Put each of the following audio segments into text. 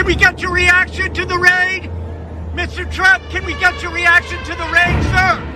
Can we get your reaction to the raid? Mr. Trump, can we get your reaction to the raid, sir?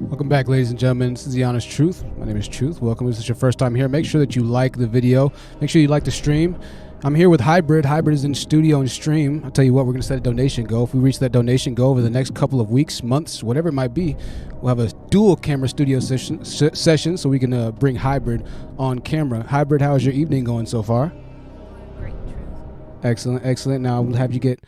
Welcome back, ladies and gentlemen. This is The Honest Truth. My name is Truth. Welcome. If this is your first time here, make sure that you like the video. Make sure you like the stream. I'm here with Hybrid. Hybrid is in studio and stream. I'll tell you what, we're going to set a donation goal. If we reach that donation goal over the next couple of weeks, months, whatever it might be, we'll have a dual camera studio session so we can bring Hybrid on camera. Hybrid, how is your evening going so far? Great, Truth. Excellent, excellent. Now we'll have you get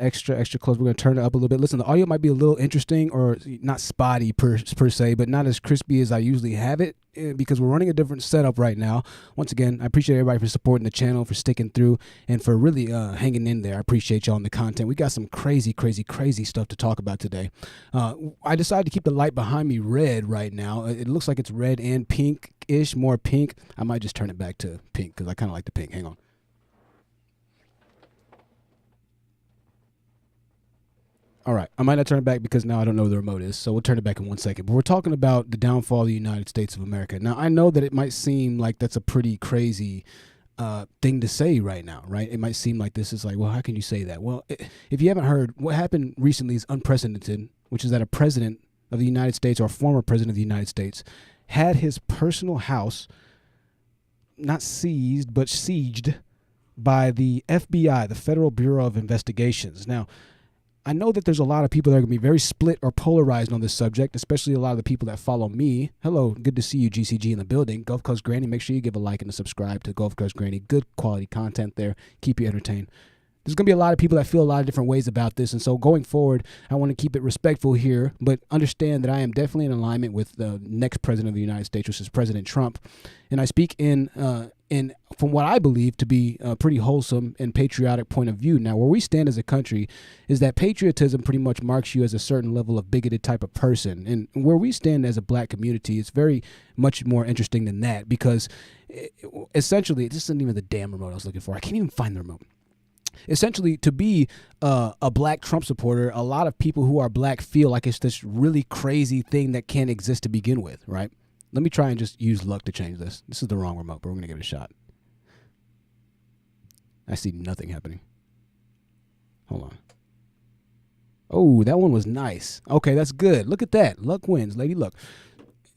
extra close. We're going to turn it up a little bit. Listen, the audio might be a little interesting or not spotty per se, but not as crispy as I usually have it because we're running a different setup right now. Once again, I appreciate everybody for supporting the channel, for sticking through, and for really hanging in there. I appreciate y'all on the content. We got some crazy stuff to talk about today. I decided to keep the light behind me red right now. It looks like it's red and pink-ish, more pink. I might just turn it back to pink because I kind of like the pink. Hang on. All right, I might not turn it back because now I don't know where the remote is, so we'll turn it back in 1 second. But we're talking about the downfall of the United States of America. Now, I know that it might seem like that's a pretty crazy thing to say right now, right? It might seem like this is like, well, how can you say that? Well, if you haven't heard, what happened recently is unprecedented, which is that a president of the United States or a former president of the United States had his personal house not seized, but sieged by the FBI, the Federal Bureau of Investigations. Now, I know that there's a lot of people that are going to be very split or polarized on this subject, especially a lot of the people that follow me. Hello, good to see you, GCG in the building. Gulf Coast Granny, make sure you give a like and a subscribe to Gulf Coast Granny. Good quality content there. Keep you entertained. There's going to be a lot of people that feel a lot of different ways about this, and so going forward, I want to keep it respectful here, but understand that I am definitely in alignment with the next president of the United States, which is President Trump, and I speak in from what I believe to be a pretty wholesome and patriotic point of view. Now, where we stand as a country is that patriotism pretty much marks you as a certain level of bigoted type of person, and where we stand as a black community, it's very much more interesting than that, because essentially, this isn't even the damn remote I was looking for. I can't even find the remote. Essentially, to be a black Trump supporter, a lot of people who are black feel like it's this really crazy thing that can't exist to begin with, right? Let me try and just use luck to change this. This is the wrong remote, but we're going to give it a shot. I see nothing happening. Hold on. Oh, that one was nice. Okay, that's good. Look at that. Luck wins, lady luck.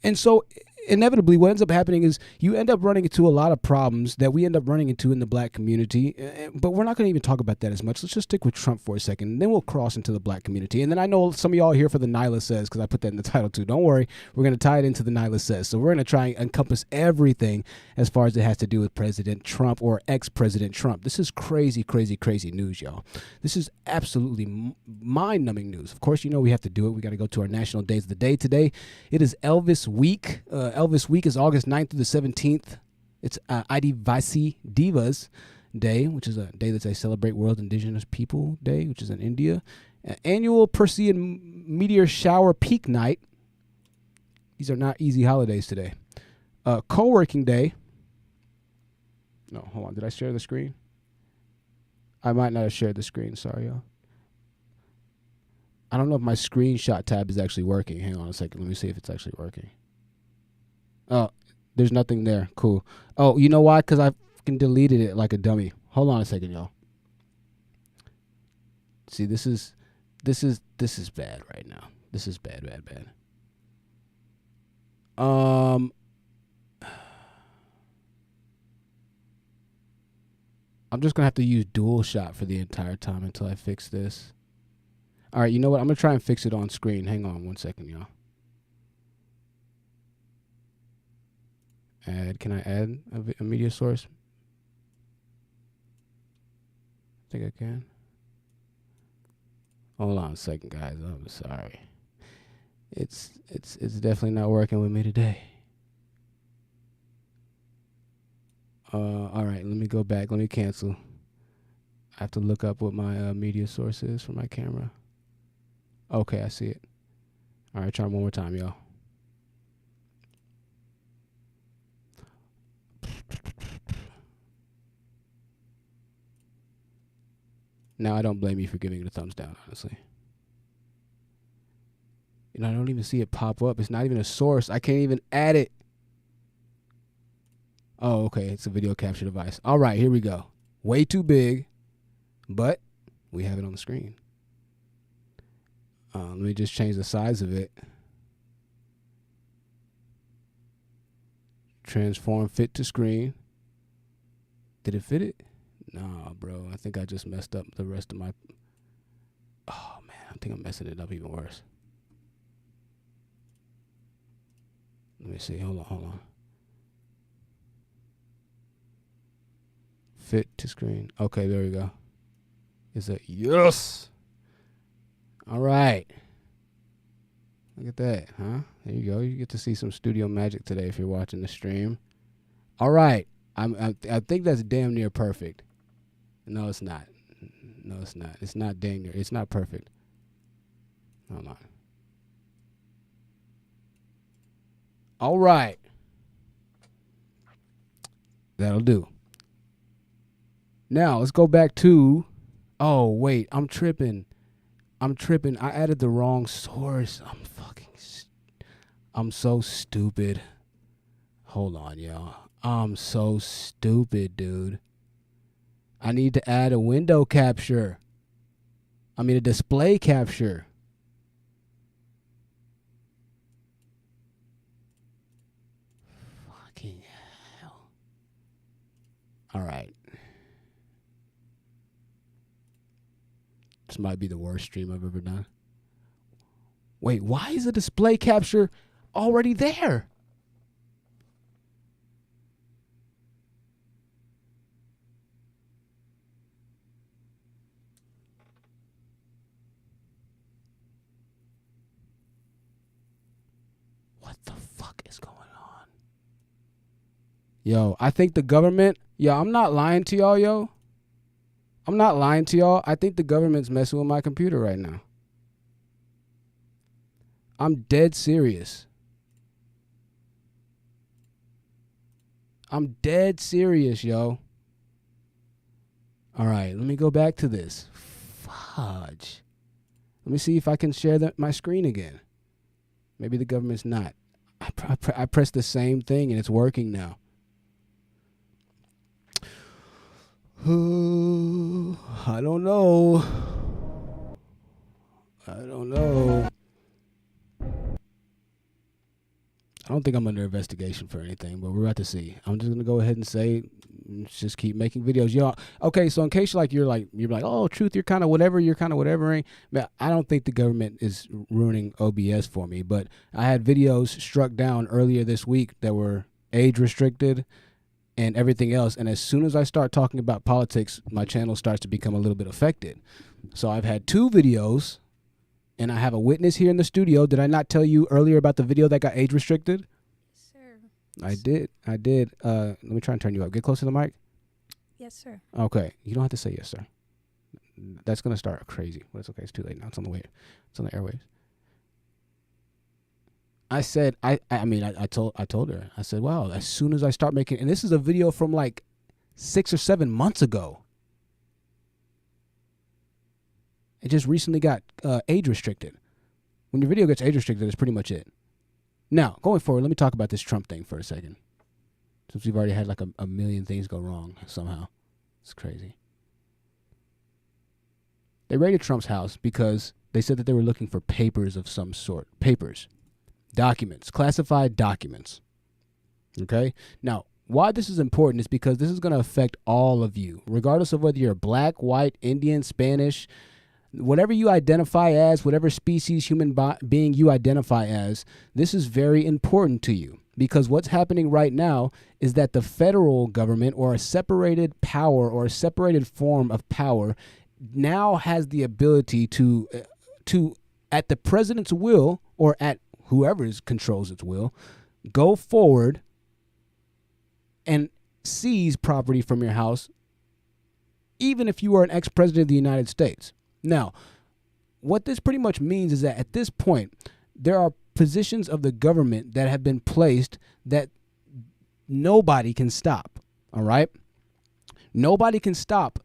And so inevitably what ends up happening is you end up running into a lot of problems that we end up running into in the black community. But we're not going to even talk about that as much. Let's just stick with Trump for a second, and then we'll cross into the black community. And then I know some of y'all are here for the Nylah Says, because I put that in the title too. Don't worry. We're going to tie it into the Nylah Says. So we're going to try and encompass everything as far as it has to do with President Trump or ex-President Trump. This is crazy, crazy, crazy news, y'all. This is absolutely mind-numbing news. Of course, you know we have to do it. We got to go to our national days of the day today. It is Elvis Week. Elvis Week is August 9th through the 17th. It's Adivasi Divas Day, which is a day that they celebrate World Indigenous People Day, which is in India. Annual Perseid Meteor Shower Peak Night. These are not easy holidays today. Co-working Day. No, hold on. Did I share the screen? I might not have shared the screen. Sorry, y'all. I don't know if my screenshot tab is actually working. Hang on a second. Let me see if it's actually working. Oh, there's nothing there. Cool. Oh, you know why? Because I fucking deleted it like a dummy. Hold on a second, y'all. See, this is bad right now. This is bad. I'm just gonna have to use dual shot for the entire time until I fix this. All right, you know what? I'm gonna try and fix it on screen. Hang on one second, y'all. Can I add a media source? I think I can. Hold on a second, guys. I'm sorry. It's definitely not working with me today. All right, let me go back. Let me cancel. I have to look up what my media source is for my camera. Okay, I see it. All right, try one more time, y'all. Now, I don't blame you for giving it a thumbs down, honestly. You know, I don't even see it pop up. It's not even a source. I can't even add it. Oh, okay. It's a video capture device. All right, here we go. Way too big, but we have it on the screen. Let me just change the size of it. Transform fit to screen. Did it fit it? Nah, bro. I think I just messed up the rest of my... Oh, man. I think I'm messing it up even worse. Let me see. Hold on. Fit to screen. Okay, there we go. Is it? Yes! All right. Look at that, huh? There you go. You get to see some studio magic today if you're watching the stream. All right. I think that's damn near perfect. No, it's not. No, it's not. It's not dang near. It's not perfect. Hold on. All right. That'll do. Now, let's go back to... Oh, wait. I'm tripping. I added the wrong source. I'm so stupid. Hold on, y'all. I'm so stupid, dude. I need to add a window capture. I mean, a display capture. Fucking hell. All right. This might be the worst stream I've ever done. Wait, why is the display capture already there? What the fuck is going on? Yo, I think the government... Yo, I'm not lying to y'all, yo. I'm not lying to y'all. I think the government's messing with my computer right now. I'm dead serious. I'm dead serious, yo. All right, let me go back to this. Fudge. Let me see if I can share my screen again. Maybe the government's not. I pressed the same thing and it's working now. I don't know. I don't don't think I'm under investigation for anything, but we're about to see. I'm just gonna go ahead and say, just keep making videos, y'all. Okay, so in case you're like, oh, Truth, you're kind of whatevering. But I don't think the government is ruining OBS for me. But I had videos struck down earlier this week that were age restricted and everything else. And as soon as I start talking about politics, my channel starts to become a little bit affected. So I've had 2 videos, and I have a witness here in the studio. Did I not tell you earlier about the video that got age restricted? Yes, sir. I did. Let me try and turn you up. Get close to the mic. Yes, sir. Okay. You don't have to say yes, sir. That's going to start crazy. But it's okay. It's too late now. It's on the way. It's on the airwaves. I said, I told her, I said, wow, as soon as I start making, and this is a video from like 6 or 7 months ago. It just recently got age restricted. When your video gets age restricted, that's pretty much it. Now, going forward, let me talk about this Trump thing for a second. Since we've already had like a million things go wrong somehow. It's crazy. They raided Trump's house because they said that they were looking for papers of some sort. Papers. Documents. Classified documents. Okay? Now, why this is important is because this is going to affect all of you. Regardless of whether you're black, white, Indian, Spanish, whatever you identify as, whatever species, human being you identify as, this is very important to you. Because what's happening right now is that the federal government, or a separated power or a separated form of power, now has the ability to at the president's will, or at whoever controls its will, go forward and seize property from your house, even if you are an ex-president of the United States. Now, what this pretty much means is that at this point, there are positions of the government that have been placed that nobody can stop, all right? Nobody can stop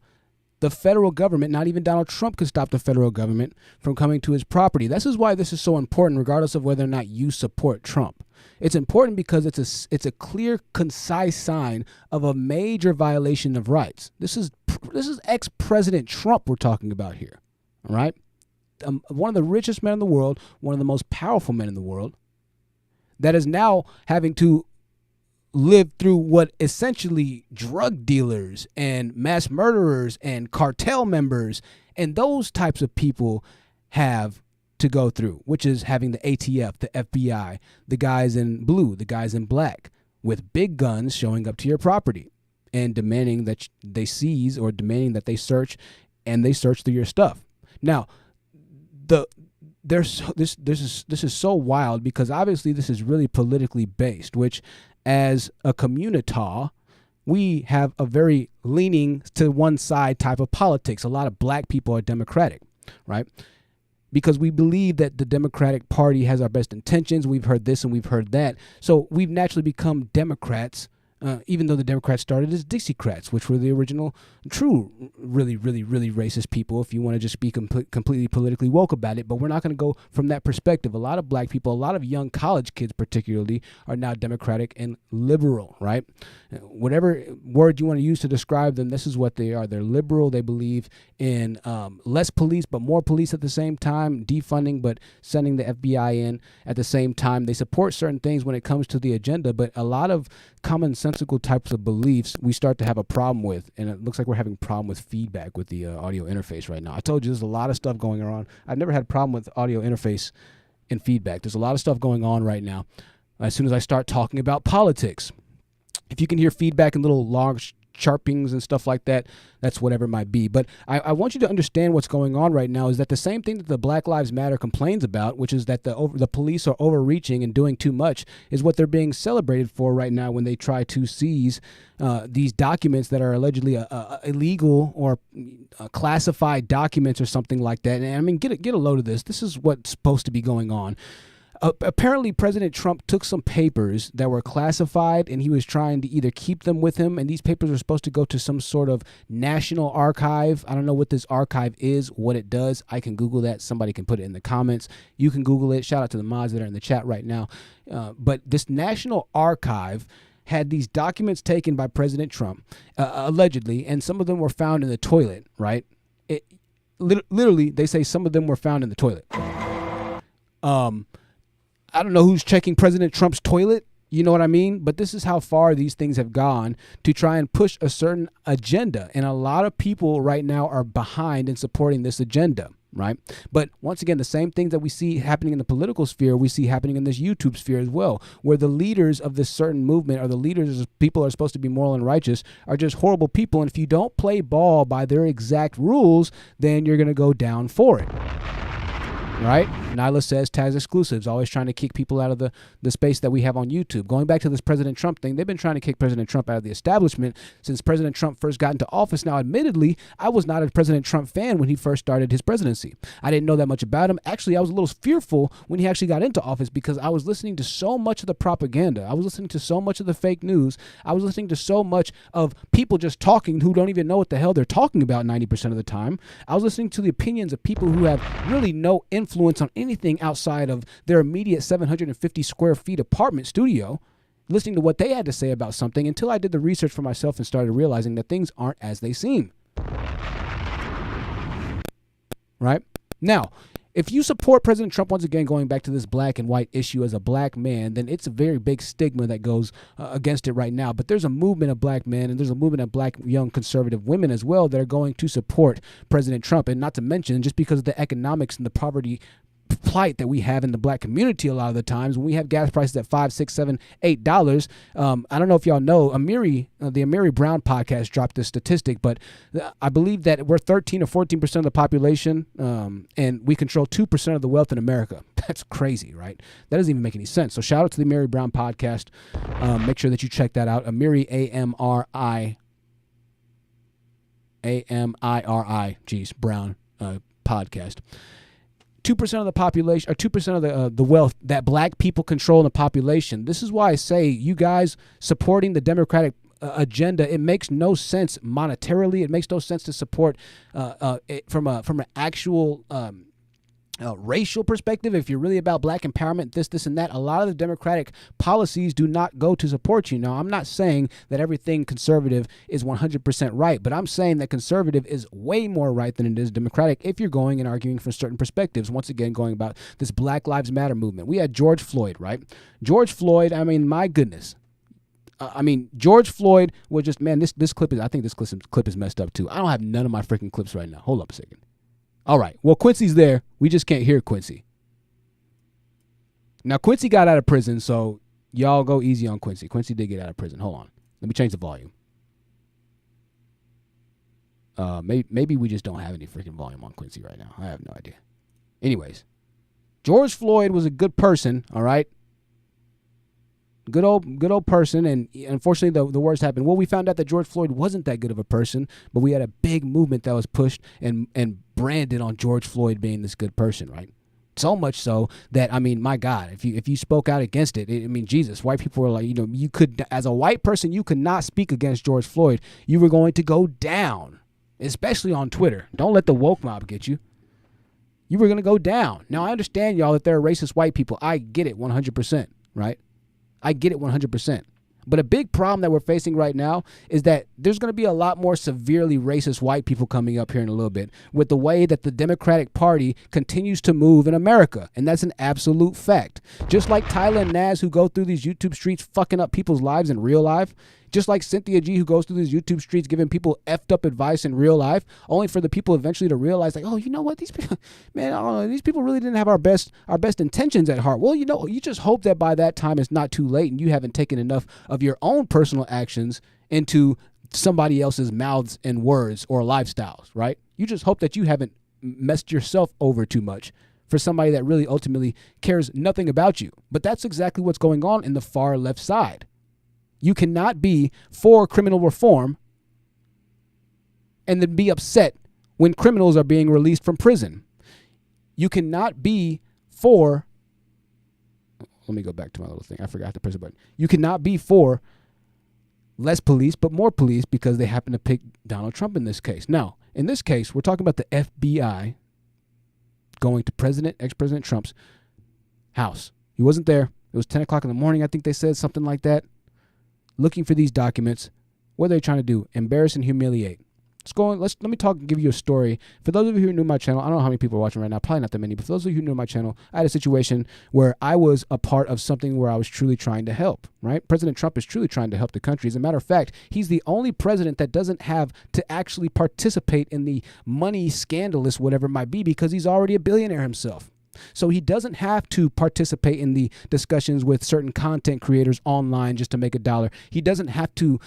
the federal government. Not even Donald Trump could stop the federal government from coming to his property. This is why this is so important, regardless of whether or not you support Trump. It's important because it's a clear, concise sign of a major violation of rights. This is ex-President Trump we're talking about here, all right? One of the richest men in the world, one of the most powerful men in the world, that is now having to live through what essentially drug dealers and mass murderers and cartel members and those types of people have to go through, which is having the ATF, the FBI, the guys in blue, the guys in black, with big guns showing up to your property and demanding that they seize, or demanding that they search, and they search through your stuff. Now, this is so wild, because obviously this is really politically based, which as a community, we have a very leaning to one side type of politics. A lot of black people are Democratic, right? Because we believe that the Democratic Party has our best intentions. We've heard this and we've heard that. So we've naturally become Democrats, even though the Democrats started as Dixiecrats, which were the original, true, really, really, really racist people, if you want to just be completely politically woke about it. But we're not going to go from that perspective. A lot of black people, a lot of young college kids particularly, are now Democratic and liberal, right? Whatever word you want to use to describe them, this is what they are. They're liberal. They believe in less police, but more police at the same time, defunding, but sending the FBI in at the same time. They support certain things when it comes to the agenda, but a lot of commonsensical types of beliefs we start to have a problem with, and it looks like we're having a problem with feedback with the audio interface right now. I told you there's a lot of stuff going on. I've never had a problem with audio interface and feedback. There's a lot of stuff going on right now. As soon as I start talking about politics, if you can hear feedback and little large chirpings and stuff like that, that's whatever it might be. But I want you to understand what's going on right now is that the same thing that the Black Lives Matter complains about, which is that the police are overreaching and doing too much, is what they're being celebrated for right now when they try to seize these documents that are allegedly illegal or classified documents or something like that. And I mean, get a load of this. This is what's supposed to be going on. Apparently, President Trump took some papers that were classified, and he was trying to either keep them with him, and these papers were supposed to go to some sort of national archive. I don't know what this archive is, what it does. I can Google that. Somebody can put it in the comments. You can Google it. Shout out to the mods that are in the chat right now. But this national archive had these documents taken by President Trump, allegedly, and some of them were found in the toilet, right? Literally, they say some of them were found in the toilet. I don't know who's checking President Trump's toilet. You know what I mean? But this is how far these things have gone to try and push a certain agenda. And a lot of people right now are behind in supporting this agenda, right? But once again, the same things that we see happening in the political sphere, we see happening in this YouTube sphere as well, where the leaders of this certain movement, or the leaders of people who are supposed to be moral and righteous, are just horrible people. And if you don't play ball by their exact rules, then you're going to go down for it. Right? Nylah says tags exclusives, always trying to kick people out of the space that we have on YouTube. Going back to this President Trump thing, they've been trying to kick President Trump out of the establishment since President Trump first got into office. Now, admittedly, I was not a President Trump fan when he first started his presidency. I didn't know that much about him. Actually, I was a little fearful when he actually got into office because I was listening to so much of the propaganda. I was listening to so much of the fake news. I was listening to so much of people just talking who don't even know what the hell they're talking about 90% of the time. I was listening to the opinions of people who have really no influence on anything outside of their immediate 750 square feet apartment studio, listening to what they had to say about something until I did the research for myself and started realizing that things aren't as they seem. Right? Now, if you support President Trump, once again, going back to this black and white issue as a black man, then it's a very big stigma that goes against it right now. But there's a movement of black men and there's a movement of black young conservative women as well that are going to support President Trump. And not to mention, just because of the economics and the poverty plight that we have in the black community a lot of the times, when we have gas prices at $5, $6, $7, $8. I don't know if y'all know, the Amiri Brown podcast dropped this statistic, but I believe that we're 13 or 14% of the population, and we control 2% of the wealth in America. That's crazy, right? That doesn't even make any sense. So shout out to the Amiri Brown podcast. Make sure that you check that out. Amiri, A-M-I-R-I, Brown podcast. 2% of the population, or 2% of the wealth that black people control in the population. This is why I say you guys supporting the Democratic agenda, it makes no sense monetarily. It makes no sense to support it from an actual racial perspective. If you're really about black empowerment, this and that, a lot of the Democratic policies do not go to support you. Now, I'm not saying that everything conservative is 100% right, but I'm saying that conservative is way more right than it is Democratic if you're going and arguing for certain perspectives. Once again, going about this Black Lives Matter movement. We had George Floyd, right? George Floyd, I mean, my goodness. George Floyd was just, man, this clip is, I think this clip is messed up too. I don't have none of my freaking clips right now. Hold up a second. All right. Well, Quincy's there. We just can't hear Quincy. Now, Quincy got out of prison, so y'all go easy on Quincy. Quincy did get out of prison. Hold on. Let me change the volume. Maybe we just don't have any freaking volume on Quincy right now. I have no idea. Anyways, George Floyd was a good person, all right? Good old person, and unfortunately the worst happened. Well, we found out that George Floyd wasn't that good of a person, but we had a big movement that was pushed and branded on George Floyd being this good person, right? So much so that, I mean, my God, if you spoke out against it, Jesus, white people were like, you could, as a white person, you could not speak against George Floyd. You were going to go down, especially on Twitter. Don't let the woke mob get you. You were going to go down. Now, I understand, y'all, that there are racist white people. I get it 100%, right? I get it 100%. But a big problem that we're facing right now is that there's going to be a lot more severely racist white people coming up here in a little bit with the way that the Democratic Party continues to move in America. And that's an absolute fact. Just like Tyler and Naz, who go through these YouTube streets fucking up people's lives in real life. Just like Cynthia G, who goes through these YouTube streets giving people effed up advice in real life, only for the people eventually to realize, like, oh, you know what, these people, man, I don't know, these people really didn't have our best intentions at heart. Well, you just hope that by that time it's not too late and you haven't taken enough of your own personal actions into somebody else's mouths and words or lifestyles, right? You just hope that you haven't messed yourself over too much for somebody that really ultimately cares nothing about you. But that's exactly what's going on in the far left side. You cannot be for criminal reform and then be upset when criminals are being released from prison. You cannot be for, let me go back to my little thing. I forgot to press a button. You cannot be for less police, but more police because they happen to pick Donald Trump in this case. Now, in this case, we're talking about the FBI going to ex-President Trump's house. He wasn't there. It was 10 o'clock in the morning. I think they said something like that. Looking for these documents. What are they trying to do? Embarrass and humiliate. Let me talk and give you a story. For those of you who are new to my channel, I don't know how many people are watching right now, probably not that many, but for those of you who are new to my channel, I had a situation where I was a part of something where I was truly trying to help, right? President Trump is truly trying to help the country. As a matter of fact, he's the only president that doesn't have to actually participate in the money scandalous, whatever it might be, because he's already a billionaire himself. So he doesn't have to participate in the discussions with certain content creators online just to make a dollar. He doesn't have to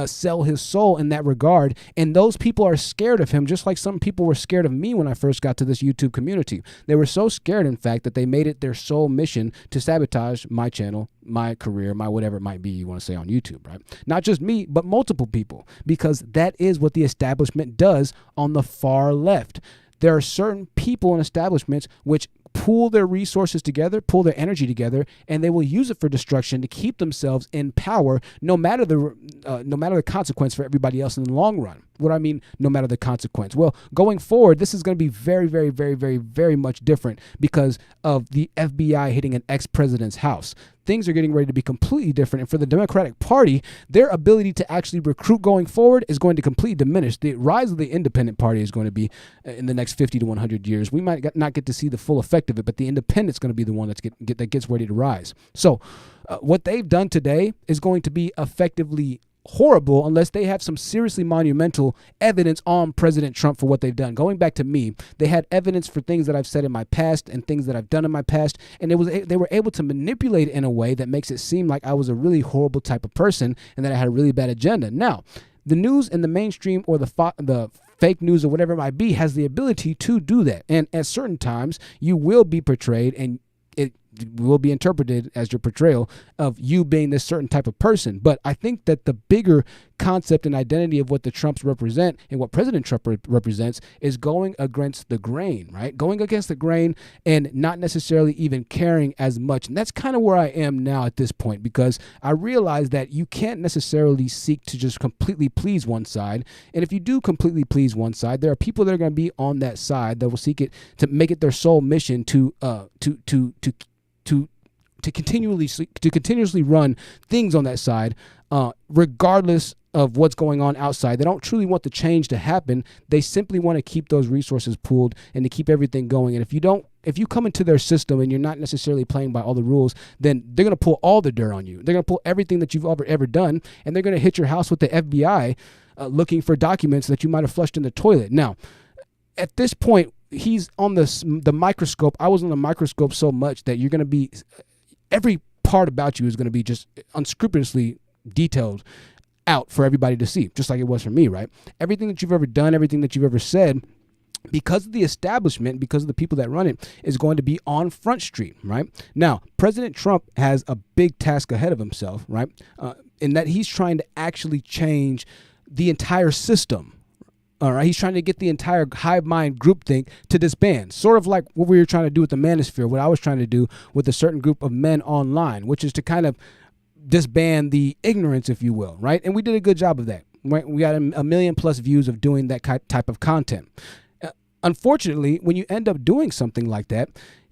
sell his soul in that regard. And those people are scared of him, just like some people were scared of me when I first got to this YouTube community. They were so scared, in fact, that they made it their sole mission to sabotage my channel, my career, my whatever it might be you want to say on YouTube, right? Not just me, but multiple people, because that is what the establishment does on the far left. There are certain people in establishments which pool their resources together, pull their energy together, and they will use it for destruction to keep themselves in power, no matter the consequence for everybody else in the long run. What I mean, no matter the consequence. Well, going forward, this is going to be very, very, very, very, very much different because of the FBI hitting an ex-president's house. Things are getting ready to be completely different. And for the Democratic Party, their ability to actually recruit going forward is going to completely diminish. The rise of the Independent Party is going to be in the next 50 to 100 years. We might not get to see the full effect of it, but the Independent's going to be the one that gets ready to rise. So what they've done today is going to be effectively horrible unless they have some seriously monumental evidence on President Trump for what they've done. Going back to me, they had evidence for things that I've said in my past and things that I've done in my past, and they were able to manipulate it in a way that makes it seem like I was a really horrible type of person and that I had a really bad agenda. Now, the news and the mainstream or the fake news or whatever it might be has the ability to do that, and at certain times you will be portrayed and it will be interpreted as your portrayal of you being this certain type of person. But I think that the bigger concept and identity of what the Trumps represent and what President Trump represents is going against the grain, right? Going against the grain and not necessarily even caring as much. And that's kind of where I am now at this point, because I realize that you can't necessarily seek to just completely please one side. And if you do completely please one side, there are people that are going to be on that side that will seek it to make it their sole mission to continuously run things on that side, regardless of what's going on outside. They don't truly want the change to happen. They simply want to keep those resources pooled and to keep everything going. And if you come into their system and you're not necessarily playing by all the rules, then they're going to pull all the dirt on you. They're going to pull everything that you've ever done, and they're going to hit your house with the FBI looking for documents that you might have flushed in the toilet. Now, at this point, he's on the microscope. I was on the microscope so much that you're going to be, every part about you is going to be just unscrupulously detailed out for everybody to see, just like it was for me, right? Everything that you've ever done, everything that you've ever said, because of the establishment, because of the people that run it, is going to be on Front Street, right? Now, President Trump has a big task ahead of himself, right? In that he's trying to actually change the entire system. All right, he's trying to get the entire hive mind groupthink to disband, sort of like what we were trying to do with the manosphere, what I was trying to do with a certain group of men online, which is to kind of disband the ignorance, if you will, right? And we did a good job of that. Right? We got a million plus views of doing that type of content. Unfortunately, when you end up doing something like that,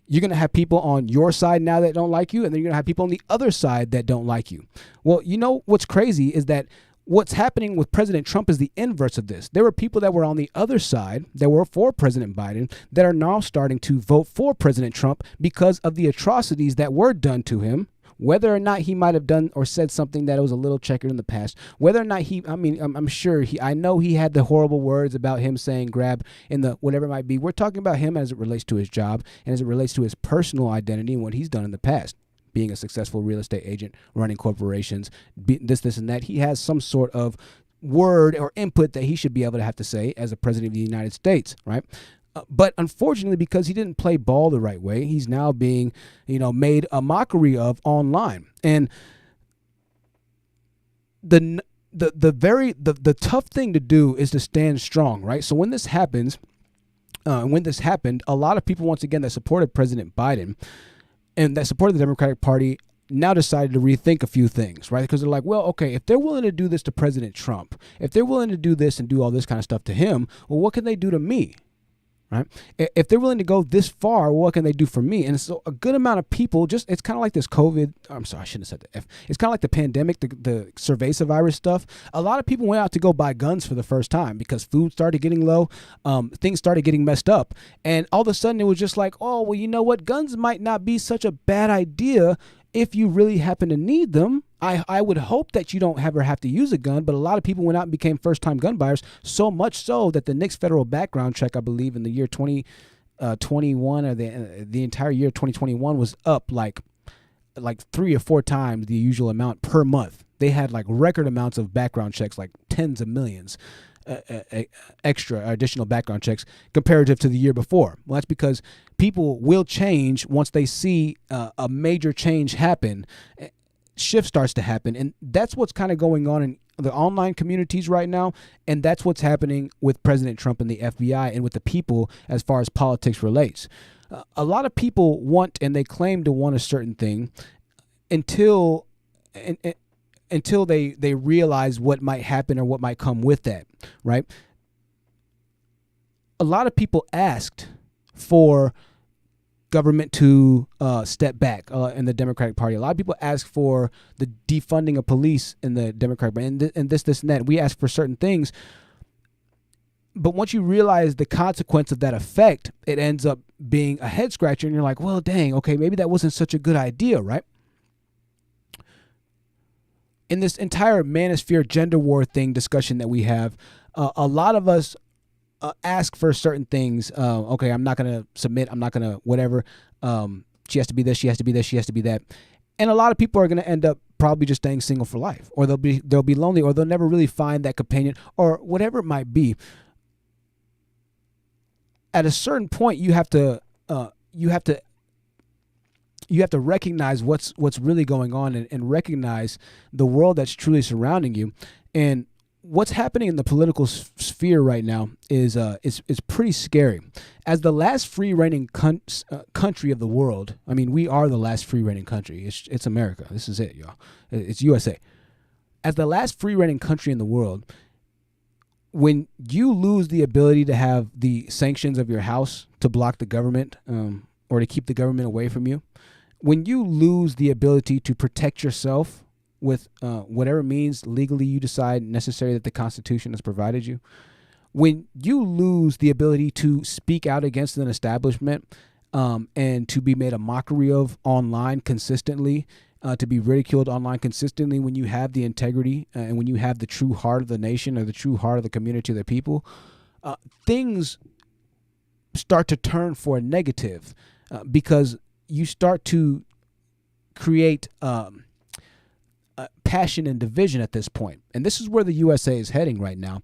you're going to have people on your side now that don't like you, and then you're going to have people on the other side that don't like you. Well, you know what's crazy is that what's happening with President Trump is the inverse of this. There were people that were on the other side that were for President Biden that are now starting to vote for President Trump because of the atrocities that were done to him, whether or not he might have done or said something that was a little checkered in the past, whether or not I'm sure I know he had the horrible words about him saying grab in the whatever it might be. We're talking about him as it relates to his job and as it relates to his personal identity and what he's done in the past. Being a successful real estate agent, running corporations, this, and that. He has some sort of word or input that he should be able to have to say as a president of the United States, right? But unfortunately, because he didn't play ball the right way, he's now being, made a mockery of online. And the tough thing to do is to stand strong, right? So when this happens, a lot of people, once again, that supported President Biden and that supported the Democratic Party now decided to rethink a few things, right? Because they're like, well, okay, if they're willing to do this to President Trump, if they're willing to do this and do all this kind of stuff to him, well, what can they do to me, Right? If they're willing to go this far, what can they do for me? And so a good amount of people it's kind of like this COVID. I'm sorry, I shouldn't have said the F. It's kind of like the pandemic, the cerveza virus stuff. A lot of people went out to go buy guns for the first time because food started getting low. Things started getting messed up. And all of a sudden it was just like, oh, well, you know what? Guns might not be such a bad idea if you really happen to need them. I would hope that you don't ever have to use a gun, but a lot of people went out and became first-time gun buyers, so much so that the next federal background check, I believe, in the year 2021 or the entire year 2021 was up like 3 or 4 times the usual amount per month. They had like record amounts of background checks, like tens of millions extra additional background checks comparative to the year before. Well, that's because people will change once they see a major change happen. Shift starts to happen, and that's what's kind of going on in the online communities right now, and that's what's happening with President Trump and the FBI and with the people as far as politics relates. A lot of people want and they claim to want a certain thing until they realize what might happen or what might come with that, right? A lot of people asked for government to step back in the Democratic Party. A lot of people ask for the defunding of police in the Democratic Party, and this and that. We ask for certain things, but once you realize the consequence of that effect, it ends up being a head scratcher, and you're like, well, dang, okay, maybe that wasn't such a good idea, right? In this entire manosphere gender war thing discussion that we have, a lot of us ask for certain things. Okay, I'm not going to submit. I'm not going to whatever. She has to be this. She has to be this. She has to be that. And a lot of people are going to end up probably just staying single for life, or they'll be lonely, or they'll never really find that companion, or whatever it might be. At a certain point, you have to recognize what's really going on and recognize the world that's truly surrounding you. And what's happening in the political sphere right now is pretty scary. As the last free-reigning country of the world, I mean, we are the last free-reigning country. It's America. This is it, y'all. It's USA. As the last free-reigning country in the world, when you lose the ability to have the sanctions of your house to block the government or to keep the government away from you, when you lose the ability to protect yourself with whatever means legally you decide necessary that the Constitution has provided you, when you lose the ability to speak out against an establishment and to be made a mockery of online consistently, to be ridiculed online consistently, when you have the integrity and when you have the true heart of the nation or the true heart of the community of the people, things start to turn for a negative because you start to create passion and division at this point. And this is where the USA is heading right now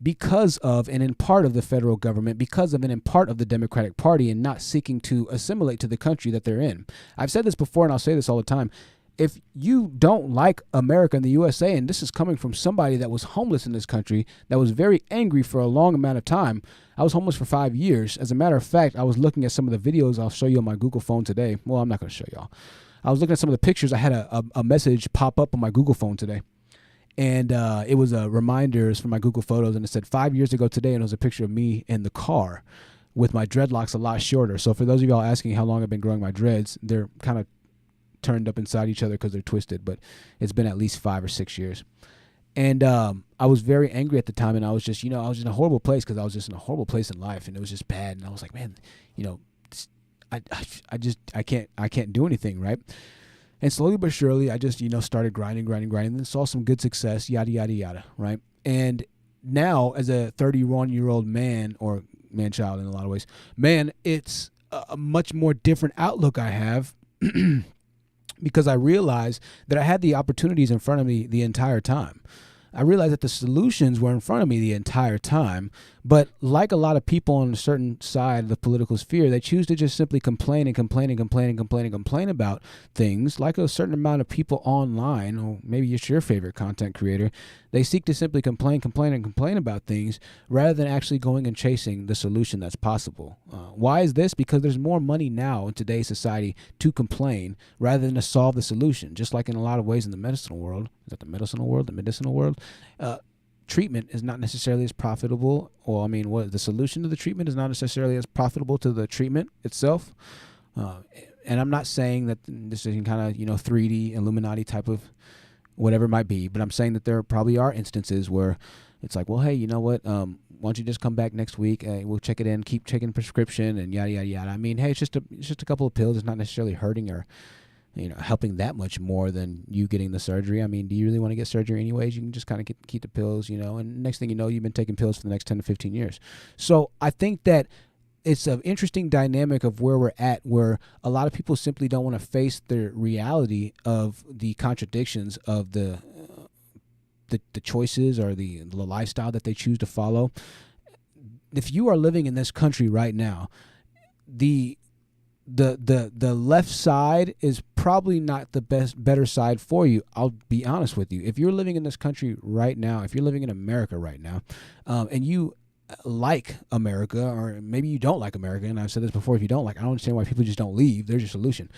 because of and in part of the federal government, because of and in part of the Democratic Party, and not seeking to assimilate to the country that they're in. I've said this before, and I'll say this all the time. If you don't like America and the USA, and this is coming from somebody that was homeless in this country, that was very angry for a long amount of time. I was homeless for 5 years. As a matter of fact, I was looking at some of the videos I'll show you on my Google phone today. Well, I'm not going to show y'all. I was looking at some of the pictures. I had a message pop up on my Google phone today. And it was reminders from my Google Photos, and it said 5 years ago today, and it was a picture of me in the car with my dreadlocks a lot shorter. So for those of y'all asking how long I've been growing my dreads, they're kind of turned up inside each other because they're twisted, but it's been at least 5 or 6 years. And I was very angry at the time, and I was just, I was in a horrible place because I was just in a horrible place in life, and it was just bad. And I was like, man, I can't do anything, right? And slowly but surely, I just, started grinding, and then saw some good success, yada, yada, yada, right? And now, as a 31-year-old man, or man-child in a lot of ways, man, it's a much more different outlook I have because I realized that I had the opportunities in front of me the entire time. I realized that the solutions were in front of me the entire time, but like a lot of people on a certain side of the political sphere, they choose to just simply complain about things. Like a certain amount of people online, or maybe it's your favorite content creator, they seek to simply complain about things rather than actually going and chasing the solution that's possible. Why is this? Because there's more money now in today's society to complain rather than to solve the solution. Just like in a lot of ways in the medicinal world. Is that the medicinal world? The medicinal world? treatment is not necessarily as profitable, or I mean, what the solution to the treatment is not necessarily as profitable to the treatment itself. And I'm not saying that this is kind of 3D Illuminati type of whatever it might be, but I'm saying that there probably are instances where it's like, well, hey, you know what? Why don't you just come back next week? We'll check it in, keep checking prescription, and yada yada yada. I mean, hey, it's just a couple of pills. It's not necessarily hurting or helping that much more than you getting the surgery. I mean, do you really want to get surgery anyways? You can just kind of keep the pills, and next thing you know, you've been taking pills for the next 10 to 15 years. So I think that it's an interesting dynamic of where we're at, where a lot of people simply don't want to face the reality of the contradictions of the choices or the lifestyle that they choose to follow. If you are living in this country right now, the left side is probably not the better side for you. I'll be honest with you. If you're living in this country right now, if you're living in America right now, and you like America, or maybe you don't like America, and I've said this before, if you don't like, I don't understand why people just don't leave. There's your solution.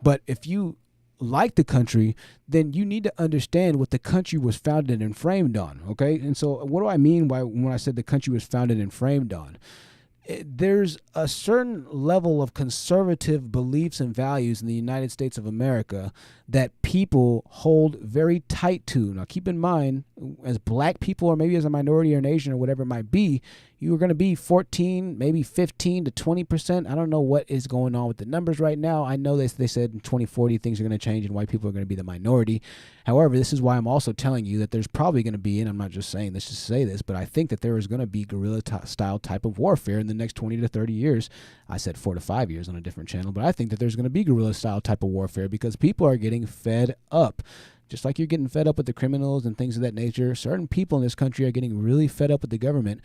But if you like the country, then you need to understand what the country was founded and framed on, okay? And so what do I mean when I said the country was founded and framed on? There's a certain level of conservative beliefs and values in the United States of America that people hold very tight to. Now, keep in mind, as black people, or maybe as a minority or an Asian or whatever it might be, you are going to be 14, maybe 15 to 20%. I don't know what is going on with the numbers right now. I know they said in 2040 things are going to change and white people are going to be the minority. However, this is why I'm also telling you that there's probably going to be, and I'm not just saying this to say this, but I think that there is going to be guerrilla-style type of warfare in the next 20 to 30 years. I said 4 to 5 years on a different channel, but I think that there's going to be guerrilla-style type of warfare because people are getting fed up. Just like you're getting fed up with the criminals and things of that nature, certain people in this country are getting really fed up with the government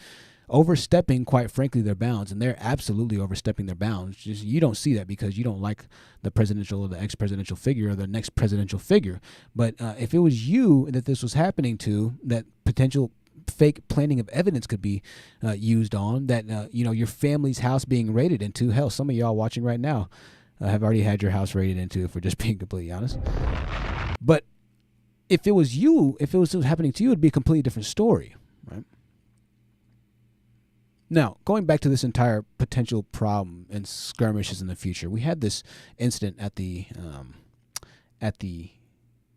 overstepping, quite frankly, their bounds, and they're absolutely overstepping their bounds. Just you don't see that because you don't like the presidential or the ex-presidential figure or the next presidential figure. But if it was you that this was happening to, that potential fake planting of evidence could be used on, that your family's house being raided into. Hell, some of y'all watching right now have already had your house raided into, if we're just being completely honest. But if it was you, if it was happening to you, it'd be a completely different story, right? Now, going back to this entire potential problem and skirmishes in the future, we had this incident at the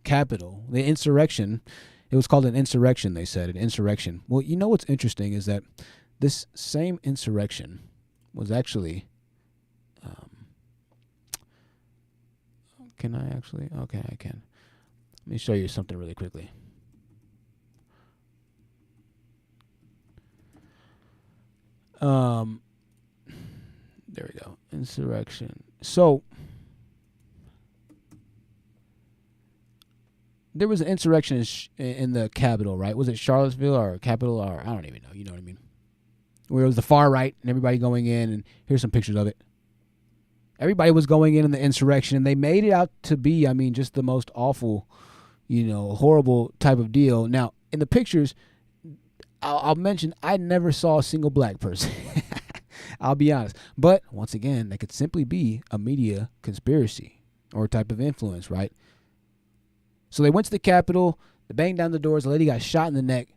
Capitol, the insurrection. It was called an insurrection, they said, an insurrection. Well, you know what's interesting is that this same insurrection was actually, can I actually? Okay, I can. Let me show you something really quickly. There we go. Insurrection. So there was an insurrection in the Capitol, right? Was it Charlottesville or Capitol, or I don't even know. You know what I mean? Where it was the far right and everybody going in, and here's some pictures of it. Everybody was going in the insurrection, and they made it out to be, I mean, just the most awful, horrible type of deal. Now, in the pictures, I'll mention I never saw a single black person. I'll be honest. But once again, that could simply be a media conspiracy or a type of influence, right? So they went to the Capitol, they banged down the doors, the lady got shot in the neck.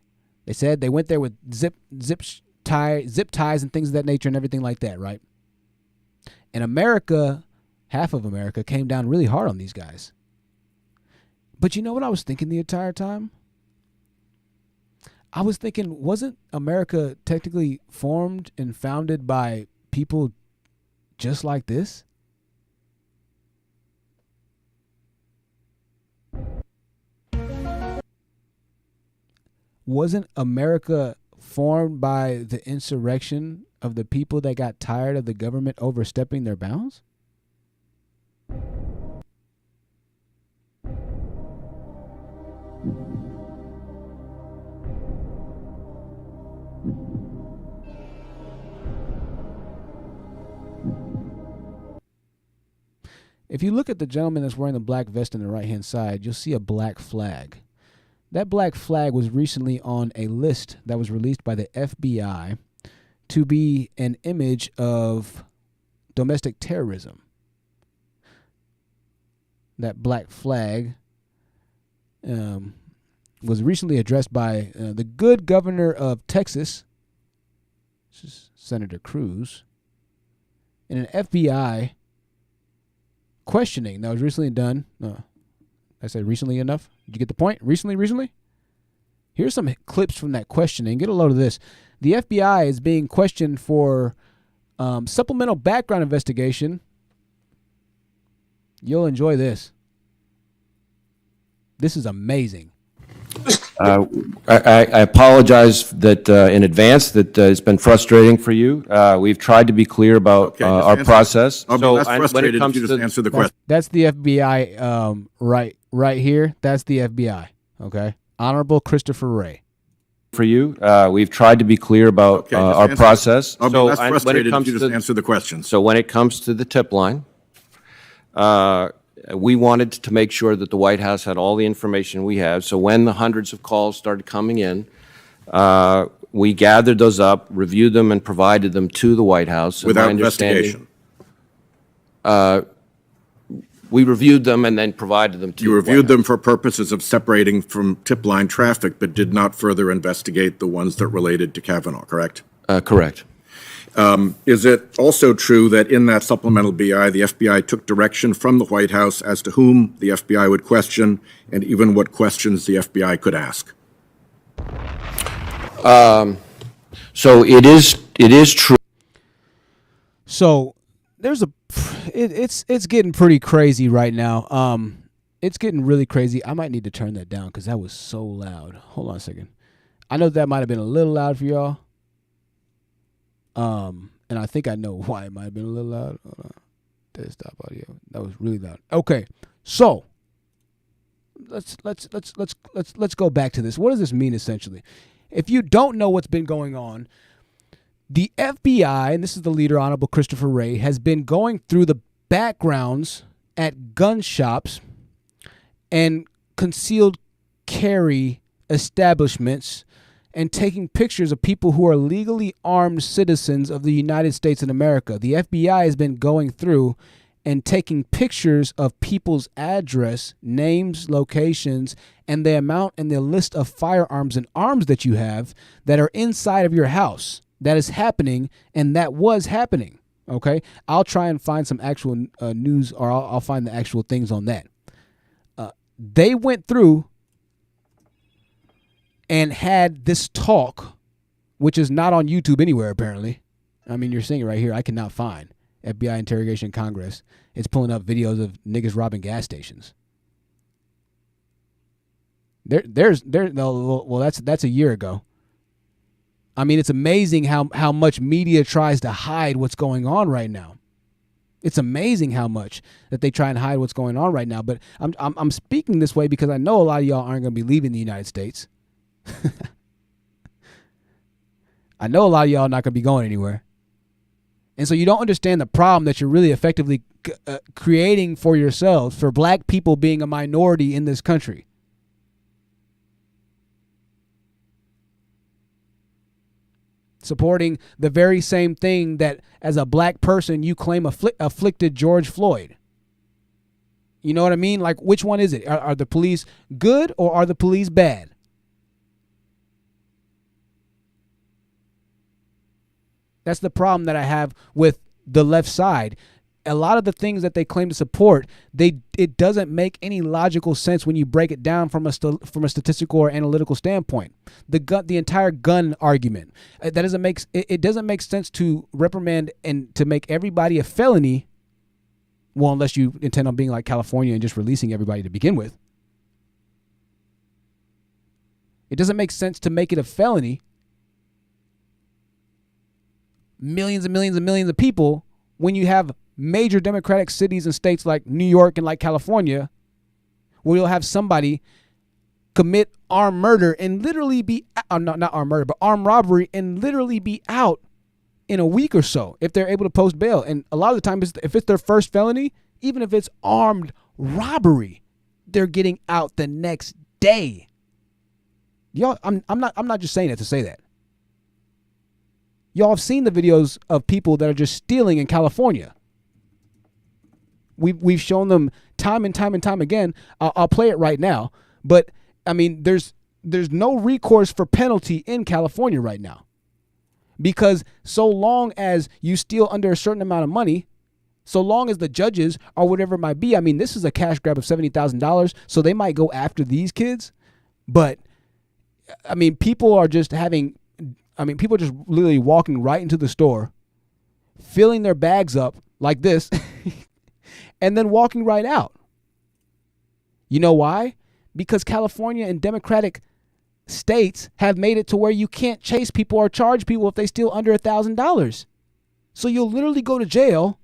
They said they went there with zip ties and things of that nature and everything like that, right? And America, half of America, came down really hard on these guys. But you know what I was thinking the entire time? I was thinking, wasn't America technically formed and founded by people just like this? Wasn't America formed by the insurrection of the people that got tired of the government overstepping their bounds? If you look at the gentleman that's wearing the black vest on the right-hand side, you'll see a black flag. That black flag was recently on a list that was released by the FBI to be an image of domestic terrorism. That black flag was recently addressed by the good governor of Texas, Senator Cruz, in an FBI questioning that was recently done. I said recently enough? Did you get the point? Recently? Here's some clips from that questioning. Get a load of this. The FBI is being questioned for supplemental background investigation. You'll enjoy this. This is amazing. I apologize that in advance that it's been frustrating for you. We've tried to be clear about our process. I'll be less frustrated if you just answer the question. That's the FBI right here. That's the FBI. Okay. Honorable Christopher Wray. For you, we've tried to be clear about our process. I'll be less frustrated if you just answer the question. So when it comes to the tip line, we wanted to make sure that the White House had all the information we have. So when the hundreds of calls started coming in, we gathered those up, reviewed them, and provided them to the White House. Without investigation? We reviewed them and then provided them to You reviewed them for purposes of separating from tip line traffic, but did not further investigate the ones that related to Kavanaugh, correct? Correct. Is it also true that in that supplemental BI, the FBI took direction from the White House as to whom the FBI would question and even what questions the FBI could ask? So it is true. So there's it's getting pretty crazy right now. It's getting really crazy. I might need to turn that down because that was so loud. Hold on a second. I know that might have been a little loud for y'all. And I think I know why it might have been a little loud. Desktop audio. That was really loud. Okay, so let's go back to this. What does this mean essentially? If you don't know what's been going on, the FBI, and this is the leader, Honorable Christopher Wray, has been going through the backgrounds at gun shops and concealed carry establishments and taking pictures of people who are legally armed citizens of the United States of America. The FBI has been going through and taking pictures of people's address, names, locations, and the amount and the list of firearms and arms that you have that are inside of your house. That is happening, and that was happening. Okay, I'll try and find some actual news, or I'll find the actual things on that. They went through and had this talk, which is not on YouTube anywhere, apparently. I mean, you're seeing it right here. I cannot find FBI interrogation Congress. It's pulling up videos of niggas robbing gas stations. That's a year ago. I mean, it's amazing how much media tries to hide what's going on right now. It's amazing how much that they try and hide what's going on right now. But I'm speaking this way because I know a lot of y'all aren't going to be leaving the United States. I know a lot of y'all are not going to be going anywhere. And so you don't understand the problem that you're really effectively creating for yourselves, for black people being a minority in this country. Supporting the very same thing that as a black person you claim afflicted George Floyd. You know what I mean? Like, which one is it? Are the police good or are the police bad? That's the problem that I have with the left side. A lot of the things that they claim to support, it doesn't make any logical sense when you break it down from a statistical or analytical standpoint. The entire gun argument, it doesn't make sense to reprimand and to make everybody a felony. Well, unless you intend on being like California and just releasing everybody to begin with. It doesn't make sense to make it a felony. Millions and millions and millions of people when you have major democratic cities and states like New York and like California, where you'll have somebody commit armed murder and literally be not armed murder, but armed robbery and literally be out in a week or so if they're able to post bail. And a lot of the time, if it's their first felony, even if it's armed robbery, they're getting out the next day. Y'all, I'm not just saying it to say that. Y'all have seen the videos of people that are just stealing in California. We've shown them time and time and time again. I'll play it right now. But I mean, there's there's no recourse for penalty in California right now. Because so long as you steal under a certain amount of money, so long as the judges or whatever it might be, I mean, this is a cash grab of $70,000, so they might go after these kids. But, I mean, people are just literally walking right into the store, filling their bags up like this, and then walking right out. You know why? Because California and Democratic states have made it to where you can't chase people or charge people if they steal under $1,000. So you'll literally go to jail,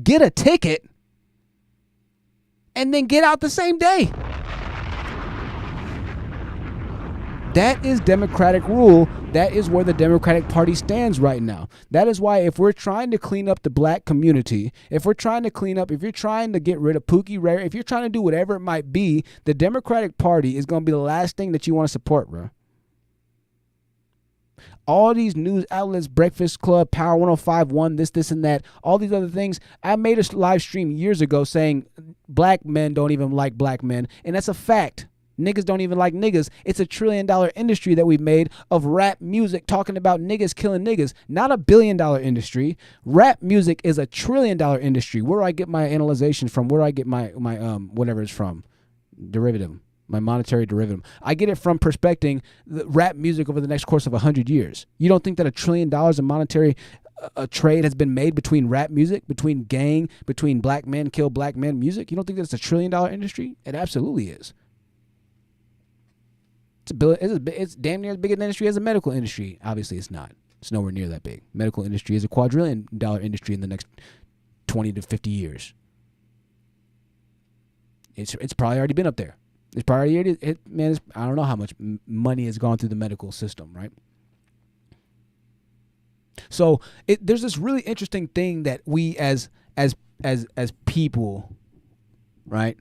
get a ticket, and then get out the same day. That is Democratic rule. That is where the Democratic Party stands right now. That is why if we're trying to clean up the black community, if you're trying to get rid of Pookie Rare, if you're trying to do whatever it might be, the Democratic Party is going to be the last thing that you want to support, bro. All these news outlets, Breakfast Club, Power 105.1, this, and that, all these other things. I made a live stream years ago saying black men don't even like black men, and that's a fact. Niggas don't even like niggas. It's a $1 trillion industry that we've made of rap music talking about niggas killing niggas. Not a $1 billion industry. Rap music is a $1 trillion industry. Where do I get my analyzation from? Where do I get my whatever it's from? Derivative. My monetary derivative. I get it from prospecting the rap music over the next course of 100 years. You don't think that $1 trillion in monetary trade has been made between rap music, between gang, between black men kill black men music? You don't think that's a $1 trillion industry? It absolutely is. It's damn near as big an industry as the medical industry. Obviously, it's not. It's nowhere near that big. Medical industry is a $250 billion industry in the next 20 to 50 years. It's probably already been up there. It's probably already, I don't know how much money has gone through the medical system, right? So there's this really interesting thing that we as people, right,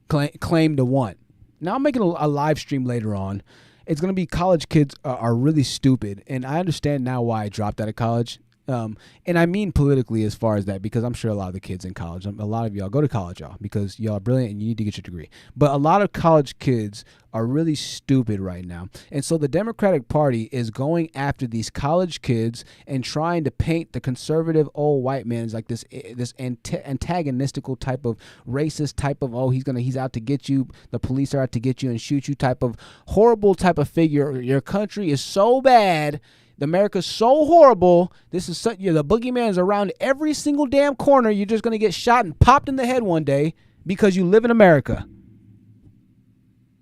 claim to want. Now I'm making a live stream later on. It's going to be college kids are really stupid. And I understand now why I dropped out of college. And I mean politically as far as that, because I'm sure a lot of the kids in college, a lot of y'all go to college, y'all, because y'all are brilliant and you need to get your degree. But a lot of college kids are really stupid right now. And so the Democratic Party is going after these college kids and trying to paint the conservative old white man as like this antagonistical type of racist type of, he's out to get you, the police are out to get you and shoot you type of horrible type of figure. Your country is so bad. America's so horrible. This is such, the boogeyman is around every single damn corner. You're just going to get shot and popped in the head one day because you live in America.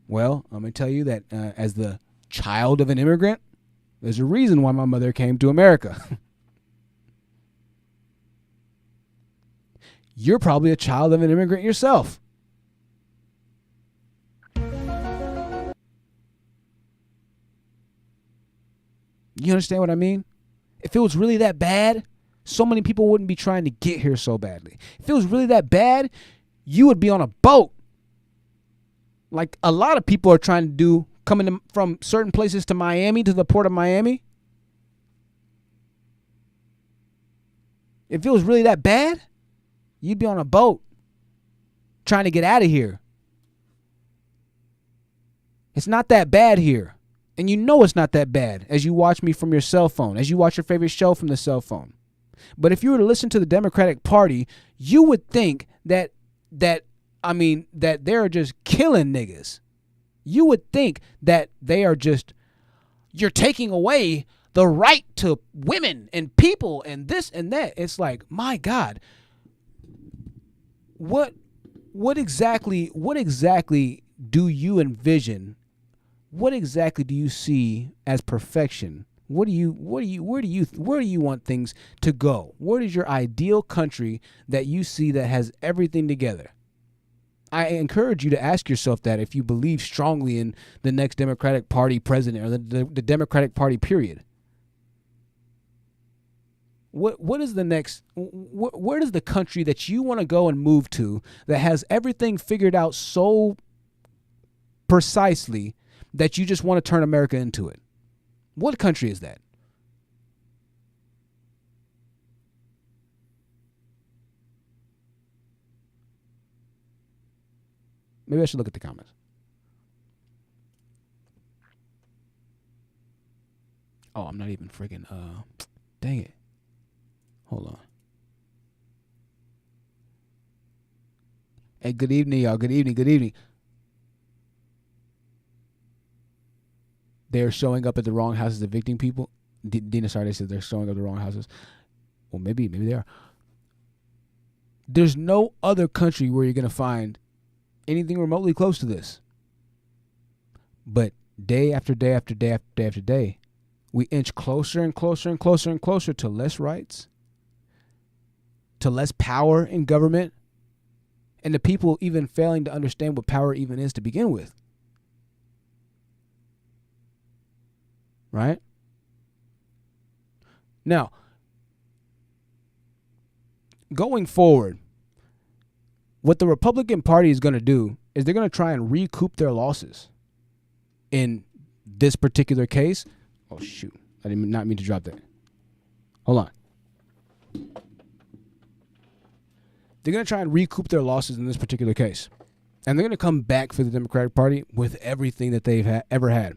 Well, I'm going to tell you that as the child of an immigrant, there's a reason why my mother came to America. You're probably a child of an immigrant yourself. You understand what I mean? If it was really that bad, so many people wouldn't be trying to get here so badly. If it was really that bad, you would be on a boat. Like a lot of people are trying to do, coming from certain places to Miami, to the port of Miami. If it was really that bad, you'd be on a boat trying to get out of here. It's not that bad here. And you know it's not that bad as you watch me from your cell phone, as you watch your favorite show from the cell phone. But if you were to listen to the Democratic Party, you would think that they're just killing niggas. You would think that they are just, you're taking away the right to women and people and this and that. It's like, my God, what exactly do you envision? What exactly do you see as perfection? Where do you want things to go? What is your ideal country that you see that has everything together? I encourage you to ask yourself that if you believe strongly in the next Democratic Party president or the Democratic Party period. What is the next? Where is the country that you want to go and move to that has everything figured out so precisely that you just want to turn America into it? What country is that? Maybe I should look at the comments. Oh, I'm not even freaking. Dang it. Hold on. Hey, good evening, y'all. Good evening. Good evening. They're showing up at the wrong houses evicting people. Dina Sarde said they're showing up at the wrong houses. Well, maybe they are. There's no other country where you're going to find anything remotely close to this. But day after day after day after day after day, we inch closer and closer and closer and closer to less rights, to less power in government, and the people even failing to understand what power even is to begin with. Right? Now, going forward, what the Republican Party is going to do is they're going to try and recoup their losses in this particular case. Oh, shoot. I did not mean to drop that. Hold on. They're going to try and recoup their losses in this particular case. And they're going to come back for the Democratic Party with everything that they've ever had.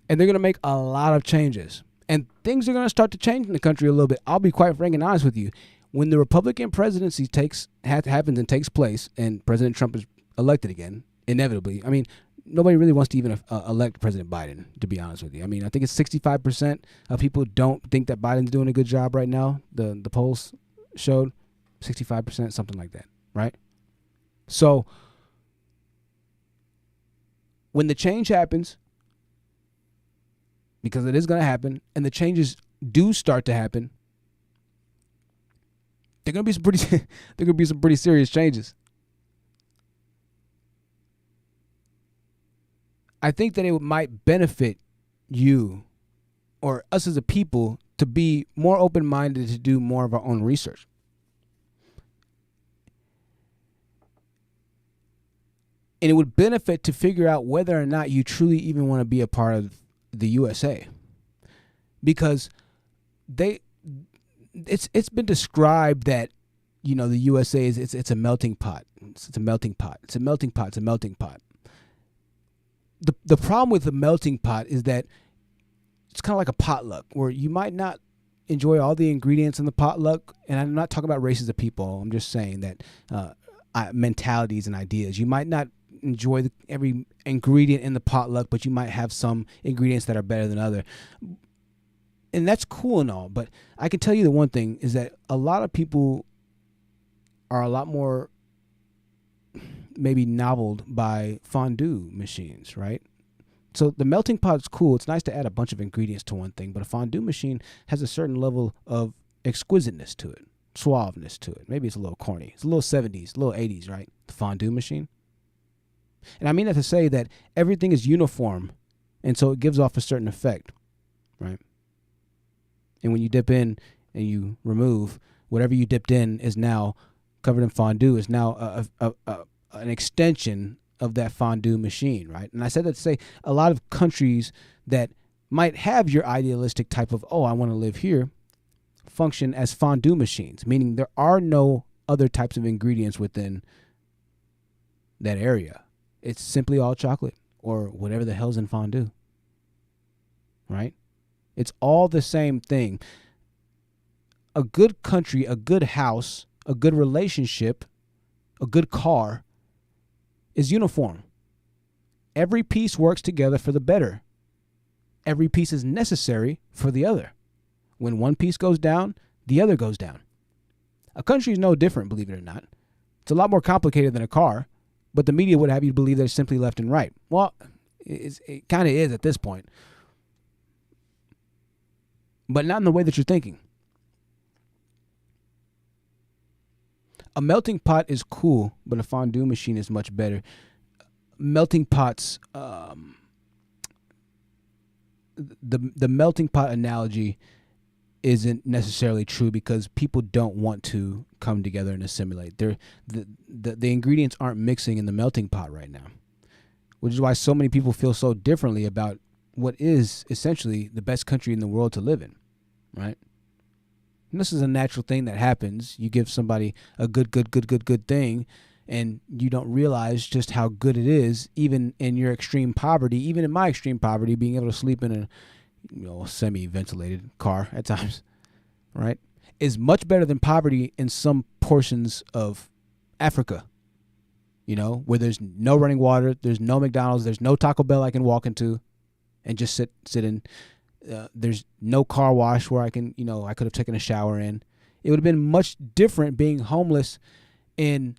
And they're going to make a lot of changes. And things are going to start to change in the country a little bit. I'll be quite frank and honest with you. When the Republican presidency happens and takes place, and President Trump is elected again, inevitably, I mean, nobody really wants to even elect President Biden, to be honest with you. I mean, I think it's 65% of people don't think that Biden's doing a good job right now. The polls showed 65%, something like that, right? So when the change happens, because it is going to happen, and the changes do start to happen, there are going to be some pretty serious changes. I think that it might benefit you or us as a people to be more open-minded, to do more of our own research. And it would benefit to figure out whether or not you truly even want to be a part of the USA. Because it's been described that, you know, the USA is it's a melting pot. It's a melting pot. It's a melting pot. It's a melting pot. The problem with the melting pot is that it's kind of like a potluck where you might not enjoy all the ingredients in the potluck. And I'm not talking about races of people. I'm just saying that mentalities and ideas. You might not enjoy every ingredient in the potluck, but you might have some ingredients that are better than other. And that's cool and all. But I can tell you the one thing is that a lot of people are a lot more maybe noveled by fondue machines, right? So the melting pot is cool. It's nice to add a bunch of ingredients to one thing, but a fondue machine has a certain level of exquisiteness to it, suaveness to it. Maybe it's a little corny. It's a little 70s, a little 80s, right? The fondue machine. And I mean that to say that everything is uniform, and so it gives off a certain effect, right? And when you dip in and you remove, whatever you dipped in is now covered in fondue, is now an extension of that fondue machine, right? And I said that to say a lot of countries that might have your idealistic type of, oh, I want to live here, function as fondue machines, meaning there are no other types of ingredients within that area. It's simply all chocolate or whatever the hell's in fondue, right? It's all the same thing. A good country, a good house, a good relationship, a good car is uniform. Every piece works together for the better. Every piece is necessary for the other. When one piece goes down, the other goes down. A country is no different, believe it or not. It's a lot more complicated than a car, but the media would have you believe there's simply left and right. Well, it kind of is at this point, but not in the way that you're thinking. A melting pot is cool, but a fondue machine is much better. Melting pots, the melting pot analogy isn't necessarily true because people don't want to come together and assimilate. The ingredients aren't mixing in the melting pot right now, which is why so many people feel so differently about what is essentially the best country in the world to live in, right? And this is a natural thing that happens. You give somebody a good thing, and you don't realize just how good it is, even in your extreme poverty, even in my extreme poverty, being able to sleep in semi-ventilated car at times, right, is much better than poverty in some portions of Africa, where there's no running water, there's no McDonald's, there's no Taco Bell I can walk into and just sit in. There's no car wash where I can, I could have taken a shower in. It would have been much different being homeless in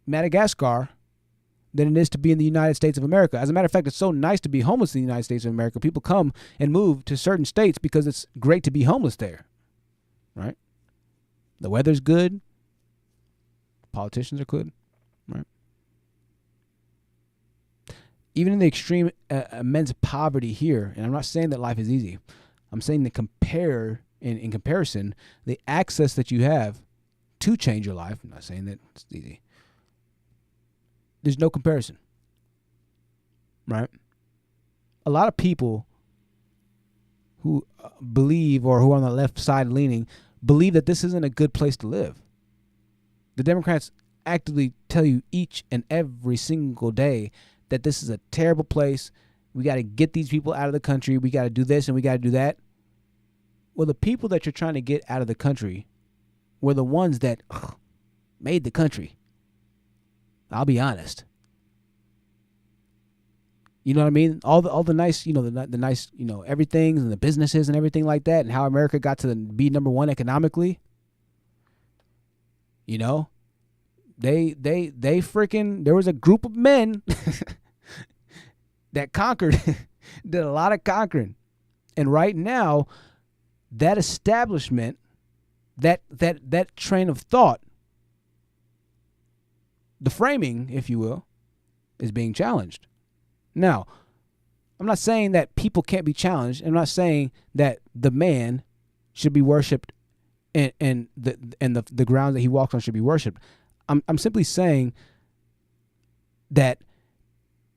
Madagascar than it is to be in the United States of America. As a matter of fact, it's so nice to be homeless in the United States of America. People come and move to certain states because it's great to be homeless there, right? The weather's good. Politicians are good, right? Even in the extreme immense poverty here, and I'm not saying that life is easy. I'm saying that in comparison, the access that you have to change your life, I'm not saying that it's easy. There's no comparison, right? A lot of people who believe, or who are on the left side leaning, believe that this isn't a good place to live. The Democrats actively tell you each and every single day that this is a terrible place. We got to get these people out of the country. We got to do this and we got to do that. Well, the people that you're trying to get out of the country were the ones that made the country. I'll be honest. You know what I mean? All the nice, the nice, everything and the businesses and everything like that, and how America got to be number one economically. They freaking, there was a group of men that conquered, did a lot of conquering. And right now, that establishment, that train of thought, the framing, if you will, is being challenged. Now, I'm not saying that people can't be challenged. I'm not saying that the man should be worshipped and the ground that he walks on should be worshipped. I'm simply saying that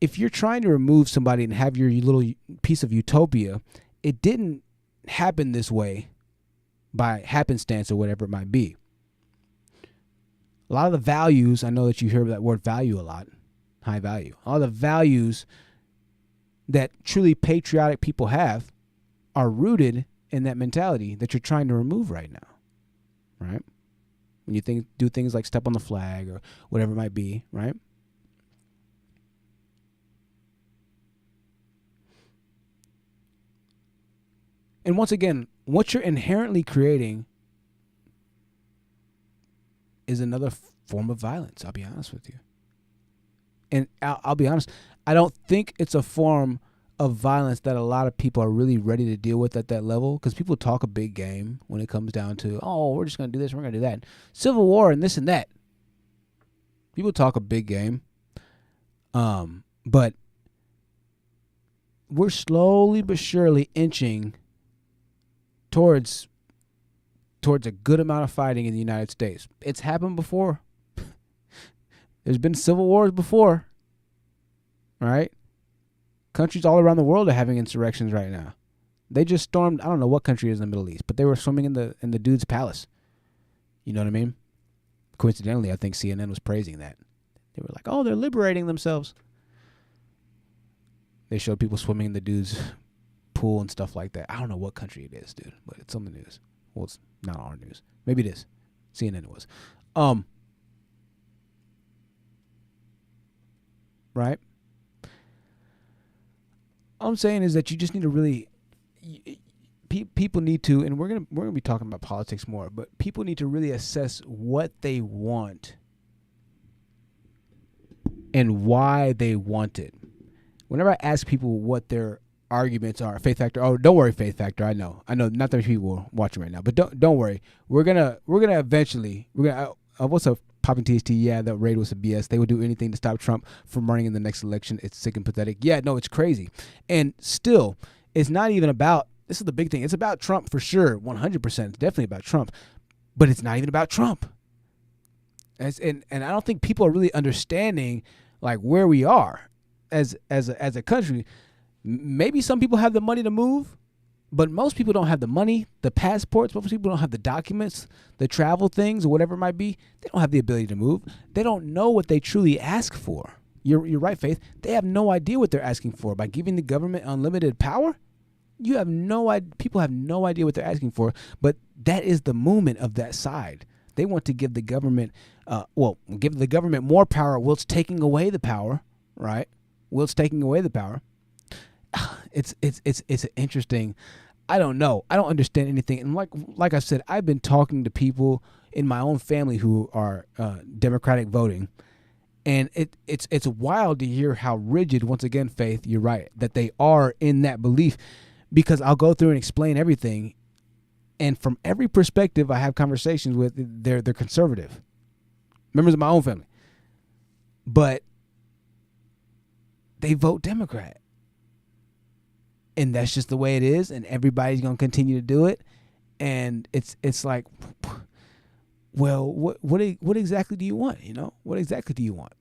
if you're trying to remove somebody and have your little piece of utopia, it didn't happen this way by happenstance or whatever it might be. A lot of the values, I know that you hear that word value a lot, high value. All the values that truly patriotic people have are rooted in that mentality that you're trying to remove right now, right? When you do things like step on the flag or whatever it might be, right? And once again, what you're inherently creating is another form of violence. I'll be honest with you. And I'll be honest, I don't think it's a form of violence that a lot of people are really ready to deal with at that level, because people talk a big game when it comes down to, we're just going to do this, we're going to do that. Civil war and this and that. People talk a big game. But we're slowly but surely inching towards a good amount of fighting in the United States. It's happened before. There's been civil wars before, right? Countries all around the world are having insurrections right now. They just stormed, I don't know what country is in the Middle East, but they were swimming in the dude's palace. You know what I mean? Coincidentally, I think CNN was praising that. They were like, they're liberating themselves. They showed people swimming in the dude's pool and stuff like that. I don't know what country it is, dude, but it's on the news. Well, it's not our news. Maybe it is. CNN it was. Right? All I'm saying is that you just need to really, people need to, and we're gonna be talking about politics more, but people need to really assess what they want and why they want it. Whenever I ask people what their arguments are, Faith Factor. Don't worry, Faith Factor. I know. Not that many people watching right now, but don't worry. We're gonna eventually. What's up, Popping TST? Yeah, that raid was a BS. They would do anything to stop Trump from running in the next election. It's sick and pathetic. Yeah, no, it's crazy. And still, it's not even about. This is the big thing. It's about Trump for sure, 100%. It's definitely about Trump, but it's not even about Trump. And I don't think people are really understanding like where we are as a country. Maybe some people have the money to move, but most people don't have the money, the passports. Most people don't have the documents, the travel things, or whatever it might be. They don't have the ability to move. They don't know what they truly ask for. You're right, Faith. They have no idea what they're asking for. By giving the government unlimited power? You have no idea. People have no idea what they're asking for, but that is the movement of that side. They want to give the government, give the government more power whilst taking away the power, right? Whilst taking away the power. It's interesting. I don't know. I don't understand anything. And like I said, I've been talking to people in my own family who are Democratic voting, and it's wild to hear how rigid. Once again, Faith, you're right, that they are in that belief, because I'll go through and explain everything. And from every perspective I have conversations with, they're conservative, members of my own family, but they vote Democrat, and that's just the way it is. And everybody's gonna continue to do it. And it's like, well, what exactly do you want? You know, what exactly do you want?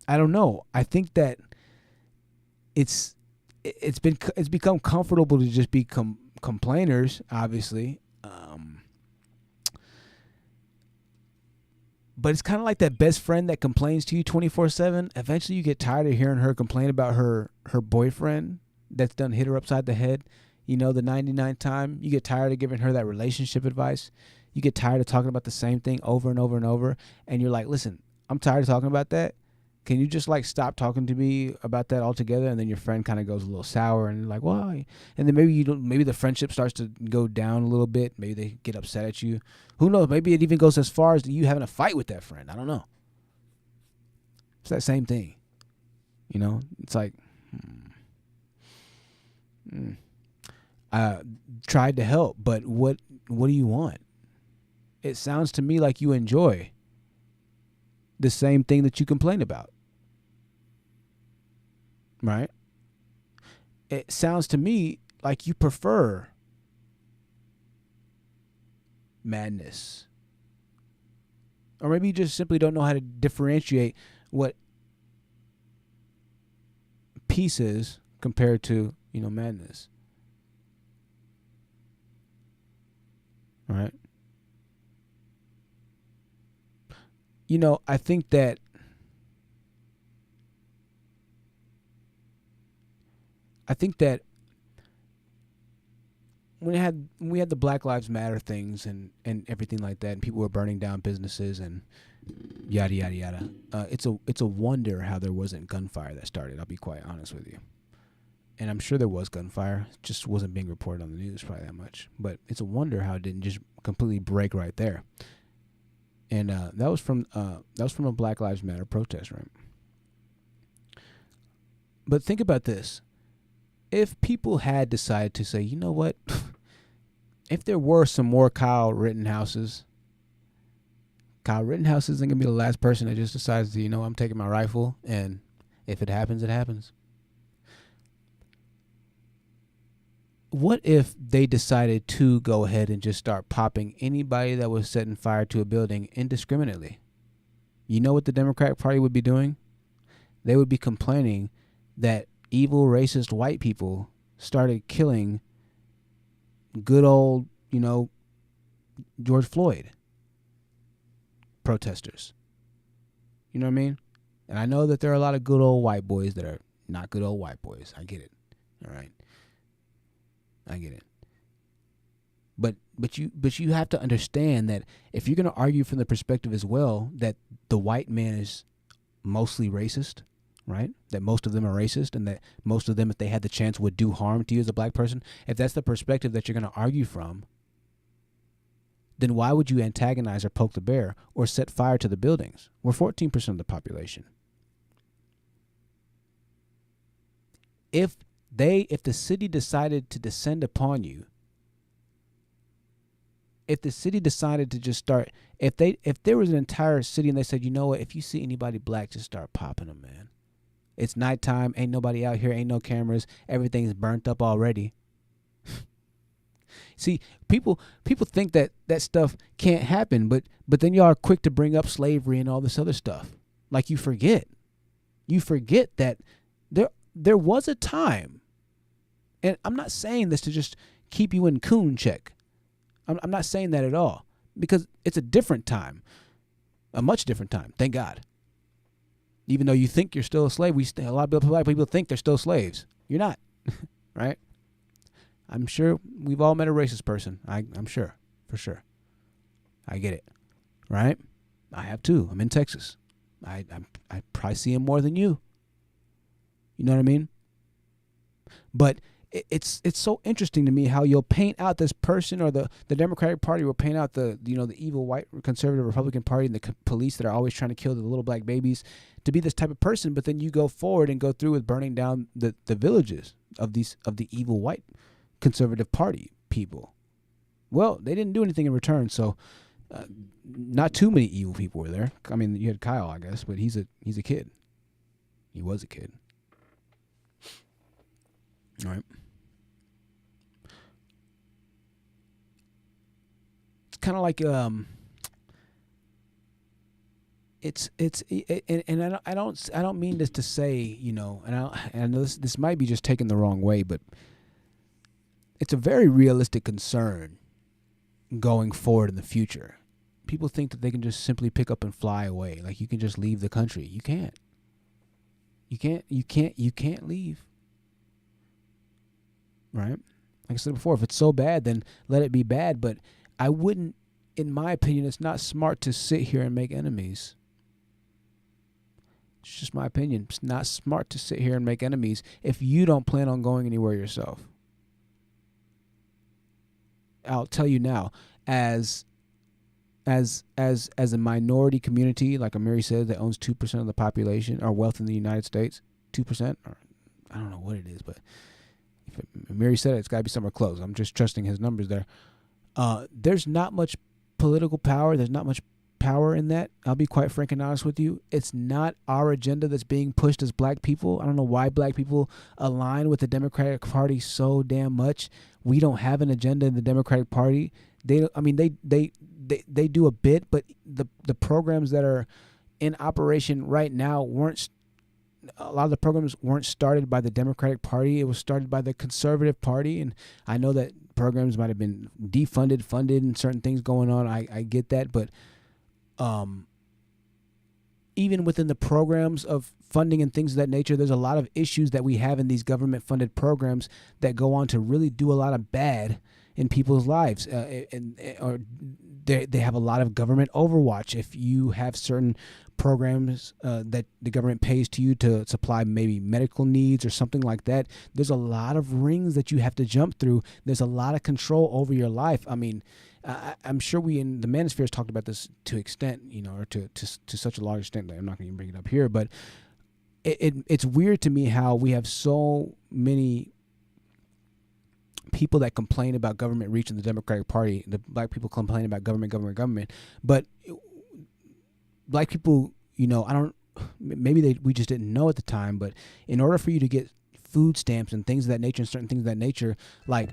I don't know. I think that it's become comfortable to just be complainers, obviously. But it's kind of like that best friend that complains to you 24/7. Eventually you get tired of hearing her complain about her boyfriend that's done hit her upside the head, the 99th time. You get tired of giving her that relationship advice. You get tired of talking about the same thing over and over and over. And you're like, listen, I'm tired of talking about that. Can you just stop talking to me about that altogether? And then your friend kind of goes a little sour and like, why? And then maybe the friendship starts to go down a little bit. Maybe they get upset at you. Who knows? Maybe it even goes as far as you having a fight with that friend. I don't know. It's that same thing. It's like, I tried to help, but what do you want? It sounds to me like you enjoy the same thing that you complain about. Right? It sounds to me like you prefer madness. Or maybe you just simply don't know how to differentiate what peace is compared to, madness. All right? I think that when we had the Black Lives Matter things and everything like that, and people were burning down businesses and yada yada yada, it's a wonder how there wasn't gunfire that started. I'll be quite honest with you, and I'm sure there was gunfire, it just wasn't being reported on the news probably that much. But it's a wonder how it didn't just completely break right there. And that was from a Black Lives Matter protest, right? But think about this. If people had decided to say, you know what, if there were some more Kyle Rittenhouse isn't going to be the last person that just decides to, I'm taking my rifle, and if it happens, it happens. What if they decided to go ahead and just start popping anybody that was setting fire to a building indiscriminately? You know what the Democratic Party would be doing? They would be complaining that evil, racist white people started killing good old, George Floyd protesters. You know what I mean? And I know that there are a lot of good old white boys that are not good old white boys. I get it. All right. I get it. But you have to understand that if you're going to argue from the perspective as well that the white man is mostly racist, right? That most of them are racist, and that most of them, if they had the chance, would do harm to you as a black person. If that's the perspective that you're going to argue from, then why would you antagonize or poke the bear or set fire to the buildings? We're 14% of the population. If the city decided to descend upon you, if the city decided to just start, if there was an entire city and they said, you know what, if you see anybody black, just start popping them, man. It's nighttime, ain't nobody out here, ain't no cameras, everything's burnt up already. See, people think that stuff can't happen, but then y'all are quick to bring up slavery and all this other stuff. Like you forget that there was a time, and I'm not saying this to just keep you in coon check. I'm not saying that at all, because it's a different time, a much different time. Thank God. Even though you think you're still a slave, a lot of black people think they're still slaves. You're not, right? I'm sure we've all met a racist person. I'm sure, for sure. I get it, right? I have too. I'm in Texas. I probably see him more than you. You know what I mean? But it's so interesting to me how you'll paint out this person, or the Democratic Party will paint out the evil white conservative Republican Party and the police that are always trying to kill the little black babies to be this type of person. But then you go forward and go through with burning down the villages of the evil white conservative party people. Well, they didn't do anything in return, so not too many evil people were there. I mean, you had Kyle, I guess, but he's a kid. He was a kid. All right. It's kind of like and I don't mean this to say, and this might be just taken the wrong way, but it's a very realistic concern going forward in the future. People think that they can just simply pick up and fly away, like you can just leave the country. You can't. You can't leave. Right? Like I said before, if it's so bad, then let it be bad. But I wouldn't, in my opinion, it's not smart to sit here and make enemies. It's just my opinion. It's not smart to sit here and make enemies if you don't plan on going anywhere yourself. I'll tell you now, as a minority community, like Amiri said, that owns 2% of the population or wealth in the United States, 2%, or I don't know what it is, but if Mary said it's got to be somewhere close. I'm just trusting his numbers there. There's not much political power. There's not much power in that. I'll be quite frank and honest with you. It's not our agenda that's being pushed as black people. I don't know why black people align with the Democratic Party so damn much. We don't have an agenda in the Democratic Party. They do a bit, but the programs that are in operation right now a lot of the programs weren't started by the Democratic Party. It was started by the Conservative Party. And I know that programs might have been defunded, funded, and certain things going on. I get that. But even within the programs of funding and things of that nature, there's a lot of issues that we have in these government-funded programs that go on to really do a lot of bad in people's lives. Or they have a lot of government overwatch. If you have certain programs that the government pays to you to supply maybe medical needs or something like that, there's a lot of rings that you have to jump through. There's a lot of control over your life. I mean, I'm sure we in the manosphere has talked about this to extent, or to such a large extent that I'm not going to even bring it up here. But it's weird to me how we have so many people that complain about government reach in the Democratic Party. The black people complain about government. But black people, we just didn't know at the time. But in order for you to get food stamps and things of that nature and certain things of that nature, like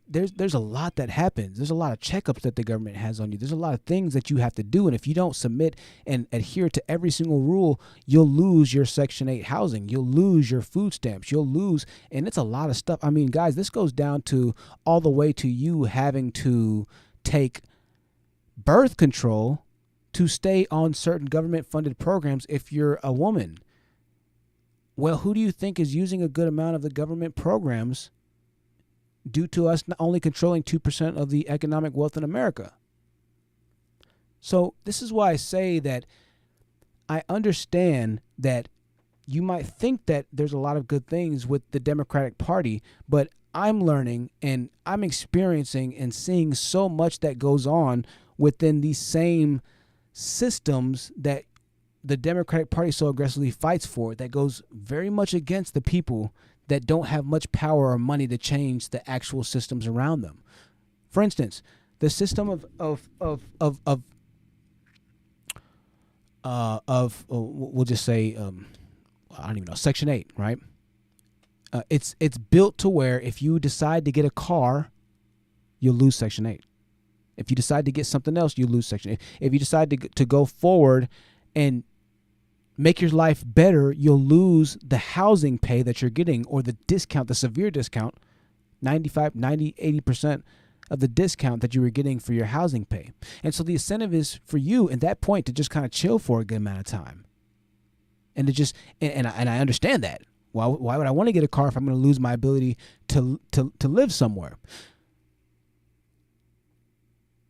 there's a lot that happens. There's a lot of checkups that the government has on you. There's a lot of things that you have to do. And if you don't submit and adhere to every single rule, you'll lose your Section 8 housing. You'll lose your food stamps. You'll lose. And it's a lot of stuff. I mean, guys, this goes down to all the way to you having to take birth control to stay on certain government-funded programs if you're a woman. Well, who do you think is using a good amount of the government programs due to us not only controlling 2% of the economic wealth in America? So this is why I say that I understand that you might think that there's a lot of good things with the Democratic Party, but I'm learning and I'm experiencing and seeing so much that goes on within these same systems that the Democratic Party so aggressively fights for, that goes very much against the people that don't have much power or money to change the actual systems around them. For instance, the system of we'll just say I don't even know, Section 8, right? It's built to where if you decide to get a car, you'll lose Section 8. If you decide to get something else, you lose Section 8. If you decide to go forward and make your life better, you'll lose the housing pay that you're getting, or the discount, the severe discount, 95, 90, 80% of the discount that you were getting for your housing pay. And so the incentive is for you at that point to just kind of chill for a good amount of time. And to just, and I understand that. Why would I want to get a car if I'm going to lose my ability to live somewhere?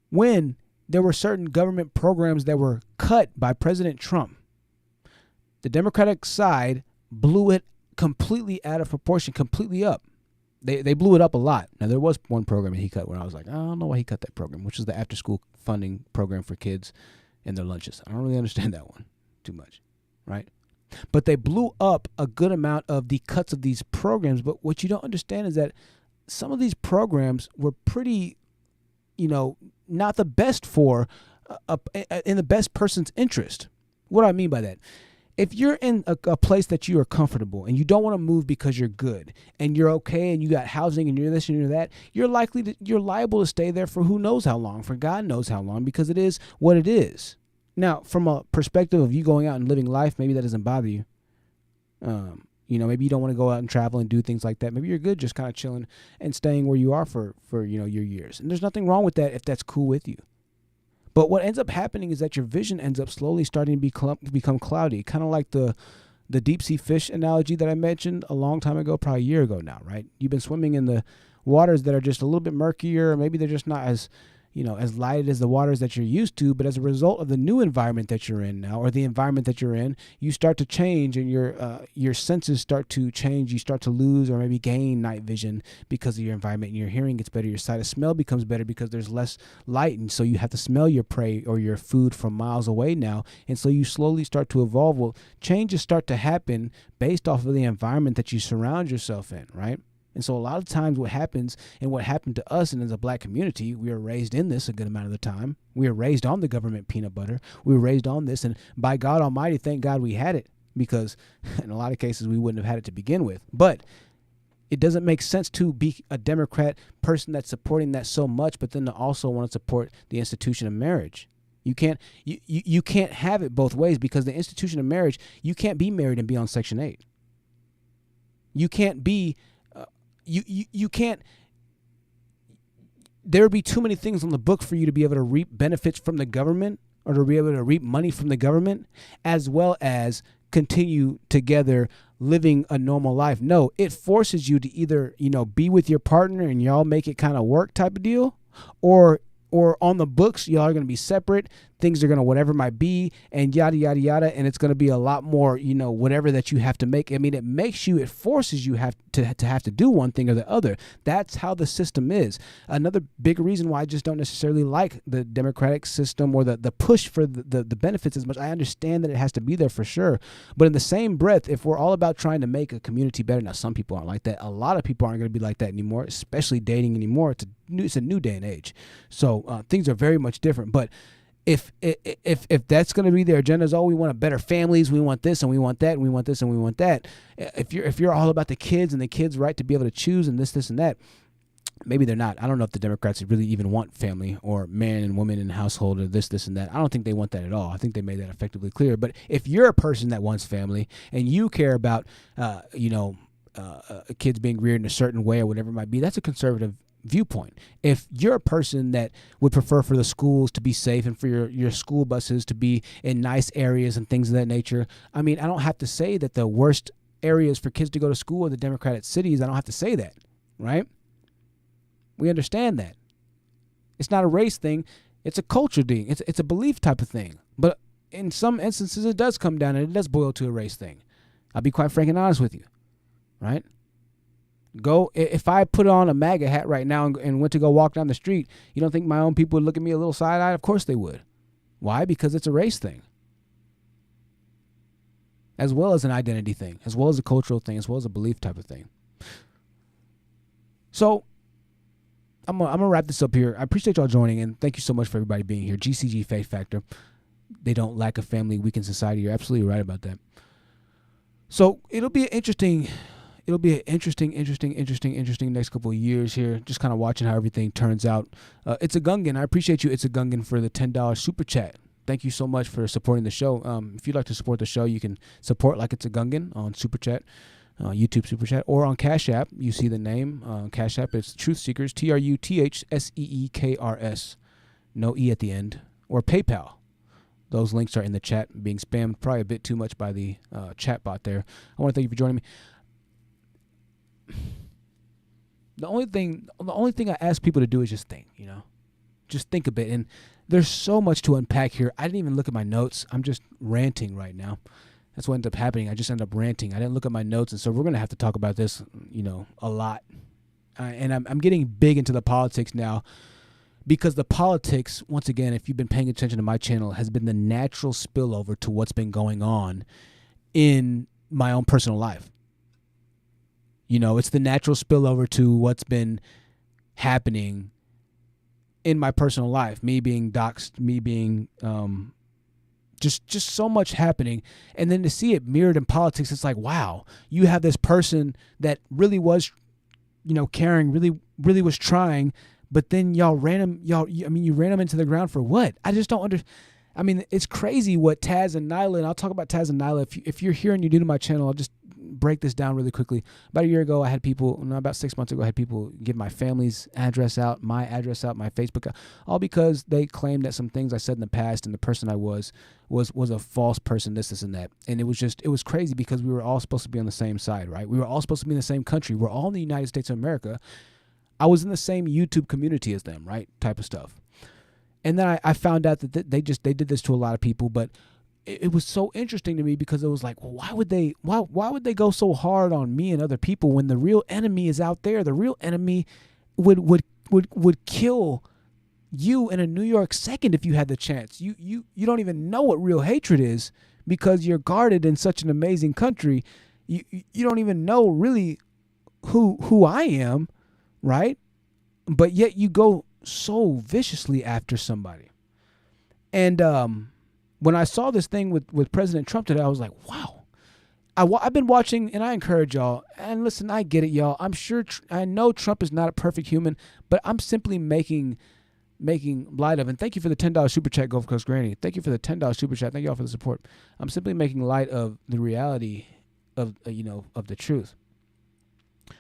When there were certain government programs that were cut by President Trump, the Democratic side blew it completely out of proportion, completely up. They blew it up a lot. Now, there was one program that he cut where I was like, I don't know why he cut that program, which is the after-school funding program for kids and their lunches. I don't really understand that one too much, right? But they blew up a good amount of the cuts of these programs. But what you don't understand is that some of these programs were pretty, not the best for in the best person's interest. What do I mean by that? If you're in a place that you are comfortable and you don't want to move because you're good and you're okay and you got housing and you're this and you're that, you're liable to stay there for who knows how long, for God knows how long, because it is what it is. Now, from a perspective of you going out and living life, maybe that doesn't bother you. Maybe you don't want to go out and travel and do things like that. Maybe you're good just kind of chilling and staying where you are for your years. And there's nothing wrong with that if that's cool with you. But what ends up happening is that your vision ends up slowly starting to become cloudy, kind of like the deep sea fish analogy that I mentioned a long time ago, probably a year ago now, right? You've been swimming in the waters that are just a little bit murkier. Maybe they're just not as light as the waters that you're used to, but as a result of the new environment that you're in now, or the environment that you're in, you start to change and your senses start to change. You start to lose or maybe gain night vision because of your environment, and your hearing gets better. Your sight of smell becomes better because there's less light, and so you have to smell your prey or your food from miles away now, and so you slowly start to evolve. Well, changes start to happen based off of the environment that you surround yourself in, right? And so a lot of times what happens and what happened to us and as a black community, we are raised in this a good amount of the time. We are raised on the government peanut butter. We were raised on this. And by God Almighty, thank God we had it, because in a lot of cases we wouldn't have had it to begin with. But it doesn't make sense to be a Democrat person that's supporting that so much, but then to also want to support the institution of marriage. You can't have it both ways, because the institution of marriage, you can't be married and be on Section 8. You can't be... You can't, there would be too many things on the book for you to be able to reap benefits from the government, or to be able to reap money from the government, as well as continue together living a normal life. No, it forces you to either, be with your partner and y'all make it kind of work type of deal, or on the books, y'all are going to be separate. Things are going to whatever might be, and yada, yada, yada. And it's going to be a lot more, whatever that you have to make. I mean, it forces you have to do one thing or the other. That's how the system is. Another big reason why I just don't necessarily like the democratic system or the push for the benefits as much. I understand that it has to be there for sure. But in the same breath, if we're all about trying to make a community better, now some people aren't like that. A lot of people aren't going to be like that anymore, especially dating anymore. It's a new day and age. So things are very much different. But if that's going to be their agenda, is we want a better families, we want this and we want that, and we want this and we want that. If you're all about the kids and the kids' right to be able to choose and this and that, maybe they're not. I don't know if the Democrats really even want family or man and woman in household or this and that. I don't think they want that at all. I think they made that effectively clear. But if you're a person that wants family and you care about kids being reared in a certain way or whatever it might be, that's a conservative viewpoint. If you're a person that would prefer for the schools to be safe and for your school buses to be in nice areas and things of that nature, I mean, I don't have to say that the worst areas for kids to go to school are the Democratic cities. I don't have to say that, right? We understand that. It's not a race thing. It's a culture thing. It's a belief type of thing. But in some instances, it does come down and it does boil to a race thing. I'll be quite frank and honest with you, right? If I put on a MAGA hat right now and went to go walk down the street, you don't think my own people would look at me a little side-eyed? Of course they would. Why? Because it's a race thing, as well as an identity thing, as well as a cultural thing, as well as a belief type of thing. So I'm gonna wrap this up here. I appreciate y'all joining, and thank you so much for everybody being here. GCG Faith Factor. They don't lack a family, weaken society. You're absolutely right about that. So it'll be an interesting next couple of years here, just kind of watching how everything turns out. It's a Gungan. I appreciate you, It's a Gungan, for the $10 super chat. Thank you so much for supporting the show. If you'd like to support the show, you can support like It's a Gungan on super chat, YouTube super chat, or on Cash App. You see the name Cash App. It's Truth Seekers, TruthSeekers, no E at the end, or PayPal. Those links are in the chat, being spammed probably a bit too much by the chat bot there. I want to thank you for joining me. the only thing I ask people to do is just think, just think a bit. And there's so much to unpack here. I didn't even look at my notes. I'm just ranting right now. That's what ended up happening. I just ended up ranting. I didn't look at my notes, and so we're gonna have to talk about this, a lot. And I'm getting big into the politics now, because the politics, once again, if you've been paying attention to my channel, has been the natural spillover to what's been going on in my own personal life. It's the natural spillover to what's been happening in my personal life. Me being doxxed, me being just so much happening. And then to see it mirrored in politics, it's like, wow, you have this person that really was, caring, really was trying, but then y'all ran him, you ran him into the ground for what? I just don't understand. It's crazy what Taz and Nylah, and I'll talk about Taz and Nylah. If you're here and you're new to my channel, I'll just break this down really quickly. About a year ago, about 6 months ago, I had people give my family's address out, my Facebook, all because they claimed that some things I said in the past and the person I was a false person, this and that. And it was crazy because we were all supposed to be on the same side, right? We were all supposed to be in the same country. We're all in the United States of America. I was in the same YouTube community as them, right? Type of stuff. And then I found out that they did this to a lot of people, but it was so interesting to me because it was like, well, why would they go so hard on me and other people when the real enemy is out there? The real enemy would kill you in a New York second if you had the chance. You don't even know what real hatred is because you're guarded in such an amazing country. You don't even know really who I am, right? But yet you go so viciously after somebody. And when I saw this thing with President Trump today, I was like, wow. I've been watching, and I encourage y'all, and listen, I get it, y'all. I know Trump is not a perfect human, but I'm simply making light of, and thank you for the $10 super chat, Gulf Coast Granny. Thank you for the $10 super chat. Thank y'all for the support. I'm simply making light of the reality of the truth.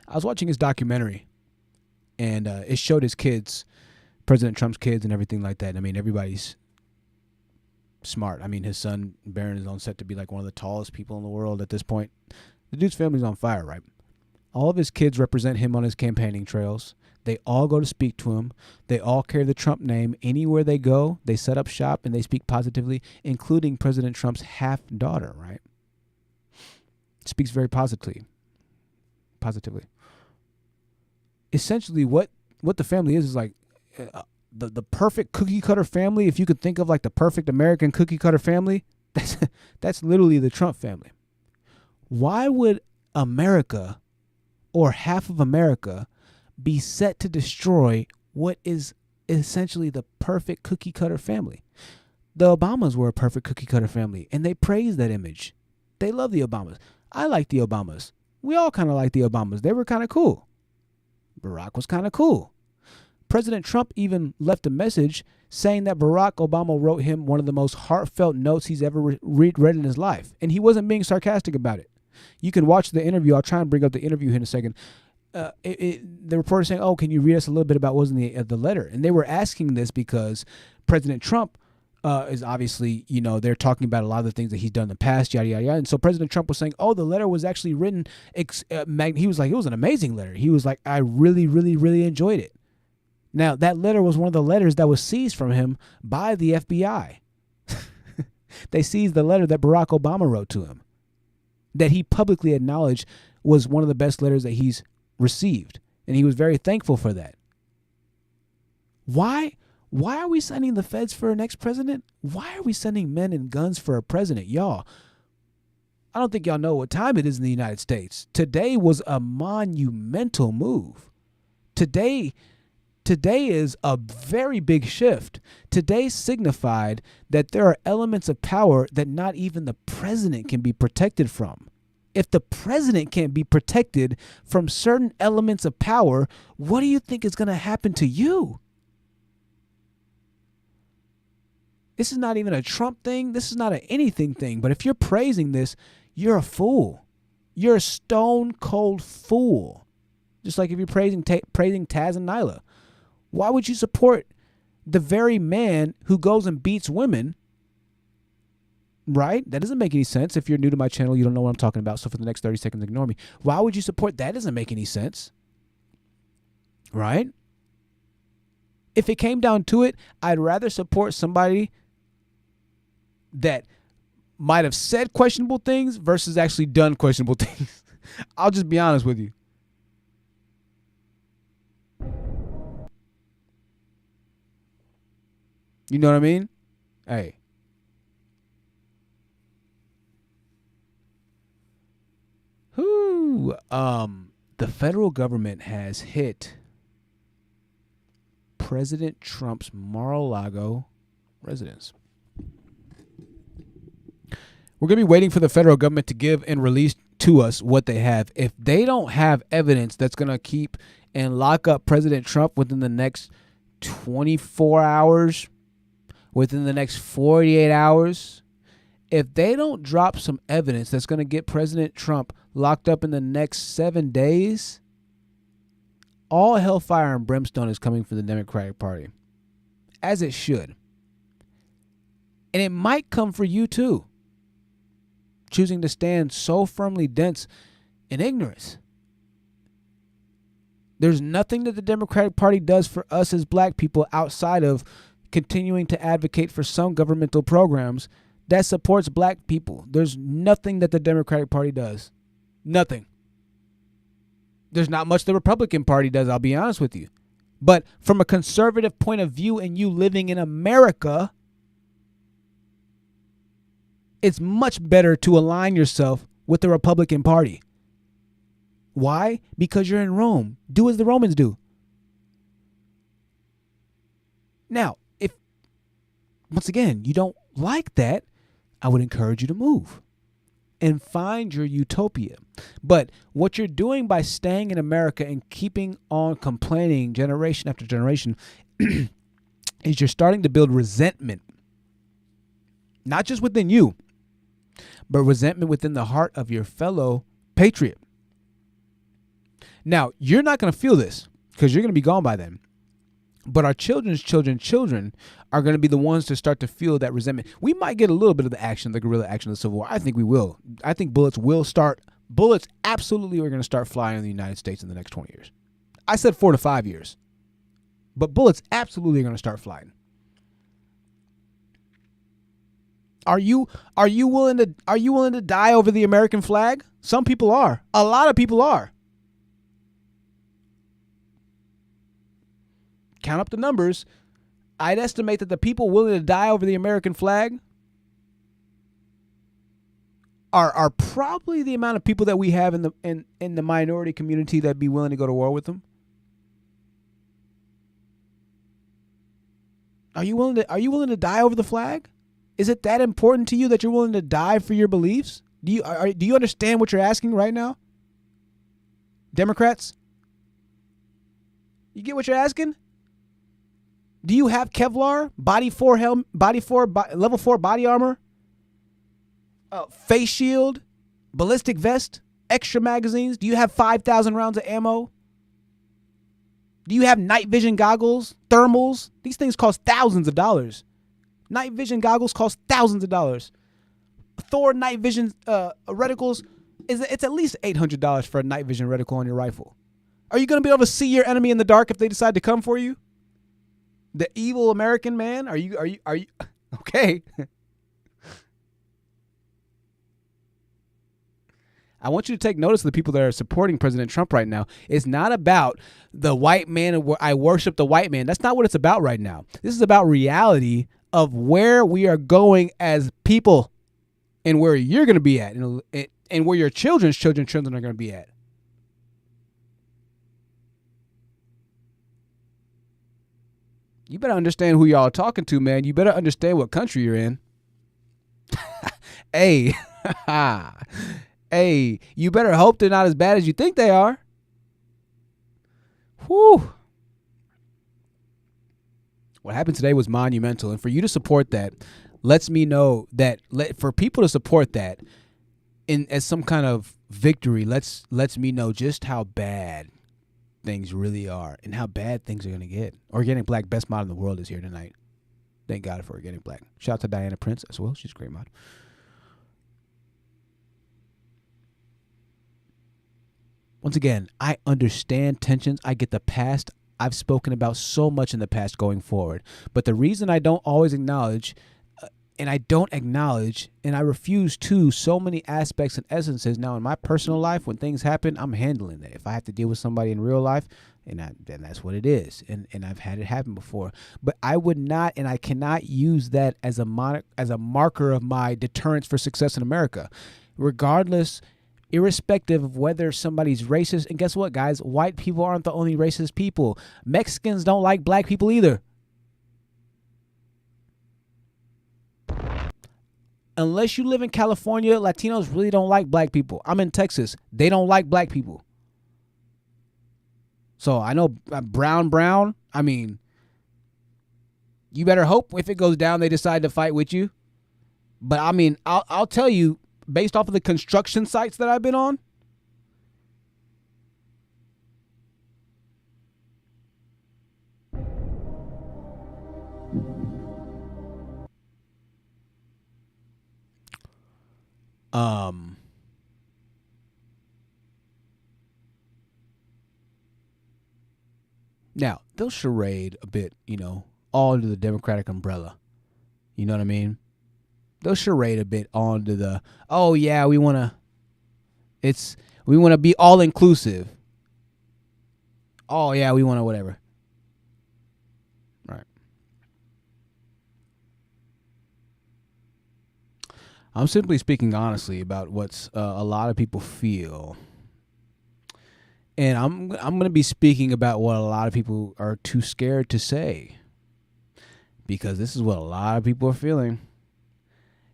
I was watching his documentary, and it showed his kids, President Trump's kids and everything like that. Everybody's smart. His son Barron is on set to be like one of the tallest people in the world at this point. The dude's family's on fire, right? All of his kids represent him on his campaigning trails. They all go to speak to him. They all carry the Trump name. Anywhere they go, they set up shop and they speak positively, including President Trump's half-daughter, right? Speaks very positively. Essentially, what the family is like the perfect cookie cutter family. If you could think of like the perfect American cookie cutter family, that's literally the Trump family. Why would America or half of America be set to destroy what is essentially the perfect cookie cutter family? The Obamas were a perfect cookie cutter family, and they praise that image. They love the Obamas. I like the Obamas. We all kind of like the Obamas. They were kind of cool. Barack was kind of cool. President Trump even left a message saying that Barack Obama wrote him one of the most heartfelt notes he's ever read in his life. And he wasn't being sarcastic about it. You can watch the interview. I'll try and bring up the interview here in a second. The reporter saying, oh, can you read us a little bit about what was in the letter? And they were asking this because President Trump is obviously, they're talking about a lot of the things that he's done in the past, yada, yada, yada. And so President Trump was saying, oh, the letter was actually written. He was like, it was an amazing letter. He was like, I really, really, really enjoyed it. Now, that letter was one of the letters that was seized from him by the FBI. They seized the letter that Barack Obama wrote to him, that he publicly acknowledged was one of the best letters that he's received. And he was very thankful for that. Why are we sending the feds for our next president? Why are we sending men and guns for a president? Y'all, I don't think y'all know what time it is in the United States. Today was a monumental move. Today is a very big shift. Today signified that there are elements of power that not even the president can be protected from. If the president can't be protected from certain elements of power, what do you think is going to happen to you? This is not even a Trump thing. This is not an anything thing. But if you're praising this, you're a fool. You're a stone cold fool. Just like if you're praising Taz and Nylah. Why would you support the very man who goes and beats women Right? That doesn't make any sense. If you're new to my channel, you don't know what I'm talking about. So for the next 30 seconds, ignore me. Why would you support that? Doesn't make any sense. Right? If it came down to it, I'd rather support somebody that might have said questionable things versus actually done questionable things. I'll just be honest with you. You know what I mean? Hey. The federal government has hit President Trump's Mar-a-Lago residence. We're going to be waiting for the federal government to give and release to us what they have. If they don't have evidence that's going to keep and lock up President Trump within the next 24 hours, within the next 48 hours, if they don't drop some evidence that's going to get President Trump locked up in the next 7 days, all hellfire and brimstone is coming for the Democratic Party, as it should. And it might come for you too, choosing to stand so firmly dense in ignorance. There's nothing that the Democratic Party does for us as black people outside of continuing to advocate for some governmental programs that supports black people. There's nothing that the Democratic Party does. Nothing. There's not much the Republican Party does, I'll be honest with you. But from a conservative point of view and you living in America, it's much better to align yourself with the Republican Party. Why? Because you're in Rome. Do as the Romans do. Now, if, once again, you don't like that, I would encourage you to move and find your utopia. But what you're doing by staying in America and keeping on complaining generation after generation is you're starting to build resentment, not just within you, but resentment within the heart of your fellow patriot. Now, you're not going to feel this because you're going to be gone by then. But our children's children are going to be the ones to start to feel that resentment. We might get a little bit of the action, the guerrilla action of the Civil War. I think we will. I think bullets absolutely are going to start flying in the United States in the next 20 years. I said 4 to 5 years. But bullets absolutely are going to start flying. Are you willing to die over the American flag? Some people are. A lot of people are. Count up the numbers. I'd estimate that the people willing to die over the American flag are probably the amount of people that we have in the minority community that'd be willing to go to war with them. Are you willing to die over the flag? Is it that important to you that you're willing to die for your beliefs? Do you understand what you're asking right now? Democrats? You get what you're asking? Do you have Kevlar, level 4 body armor, face shield, ballistic vest, extra magazines? Do you have 5,000 rounds of ammo? Do you have night vision goggles, thermals? These things cost thousands of dollars. Night vision goggles cost thousands of dollars. Thor night vision reticles, it's at least $800 for a night vision reticle on your rifle. Are you going to be able to see your enemy in the dark if they decide to come for you? The evil American man? Are you okay? I want you to take notice of the people that are supporting President Trump right now. It's not about the white man. I worship the white man. That's not what it's about right now. This is about reality of where we are going as people and where you're going to be at and where your children are going to be at. You better understand who y'all are talking to, man. You better understand what country you're in. Hey, hey, you better hope they're not as bad as you think they are. Whew. What happened today was monumental. And for you to support that lets me know that for people to support that as some kind of victory, lets me know just how bad things really are and how bad things are going to get. Organic Black, best mod in the world, is here tonight. Thank God for Organic Black. Shout out to Diana Prince as well. She's a great mod. once again, I understand tensions. I get the past. I've spoken about so much in the past going forward. But the reason I don't always acknowledge, and I refuse to so many aspects and essences now in my personal life, when things happen, I'm handling it. If I have to deal with somebody in real life, then that's what it is. And I've had it happen before. But I would not, and I cannot use that as a marker of my deterrence for success in America. Regardless, irrespective of whether somebody's racist. And guess what, guys? White people aren't the only racist people. Mexicans don't like black people either. Unless you live in California, Latinos really don't like black people. I'm in Texas. They don't like black people. So I know brown, I mean, you better hope if it goes down, they decide to fight with you. But I mean, I'll tell you, based off of the construction sites that I've been on, now they'll charade a bit, all under the Democratic umbrella. You know what I mean? They'll charade a bit onto the, oh yeah, we want to be all inclusive. Oh yeah, we want to whatever. Right. I'm simply speaking honestly about what's a lot of people feel. And I'm going to be speaking about what a lot of people are too scared to say. Because this is what a lot of people are feeling.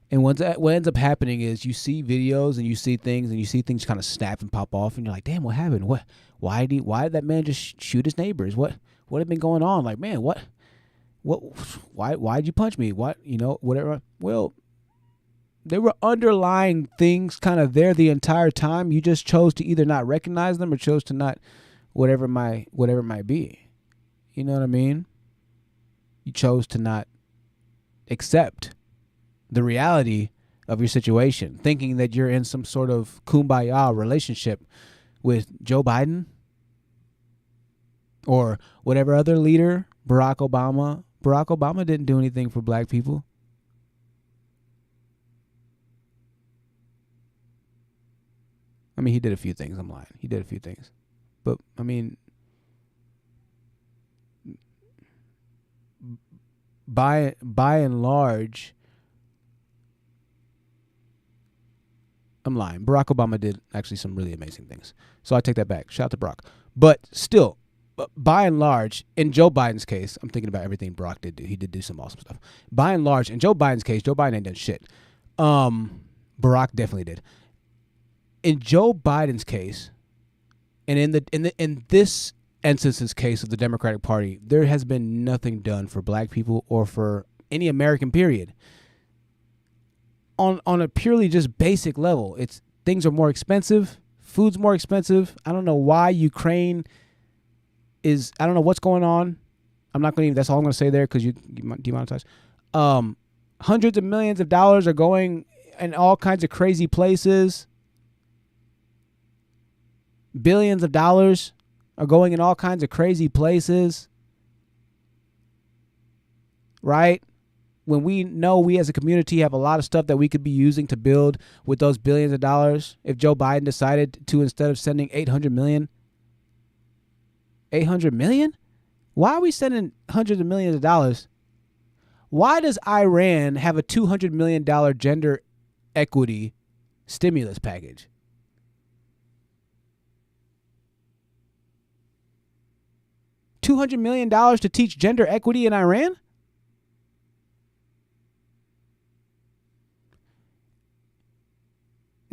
And what ends up happening is you see videos and you see things kind of snap and pop off, and you're like, damn, what happened? Why did that man just shoot his neighbors? What had been going on? Like, man, why'd you punch me? Whatever. Well, there were underlying things kind of there the entire time. You just chose to either not recognize them or chose to not, whatever it might be. You know what I mean? You chose to not accept the reality of your situation, thinking that you're in some sort of kumbaya relationship with Joe Biden or whatever other leader, Barack Obama. Barack Obama didn't do anything for black people. I mean, he did a few things. I'm lying. He did a few things. But, I mean, by and large, I'm lying. Barack Obama did actually some really amazing things. So I take that back. Shout out to Barack. But still, by and large, in Joe Biden's case, I'm thinking about everything Barack did do. He did do some awesome stuff. By and large, in Joe Biden's case, Joe Biden ain't done shit. Barack definitely did. In Joe Biden's case, and in this instance's case of the Democratic Party, there has been nothing done for black people or for any American, period. On a purely just basic level, things are more expensive, food's more expensive. I don't know why Ukraine is. I don't know what's going on. I'm not going to even. That's all I'm going to say there because you demonetize. Hundreds of millions of dollars are going in all kinds of crazy places. Billions of dollars are going in all kinds of crazy places. Right? When we know we as a community have a lot of stuff that we could be using to build with those billions of dollars, if Joe Biden decided to, instead of sending 800 million, why are we sending hundreds of millions of dollars? Why does Iran have a $200 million gender equity stimulus package? $200 million to teach gender equity in Iran?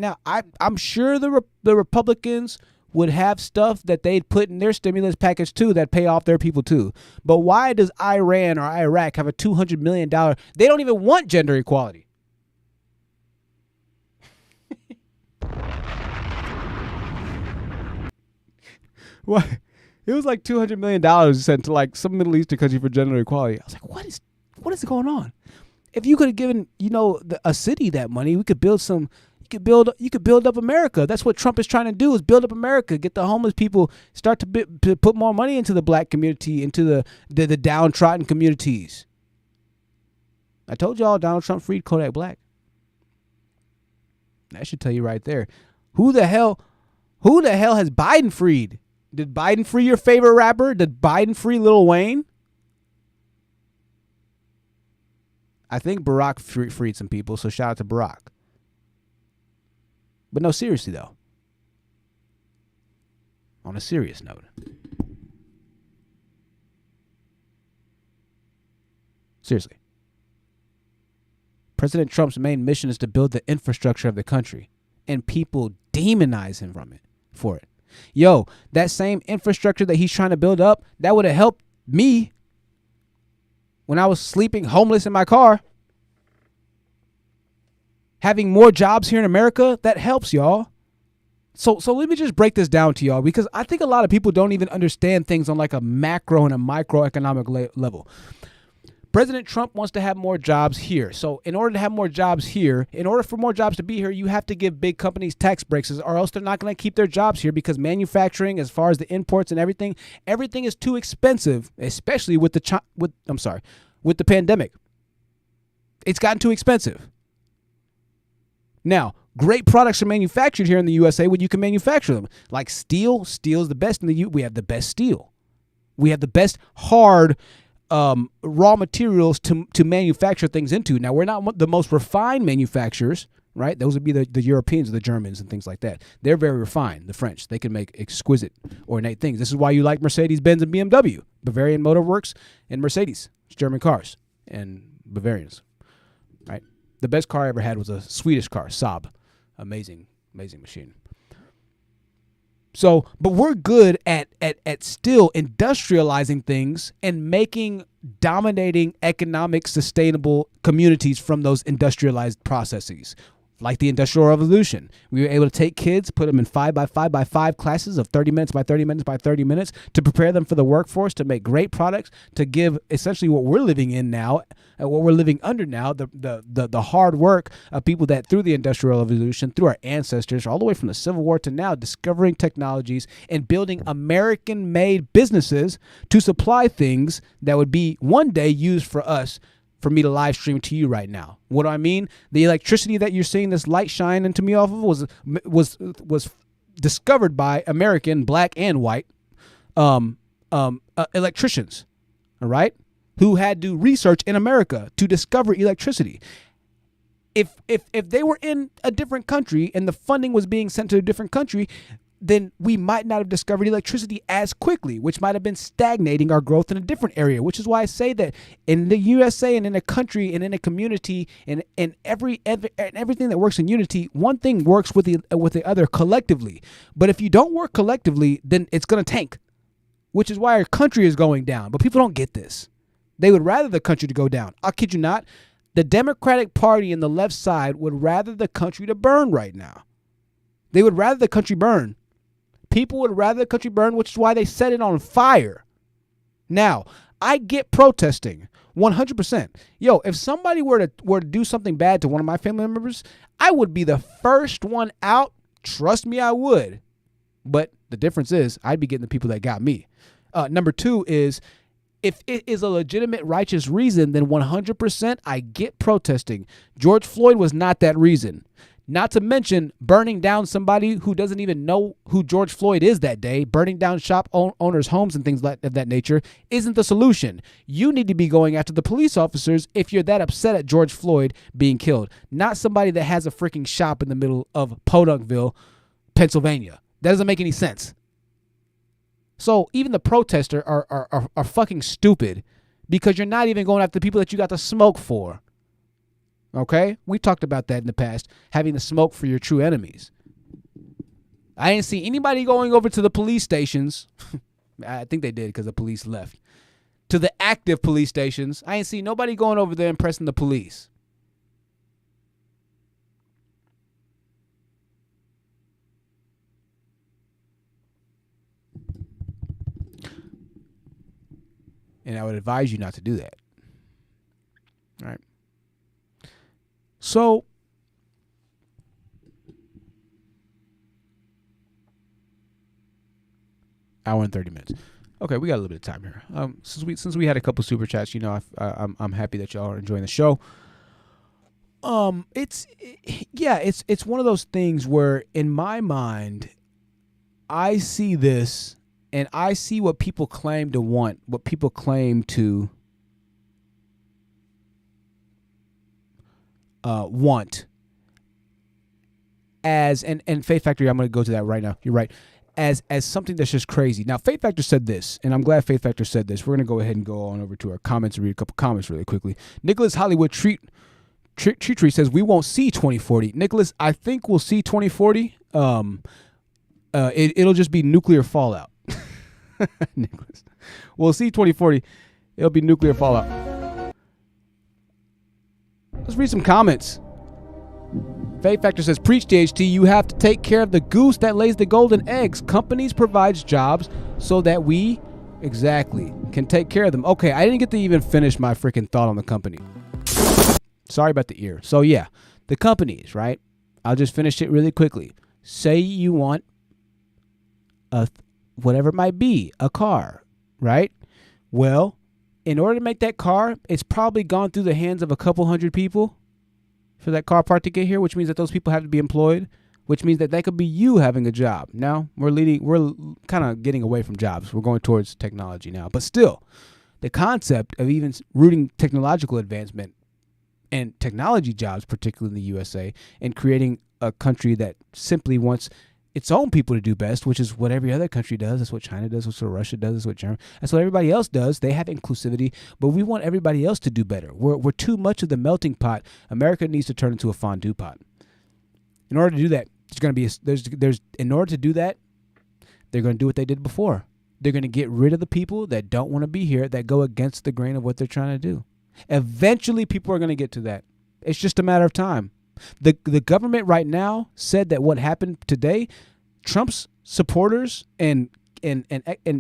Now, I'm sure the Republicans would have stuff that they'd put in their stimulus package too that pay off their people too. But why does Iran or Iraq have a $200 million? They don't even want gender equality. What? It was like $200 million sent to like some Middle Eastern country for gender equality. I was like, what is going on? If you could have given, a city that money, we could build some. you could build up America. That's what Trump is trying to do, is build up America, get the homeless people, start to put more money into the black community, into the downtrodden communities. I told y'all Donald Trump freed Kodak Black. That should tell you right there. Who the hell has Biden freed? Did Biden free your favorite rapper? Did Biden free Lil Wayne? I think Barack freed some people, so shout out to Barack. But no, seriously though. On a serious note. Seriously. President Trump's main mission is to build the infrastructure of the country, and people demonize him for it. Yo, that same infrastructure that he's trying to build up, that would have helped me when I was sleeping homeless in my car. Having more jobs here in America, that helps, y'all. So let me just break this down to y'all, because I think a lot of people don't even understand things on like a macro and a microeconomic level. President Trump wants to have more jobs here. So in order to have more jobs here, in order for more jobs to be here, you have to give big companies tax breaks, or else they're not going to keep their jobs here, because manufacturing, as far as the imports and everything is too expensive, especially with the pandemic. It's gotten too expensive. Now, great products are manufactured here in the USA when you can manufacture them. Like steel. Steel is the best in the U. We have the best steel. We have the best hard raw materials to manufacture things into. Now, we're not the most refined manufacturers, right? Those would be the Europeans or the Germans and things like that. They're very refined. The French, they can make exquisite, ornate things. This is why you like Mercedes-Benz and BMW. Bavarian Motor Works and Mercedes. It's German cars and Bavarians, right? The best car I ever had was a Swedish car, Saab. Amazing, amazing machine. So, but we're good at still industrializing things and making dominating economic sustainable communities from those industrialized processes. Like the Industrial Revolution. We were able to take kids, put them in 5x5x5 classes of 30 minutes by 30 minutes by 30 minutes to prepare them for the workforce, to make great products, to give essentially what we're living in now, what we're living under now, the hard work of people that through the Industrial Revolution, through our ancestors, all the way from the Civil War to now, discovering technologies and building American-made businesses to supply things that would be one day used for us, for me to live stream to you right now. What do I mean? The electricity that you're seeing this light shine into me off of was discovered by American, black and white, electricians, all right, who had to research in America to discover electricity. If they were in a different country and the funding was being sent to a different country, then we might not have discovered electricity as quickly, which might have been stagnating our growth in a different area, which is why I say that in the USA and in a country and in a community and everything that works in unity, one thing works with the other collectively. But if you don't work collectively, then it's going to tank, which is why our country is going down. But people don't get this. They would rather the country to go down. I'll kid you not. The Democratic Party and the left side would rather the country to burn right now. They would rather the country burn. People would rather the country burn, which is why they set it on fire. Now, I get protesting 100%. Yo, if somebody were to do something bad to one of my family members, I would be the first one out. Trust me, I would. But the difference is I'd be getting the people that got me. Number two is, if it is a legitimate, righteous reason, then 100% I get protesting. George Floyd was not that reason. Not to mention burning down somebody who doesn't even know who George Floyd is that day, burning down shop owners' homes and things of that nature isn't the solution. You need to be going after the police officers if you're that upset at George Floyd being killed, not somebody that has a freaking shop in the middle of Podunkville, Pennsylvania. That doesn't make any sense. So even the protesters are fucking stupid, because you're not even going after the people that you got the smoke for. Okay? We talked about that in the past, having the smoke for your true enemies. I didn't see anybody going over to the police stations. I think they did because the police left. To the active police stations. I didn't see nobody going over there and pressing the police. And I would advise you not to do that. All right. So, Hour and 30 minutes. Okay, we got a little bit of time here. Since we had a couple super chats, you know, I'm happy that y'all are enjoying the show. It's one of those things where in my mind, I see this and I see what people claim to want, what people claim to want as and Faith Factory. I'm going to go to that right now. You're right. As something that's just crazy. Now, Faith Factor said this, and I'm glad Faith Factor said this. We're going to go ahead and go on over to our comments and read a couple comments really quickly. Nicholas Hollywood Tree says, we won't see 2040. Nicholas, I think we'll see 2040. It'll just be nuclear fallout. Nicholas, we'll see 2040. It'll be nuclear fallout. Let's read some comments. Faith Factor says, preach DHT, you have to take care of the goose that lays the golden eggs. Companies provides jobs so that we can take care of them. Okay, I didn't get to even finish my freaking thought on the company. Sorry about the ear. So yeah, the companies, right? I'll just finish it really quickly. Say you want whatever it might be, a car, right? Well, in order to make that car, it's probably gone through the hands of a couple hundred people for that car part to get here, which means that those people have to be employed, which means that could be you having a job. Now we're kind of getting away from jobs. We're going towards technology now, but still the concept of even rooting technological advancement and technology jobs, particularly in the USA, and creating a country that simply wants its own people to do best, which is what every other country does. That's what China does. That's what Russia does. That's what Germany. That's what everybody else does. They have inclusivity, but we want everybody else to do better. We're too much of the melting pot. America needs to turn into a fondue pot. In order to do that, in order to do that, they're going to do what they did before. They're going to get rid of the people that don't want to be here, that go against the grain of what they're trying to do. Eventually, people are going to get to that. It's just a matter of time. The government right now said that what happened today, Trump's supporters and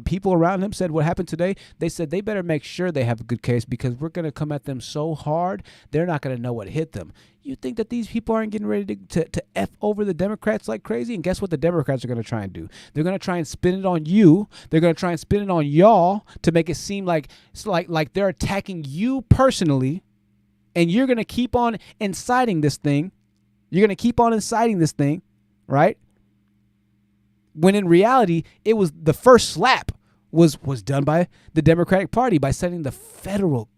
people around him said what happened today. They said they better make sure they have a good case because we're going to come at them so hard, they're not going to know what hit them. You think that these people aren't getting ready to F over the Democrats like crazy? And guess what the Democrats are going to try and do? They're going to try and spin it on you. They're going to try and spin it on y'all to make it seem like it's like they're attacking you personally. And you're going to keep on inciting this thing. You're going to keep on inciting this thing, right? When in reality, it was the first slap was done by the Democratic Party by sending the federal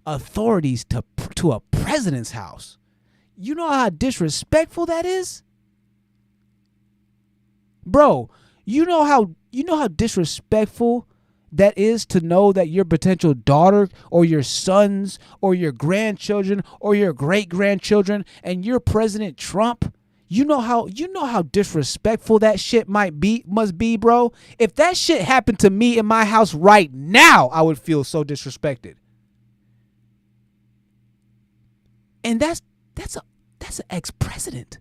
authorities to a president's house. You know how disrespectful that is? Bro, you know how disrespectful that is to know that your potential daughter or your sons or your grandchildren or your great-grandchildren and your President Trump, you know how disrespectful that shit must be, bro. If that shit happened to me in my house right now, I would feel so disrespected. And that's an ex-president.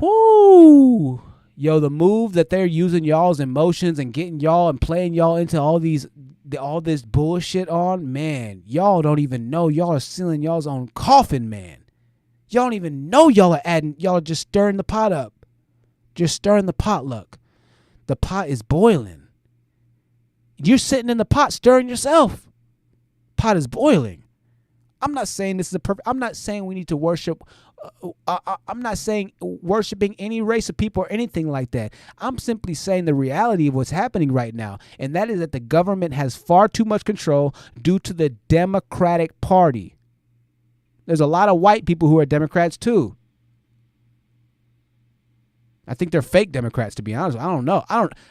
Whoo! Yo, the move that they're using y'all's emotions and getting y'all and playing y'all into all this bullshit on, man, y'all don't even know y'all are sealing y'all's own coffin, man. Y'all don't even know y'all are just stirring the pot up. Just stirring the potluck. The pot is boiling. You're sitting in the pot stirring yourself. Pot is boiling. I'm not saying this is I'm not saying we need to worship. I'm not saying worshiping any race of people or anything like that. I'm simply saying the reality of what's happening right now. And that is that the government has far too much control due to the Democratic Party. There's a lot of white people who are Democrats too. I think they're fake Democrats, to be honest. I don't know.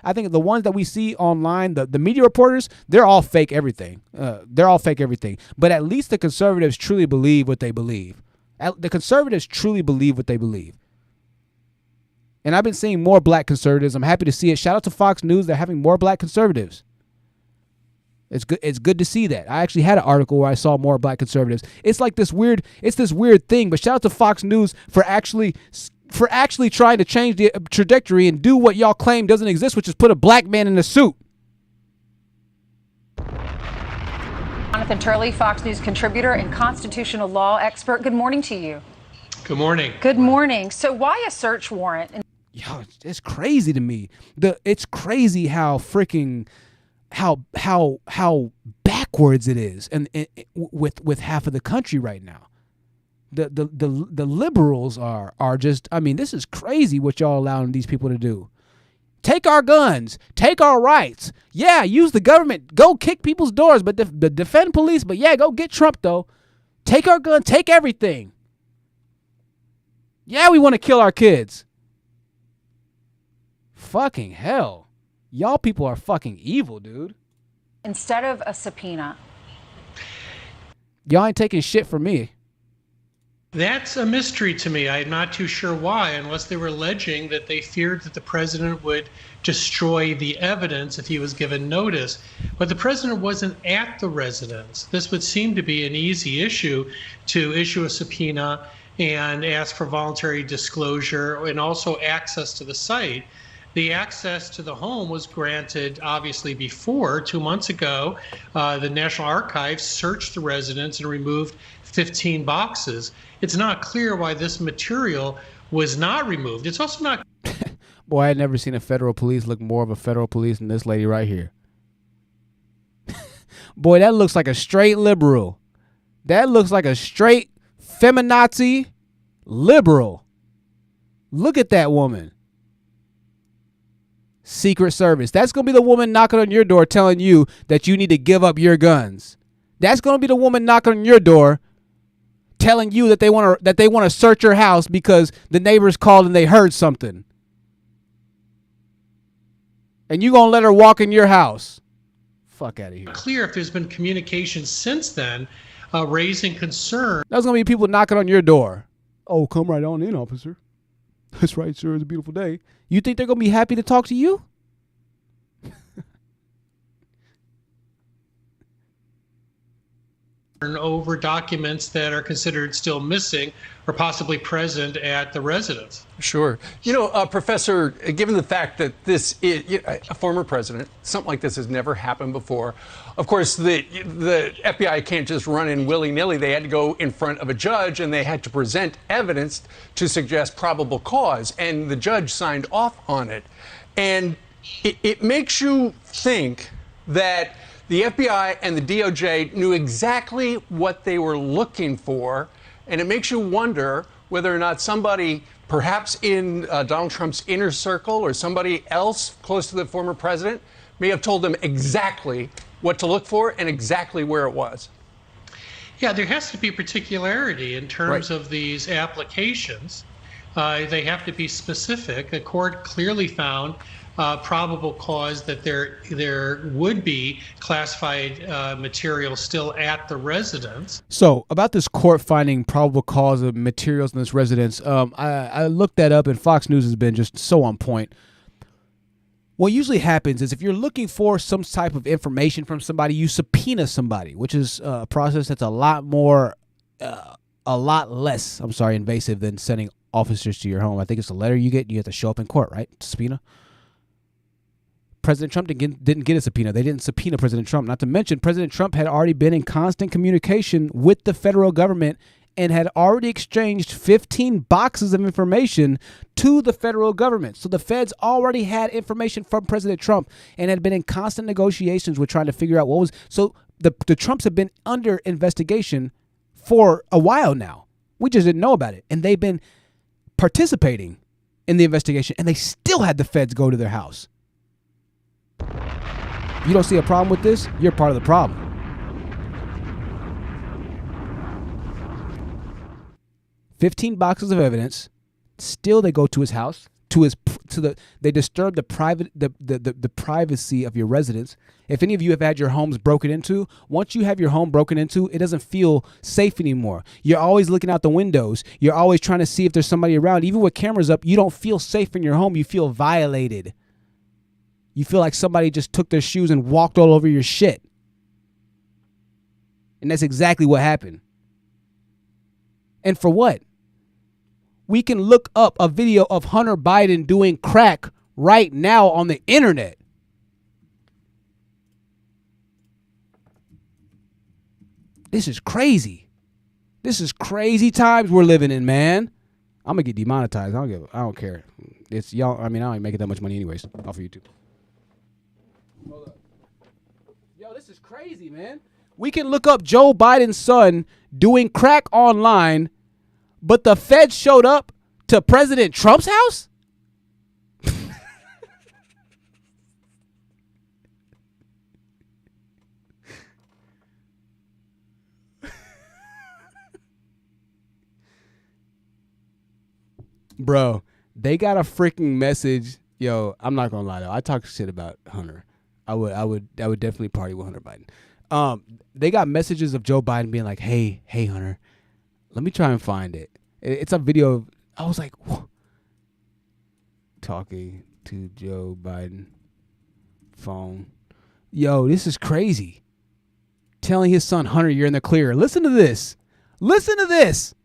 I think the ones that we see online, the media reporters, they're all fake everything. They're all fake everything. But at least the conservatives truly believe what they believe. The conservatives truly believe what they believe. And I've been seeing more black conservatives. I'm happy to see it. Shout out to Fox News. They're having more black conservatives. It's good to see that. I actually had an article where I saw more black conservatives. It's this weird thing. But shout out to Fox News for actually trying to change the trajectory and do what y'all claim doesn't exist, which is put a black man in a suit. Jonathan Turley, Fox News contributor and constitutional law expert. Good morning to you. Good morning. Good morning. So why a search warrant? Yo, it's crazy to me. It's crazy how freaking how backwards it is, and with half of the country right now. The liberals are just. I mean, this is crazy what y'all allowing these people to do. Take our guns, take our rights. Yeah, use the government. Go kick people's doors, but defend police. But yeah, go get Trump though. Take our gun, take everything. Yeah, we want to kill our kids. Fucking hell. Y'all people are fucking evil, dude. Instead of a subpoena. Y'all ain't taking shit from me. That's a mystery to me. I'm not too sure why, unless they were alleging that they feared that the president would destroy the evidence if he was given notice. But the president wasn't at the residence. This would seem to be an easy issue to issue a subpoena and ask for voluntary disclosure and also access to the site. The access to the home was granted, obviously, before 2 months ago. The National Archives searched the residence and removed 15 boxes. It's not clear why this material was not removed. It's also not. Boy, I had never seen a federal police look more of a federal police than this lady right here. Boy, that looks like a straight liberal. That looks like a straight feminazi liberal. Look at that woman. Secret Service. That's going to be the woman knocking on your door telling you that you need to give up your guns. That's going to be the woman knocking on your door telling you that they want to search your house because the neighbors called and they heard something. And you going to let her walk in your house. Fuck out of here. Clear if there's been communication since then raising concern. There's going to be people knocking on your door. Oh, come right on in, officer. That's right, sir. It's a beautiful day. You think they're going to be happy to talk to you? Over documents that are considered still missing or possibly present at the residence. Sure. You know, Professor, given the fact that this is a former president, something like this has never happened before. Of course, the FBI can't just run in willy-nilly. They had to go in front of a judge and they had to present evidence to suggest probable cause. And the judge signed off on it. And it makes you think that the FBI and the DOJ knew exactly what they were looking for, and it makes you wonder whether or not somebody, perhaps in Donald Trump's inner circle or somebody else close to the former president, may have told them exactly what to look for and exactly where it was. Yeah, there has to be particularity in terms of these applications. They have to be specific. The court clearly found probable cause that there would be classified material still at the residence. So about this court finding probable cause of materials in this residence, I looked that up and Fox News has been just so on point. What usually happens is if you're looking for some type of information from somebody, you subpoena somebody, which is a process that's a lot less invasive than sending officers to your home. I think it's a letter you get and you have to show up in court, right? Subpoena. President Trump didn't get a subpoena. They didn't subpoena President Trump. Not to mention, President Trump had already been in constant communication with the federal government and had already exchanged 15 boxes of information to the federal government. So the feds already had information from President Trump and had been in constant negotiations with trying to figure out what was. So the Trumps have been under investigation for a while now. We just didn't know about it. And they've been participating in the investigation, and they still had the feds go to their house. You don't see a problem with this? You're part of the problem. $15 boxes of evidence. Still, they go to his house. They disturb the privacy of your residence. If any of you have had your homes broken into, once you have your home broken into, it doesn't feel safe anymore. You're always looking out the windows. You're always trying to see if there's somebody around. Even with cameras up, you don't feel safe in your home. You feel violated. You feel like somebody just took their shoes and walked all over your shit. And that's exactly what happened. And for what? We can look up a video of Hunter Biden doing crack right now on the internet. This is crazy. This is crazy times we're living in, man. I'm gonna get demonetized. I don't care. It's y'all. I mean, I don't even make that much money anyways off of YouTube. Hold up. Yo, this is crazy, man. We can look up Joe Biden's son doing crack online, but the feds showed up to President Trump's house? Bro, they got a freaking message. Yo, I'm not gonna lie though. I talk shit about Hunter. I would definitely party with Hunter Biden. They got messages of Joe Biden being like, "Hey, Hunter, let me try and find it." It's a video. I was like, whoa. Talking to Joe Biden phone. Yo, this is crazy. Telling his son Hunter, "You're in the clear." Listen to this. Listen to this.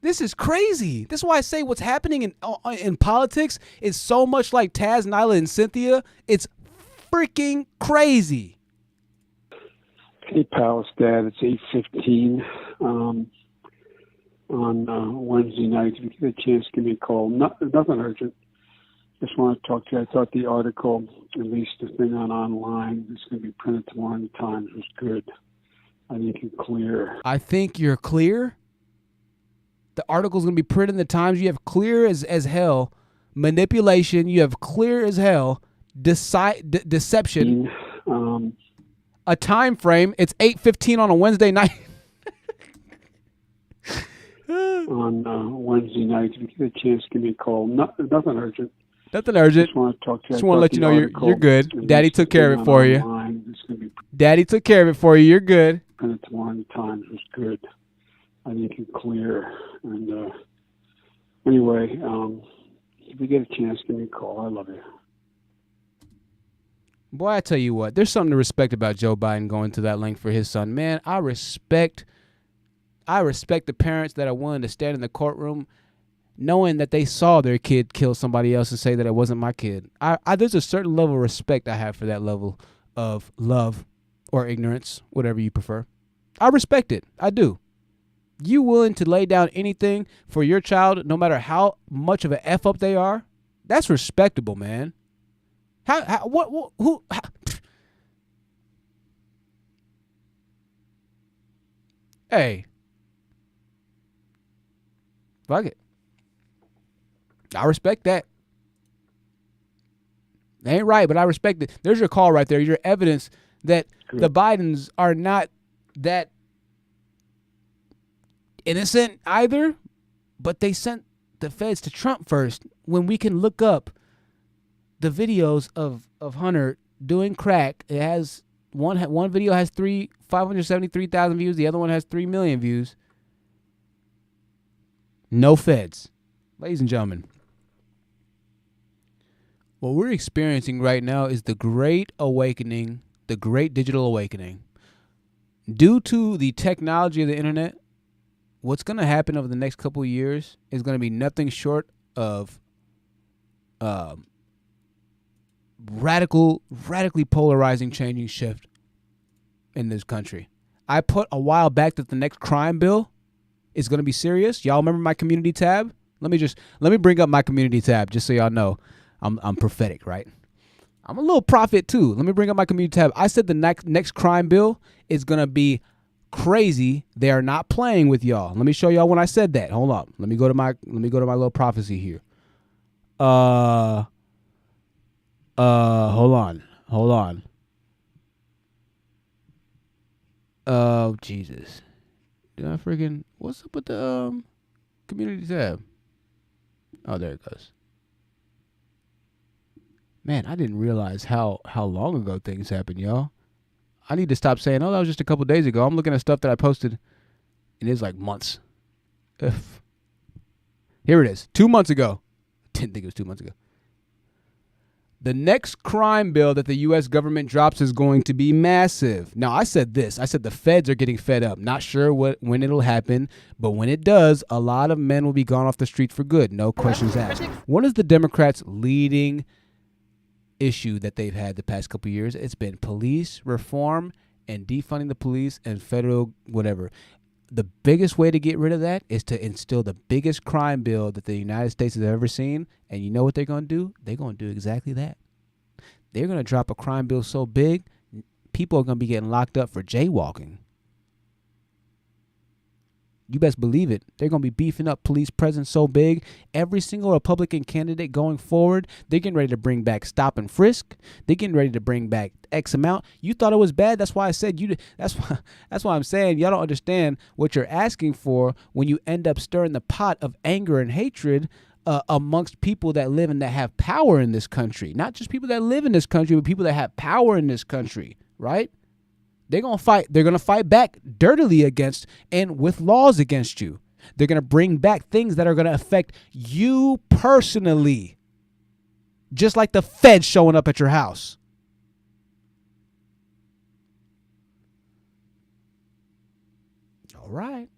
This is crazy. This is why I say what's happening in politics is so much like Taz, Nylah, and Cynthia. It's freaking crazy. Hey, pal, it's Dad. It's 8:15 on Wednesday night. If you get a chance, give me a call. Nothing urgent. Just want to talk to you. I thought the article, at least the thing online, it's going to be printed tomorrow in the Times, was good. I think you're clear. I think you're clear? The article's going to be printed in the Times. You have clear as hell manipulation. You have clear as hell deception. A time frame. It's 8:15 on a Wednesday night. On Wednesday night, if you get a chance, give me a call. Nothing urgent. Nothing urgent. Just want to talk to you. Just want to let you know you're good. Daddy took care of it for you. Daddy took care of it for you. You're good. Printed tomorrow in the Times was good. I think you're clear. And anyway, if you get a chance, give me a call. I love you. Boy, I tell you what, there's something to respect about Joe Biden going to that length for his son. Man, I respect the parents that are willing to stand in the courtroom knowing that they saw their kid kill somebody else and say that it wasn't my kid. There's a certain level of respect I have for that level of love or ignorance, whatever you prefer. I respect it. I do. You willing to lay down anything for your child, no matter how much of an F up they are? That's respectable, man. Who? Hey. Fuck it. I respect that. They ain't right, but I respect it. There's your call right there. Your evidence that the Bidens are not that innocent either, but they sent the feds to Trump first when we can look up the videos of Hunter doing crack. It has one video has 573,000 views. The other one has 3 million views. No feds. Ladies and gentlemen, what we're experiencing right now is the great awakening, the great digital awakening. Due to the technology of the internet, what's going to happen over the next couple of years is going to be nothing short of radically polarizing, changing shift in this country. I put a while back that the next crime bill is going to be serious. Y'all remember my community tab? Let me bring up my community tab just so y'all know I'm prophetic, right? I'm a little prophet too. Let me bring up my community tab. I said the next crime bill is going to be crazy. They are not playing with y'all. Let me show y'all when I said that. Hold up. Let me go to my little prophecy here. Hold on. Oh, Jesus. What's up with the community tab? Oh, there it goes. Man, I didn't realize how long ago things happened, y'all. I need to stop saying, "Oh, that was just a couple days ago." I'm looking at stuff that I posted, and it's like months. Ugh. Here it is. 2 months ago. Didn't think it was 2 months ago. The next crime bill that the U.S. government drops is going to be massive. Now, I said this. I said the feds are getting fed up. Not sure when it'll happen, but when it does, a lot of men will be gone off the street for good. No questions asked. What is the Democrats' leading issue that they've had the past couple of years? It's been police reform and defunding the police and federal whatever. The biggest way to get rid of that is to instill the biggest crime bill that the United States has ever seen. And you know what they're going to do? They're going to do exactly that. They're going to drop a crime bill so big, people are going to be getting locked up for jaywalking. You best believe it. They're going to be beefing up police presence so big. Every single Republican candidate going forward, they're getting ready to bring back stop and frisk. They're getting ready to bring back X amount. You thought it was bad. That's why I said you. That's why I'm saying y'all don't understand what you're asking for when you end up stirring the pot of anger and hatred amongst people that live and that have power in this country. Not just people that live in this country, but people that have power in this country, right? They're going to fight. They're going to fight back dirtily against and with laws against you. They're going to bring back things that are going to affect you personally. Just like the feds showing up at your house. All right.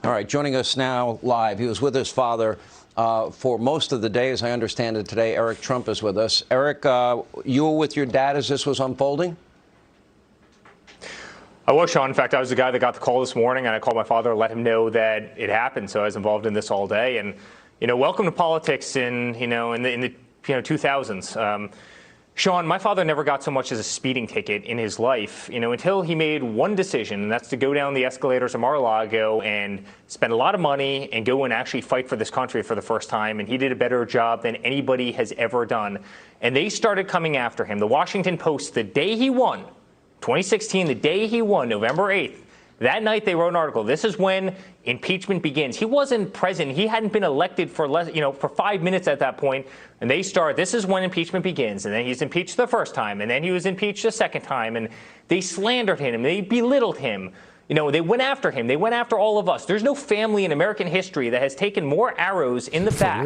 All right, joining us now live. He was with his father for most of the day, as I understand it today. Eric Trump is with us. Eric, you were with your dad as this was unfolding? I was, Sean. In fact, I was the guy that got the call this morning, and I called my father to let him know that it happened. So I was involved in this all day. And, welcome to politics in the 2000s. Sean, my father never got so much as a speeding ticket in his life, until he made one decision, and that's to go down the escalators of Mar-a-Lago and spend a lot of money and go and actually fight for this country for the first time. And he did a better job than anybody has ever done. And they started coming after him. The Washington Post, the day he won, 2016, the day he won, November 8th, that night they wrote an article. This is when impeachment begins. He wasn't president. He hadn't been elected for for 5 minutes at that point. And they start, this is when impeachment begins. And then he's impeached the first time. And then he was impeached a second time. And they slandered him. They belittled him. They went after him. They went after all of us. There's no family in American history that has taken more arrows in the back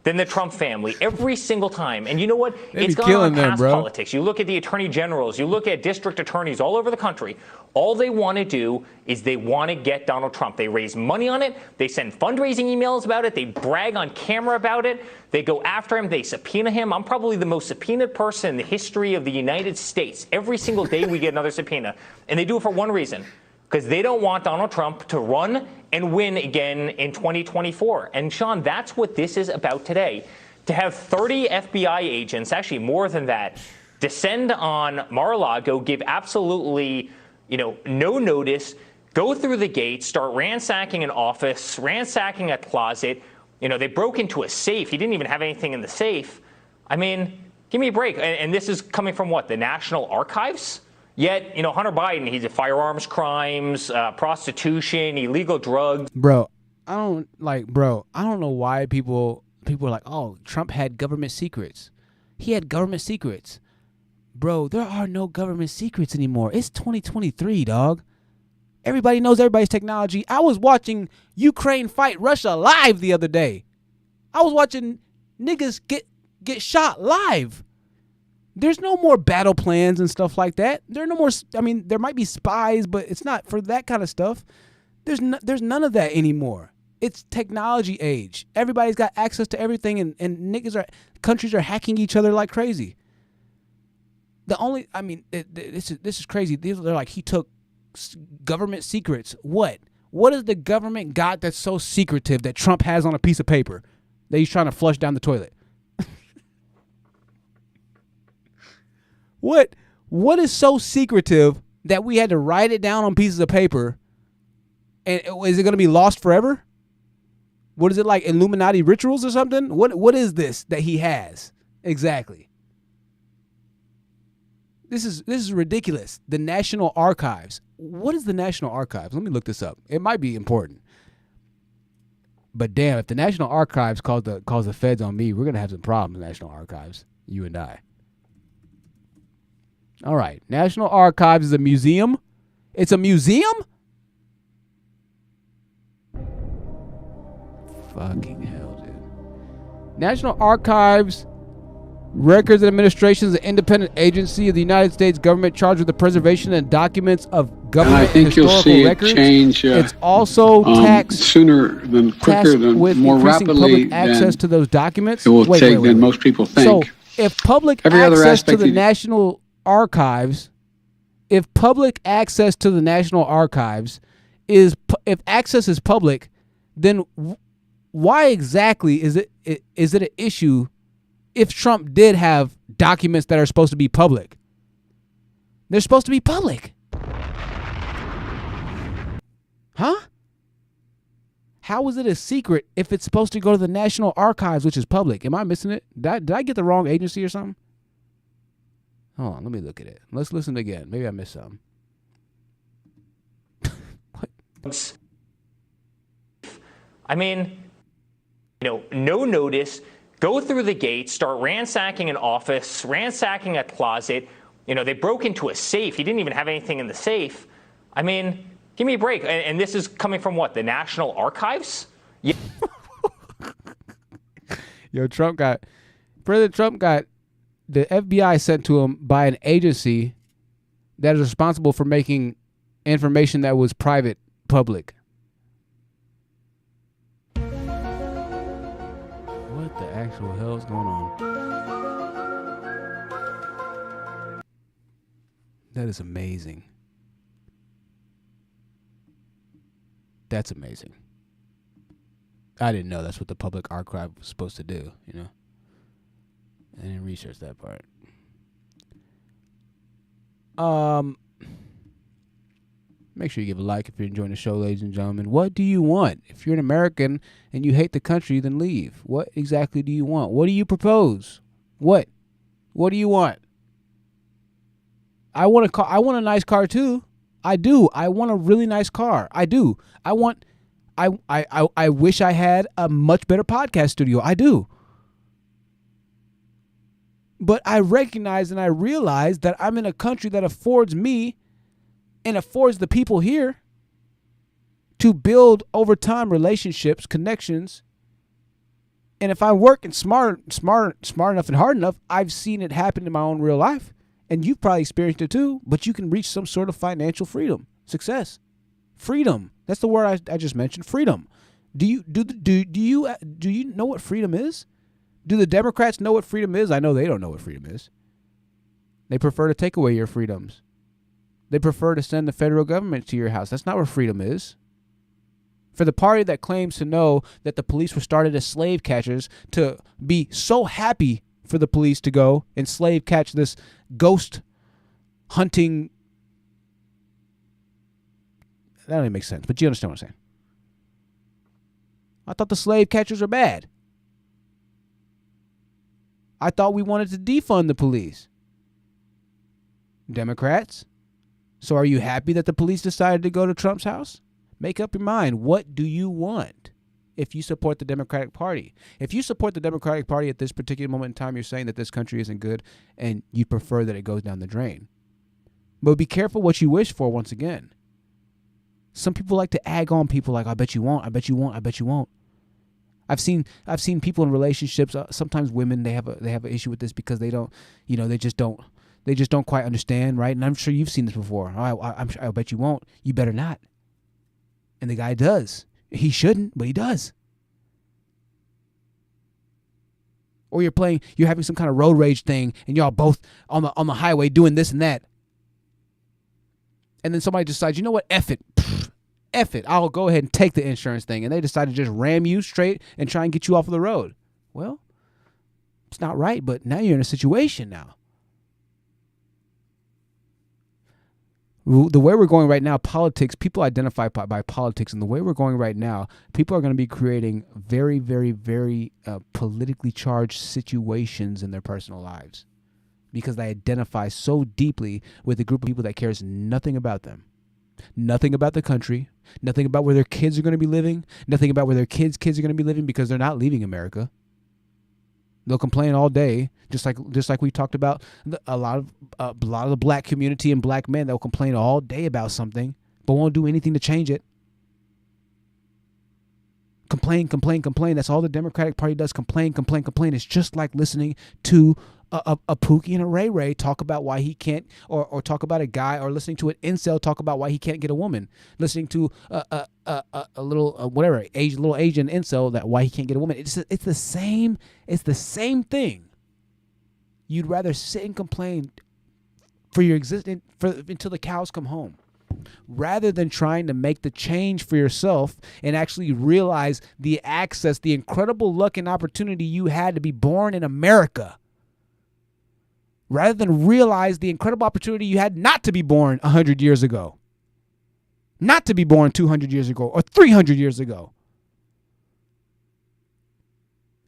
than the Trump family every single time. And you know what? It's gone on past politics. You look at the attorney generals. You look at district attorneys all over the country. All they want to do is they want to get Donald Trump. They raise money on it. They send fundraising emails about it. They brag on camera about it. They go after him. They subpoena him. I'm probably the most subpoenaed person in the history of the United States. Every single day we get another subpoena. And they do it for one reason. Because they don't want Donald Trump to run and win again in 2024. And, Sean, that's what this is about today. To have 30 FBI agents, actually more than that, descend on Mar-a-Lago, give absolutely, no notice, go through the gate, start ransacking an office, ransacking a closet. They broke into a safe. He didn't even have anything in the safe. I mean, give me a break. And this is coming from what? The National Archives? Yet, Hunter Biden, he's a firearms crimes, prostitution, illegal drugs. Bro, I don't know why people are like, oh, Trump had government secrets. He had government secrets. Bro, there are no government secrets anymore. It's 2023, dog. Everybody knows everybody's technology. I was watching Ukraine fight Russia live the other day. I was watching niggas get shot live. There's no more battle plans and stuff like that. There are no more. I mean, there might be spies, but it's not for that kind of stuff. There's none of that anymore. It's technology age. Everybody's got access to everything, and countries are hacking each other like crazy. This is crazy. They're like, he took government secrets. What has the government got that's so secretive that Trump has on a piece of paper that he's trying to flush down the toilet? What is so secretive that we had to write it down on pieces of paper? And is it going to be lost forever? What is it, like Illuminati rituals or something? What is this that he has exactly? This is ridiculous. The National Archives. What is the National Archives? Let me look this up. It might be important. But damn, if the National Archives calls the feds on me, we're gonna have some problems. National Archives, you and I. All right. National Archives is a museum. It's a museum? Fucking hell, dude. National Archives, Records and Administration is an independent agency of the United States government charged with the preservation and documents of government and I think you'll historical see records. it change. It's also sooner than quicker than with more increasing rapidly public access to those documents. it will take than most people think. So if public Every other access to aspect the of- National Archives, if access is public, then why exactly is it an issue if Trump did have documents that are supposed to be public? They're supposed to be public. Huh? How is it a secret if it's supposed to go to the National Archives, which is public? Am I missing it? Did I get the wrong agency or something? Hold on, let me look at it. Let's listen again. Maybe I missed something. I mean, no notice, go through the gate, start ransacking an office, ransacking a closet. They broke into a safe. He didn't even have anything in the safe. I mean, give me a break. And this is coming from what? The National Archives? Yeah. President Trump got the FBI sent to him by an agency that is responsible for making information that was private public. What the actual hell is going on? That is amazing. That's amazing. I didn't know that's what the public archive was supposed to do, I didn't research that part. Make sure you give a like if you're enjoying the show, ladies and gentlemen. What do you want? If you're an American and you hate the country, then leave. What exactly do you want? What do you propose? What do you want? I want a car. I want a nice car too. I do. I want a really nice car. I do. I wish I had a much better podcast studio. I do. But I recognize and I realize that I'm in a country that affords me and affords the people here to build over time relationships, connections. And if I'm working smart enough and hard enough, I've seen it happen in my own real life. And you've probably experienced it too, but you can reach some sort of financial freedom, success, freedom. That's the word I just mentioned, freedom. Do you know what freedom is? Do the Democrats know what freedom is? I know they don't know what freedom is. They prefer to take away your freedoms. They prefer to send the federal government to your house. That's not where freedom is. For the party that claims to know that the police were started as slave catchers to be so happy for the police to go and slave catch this ghost hunting. That don't even make sense, but you understand what I'm saying. I thought the slave catchers are bad. I thought we wanted to defund the police. Democrats? So are you happy that the police decided to go to Trump's house? Make up your mind. What do you want if you support the Democratic Party? If you support the Democratic Party at this particular moment in time, you're saying that this country isn't good and you prefer that it goes down the drain. But be careful what you wish for once again. Some people like to egg on people like, I bet you won't, I bet you won't, I bet you won't. I've seen people in relationships, sometimes women, they have an issue with this because they don't, they just don't quite understand, right? And I'm sure you've seen this before. I bet you won't. You better not. And the guy does. He shouldn't, but he does. Or you're having some kind of road rage thing, and y'all both on the highway doing this and that. And then somebody decides, you know what, F it. F it. I'll go ahead and take the insurance thing. And they decide to just ram you straight and try and get you off of the road. Well, it's not right, but now you're in a situation now. The way we're going right now, politics, people identify by politics, and the way we're going right now, people are going to be creating very, very, very politically charged situations in their personal lives because they identify so deeply with a group of people that cares nothing about them, nothing about the country, nothing about where their kids are going to be living, nothing about where their kids are going to be living because they're not leaving America. They'll complain all day, just like we talked about. A lot of the black community and black men, they'll complain all day about something, but won't do anything to change it. Complain. That's all the Democratic Party does. Complain. It's just like listening to a Pookie and a Ray Ray talk about why he can't, or talk about a guy, or listening to an incel talk about why he can't get a woman, listening to a little little Asian incel that why he can't get a woman. It's the same thing. You'd rather sit and complain for your existence until the cows come home, rather than trying to make the change for yourself and actually realize the access, the incredible luck and opportunity you had to be born in America. Rather than realize the incredible opportunity you had not to be born 100 years ago. Not to be born 200 years ago or 300 years ago.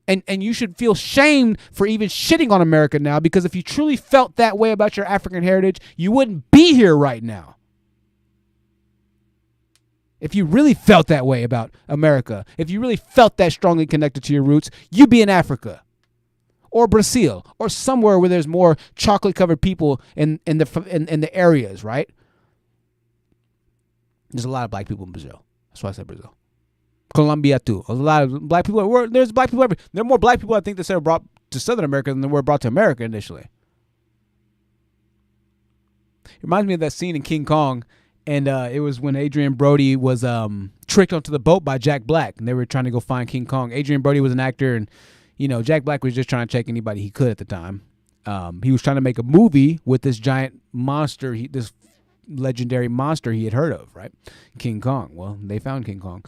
And you should feel shamed for even shitting on America now, because if you truly felt that way about your African heritage, you wouldn't be here right now. If you really felt that way about America, if you really felt that strongly connected to your roots, you'd be in Africa. Or Brazil, or somewhere where there's more chocolate-covered people in the areas, right? There's a lot of black people in Brazil. That's why I said Brazil. Colombia too. A lot of black people. There's black people everywhere. There are more black people, I think, that were brought to Southern America than were brought to America initially. It reminds me of that scene in King Kong, and it was when Adrian Brody was tricked onto the boat by Jack Black, and they were trying to go find King Kong. Adrian Brody was an actor, and Jack Black was just trying to check anybody he could at the time. He was trying to make a movie with this giant monster, this legendary monster he had heard of, right? King Kong. Well, they found King Kong.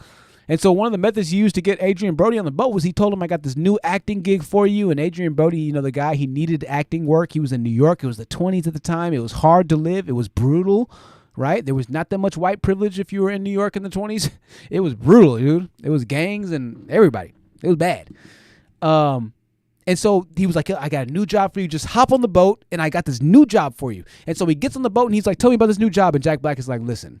And so one of the methods he used to get Adrian Brody on the boat was he told him, I got this new acting gig for you. And Adrian Brody, the guy, he needed acting work. He was in New York. It was the 1920s at the time. It was hard to live. It was brutal, right? There was not that much white privilege if you were in New York in the 1920s. It was brutal, dude. It was gangs and everybody. It was bad. And so he was like, I got a new job for you. Just hop on the boat, and I got this new job for you. And so he gets on the boat, and he's like, tell me about this new job. And Jack Black is like, listen,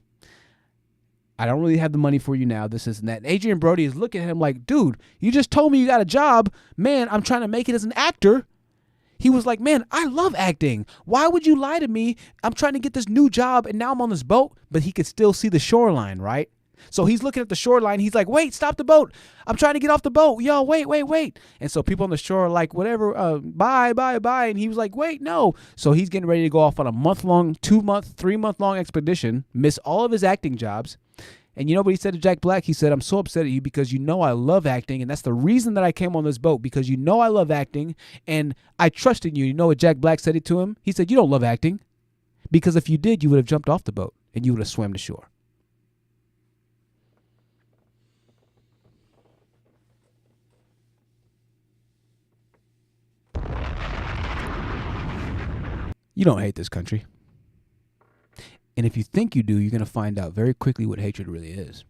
I don't really have the money for you now, this and that. And Adrian Brody is looking at him like, dude, you just told me you got a job. Man, I'm trying to make it as an actor. He was like, man, I love acting. Why would you lie to me? I'm trying to get this new job, and now I'm on this boat. But he could still see the shoreline, right? So he's looking at the shoreline. He's like, wait, stop the boat. I'm trying to get off the boat. Yo, wait. And so people on the shore are like, whatever, bye. And he was like, wait, no. So he's getting ready to go off on a month-long, 2-month, 3-month-long expedition, miss all of his acting jobs. And you know what he said to Jack Black? He said, I'm so upset at you because I love acting, and that's the reason that I came on this boat, because I love acting, and I trust in you. You know what Jack Black said to him? He said, you don't love acting, because if you did, you would have jumped off the boat, and you would have swam to shore. You don't hate this country. And if you think you do, you're going to find out very quickly what hatred really is.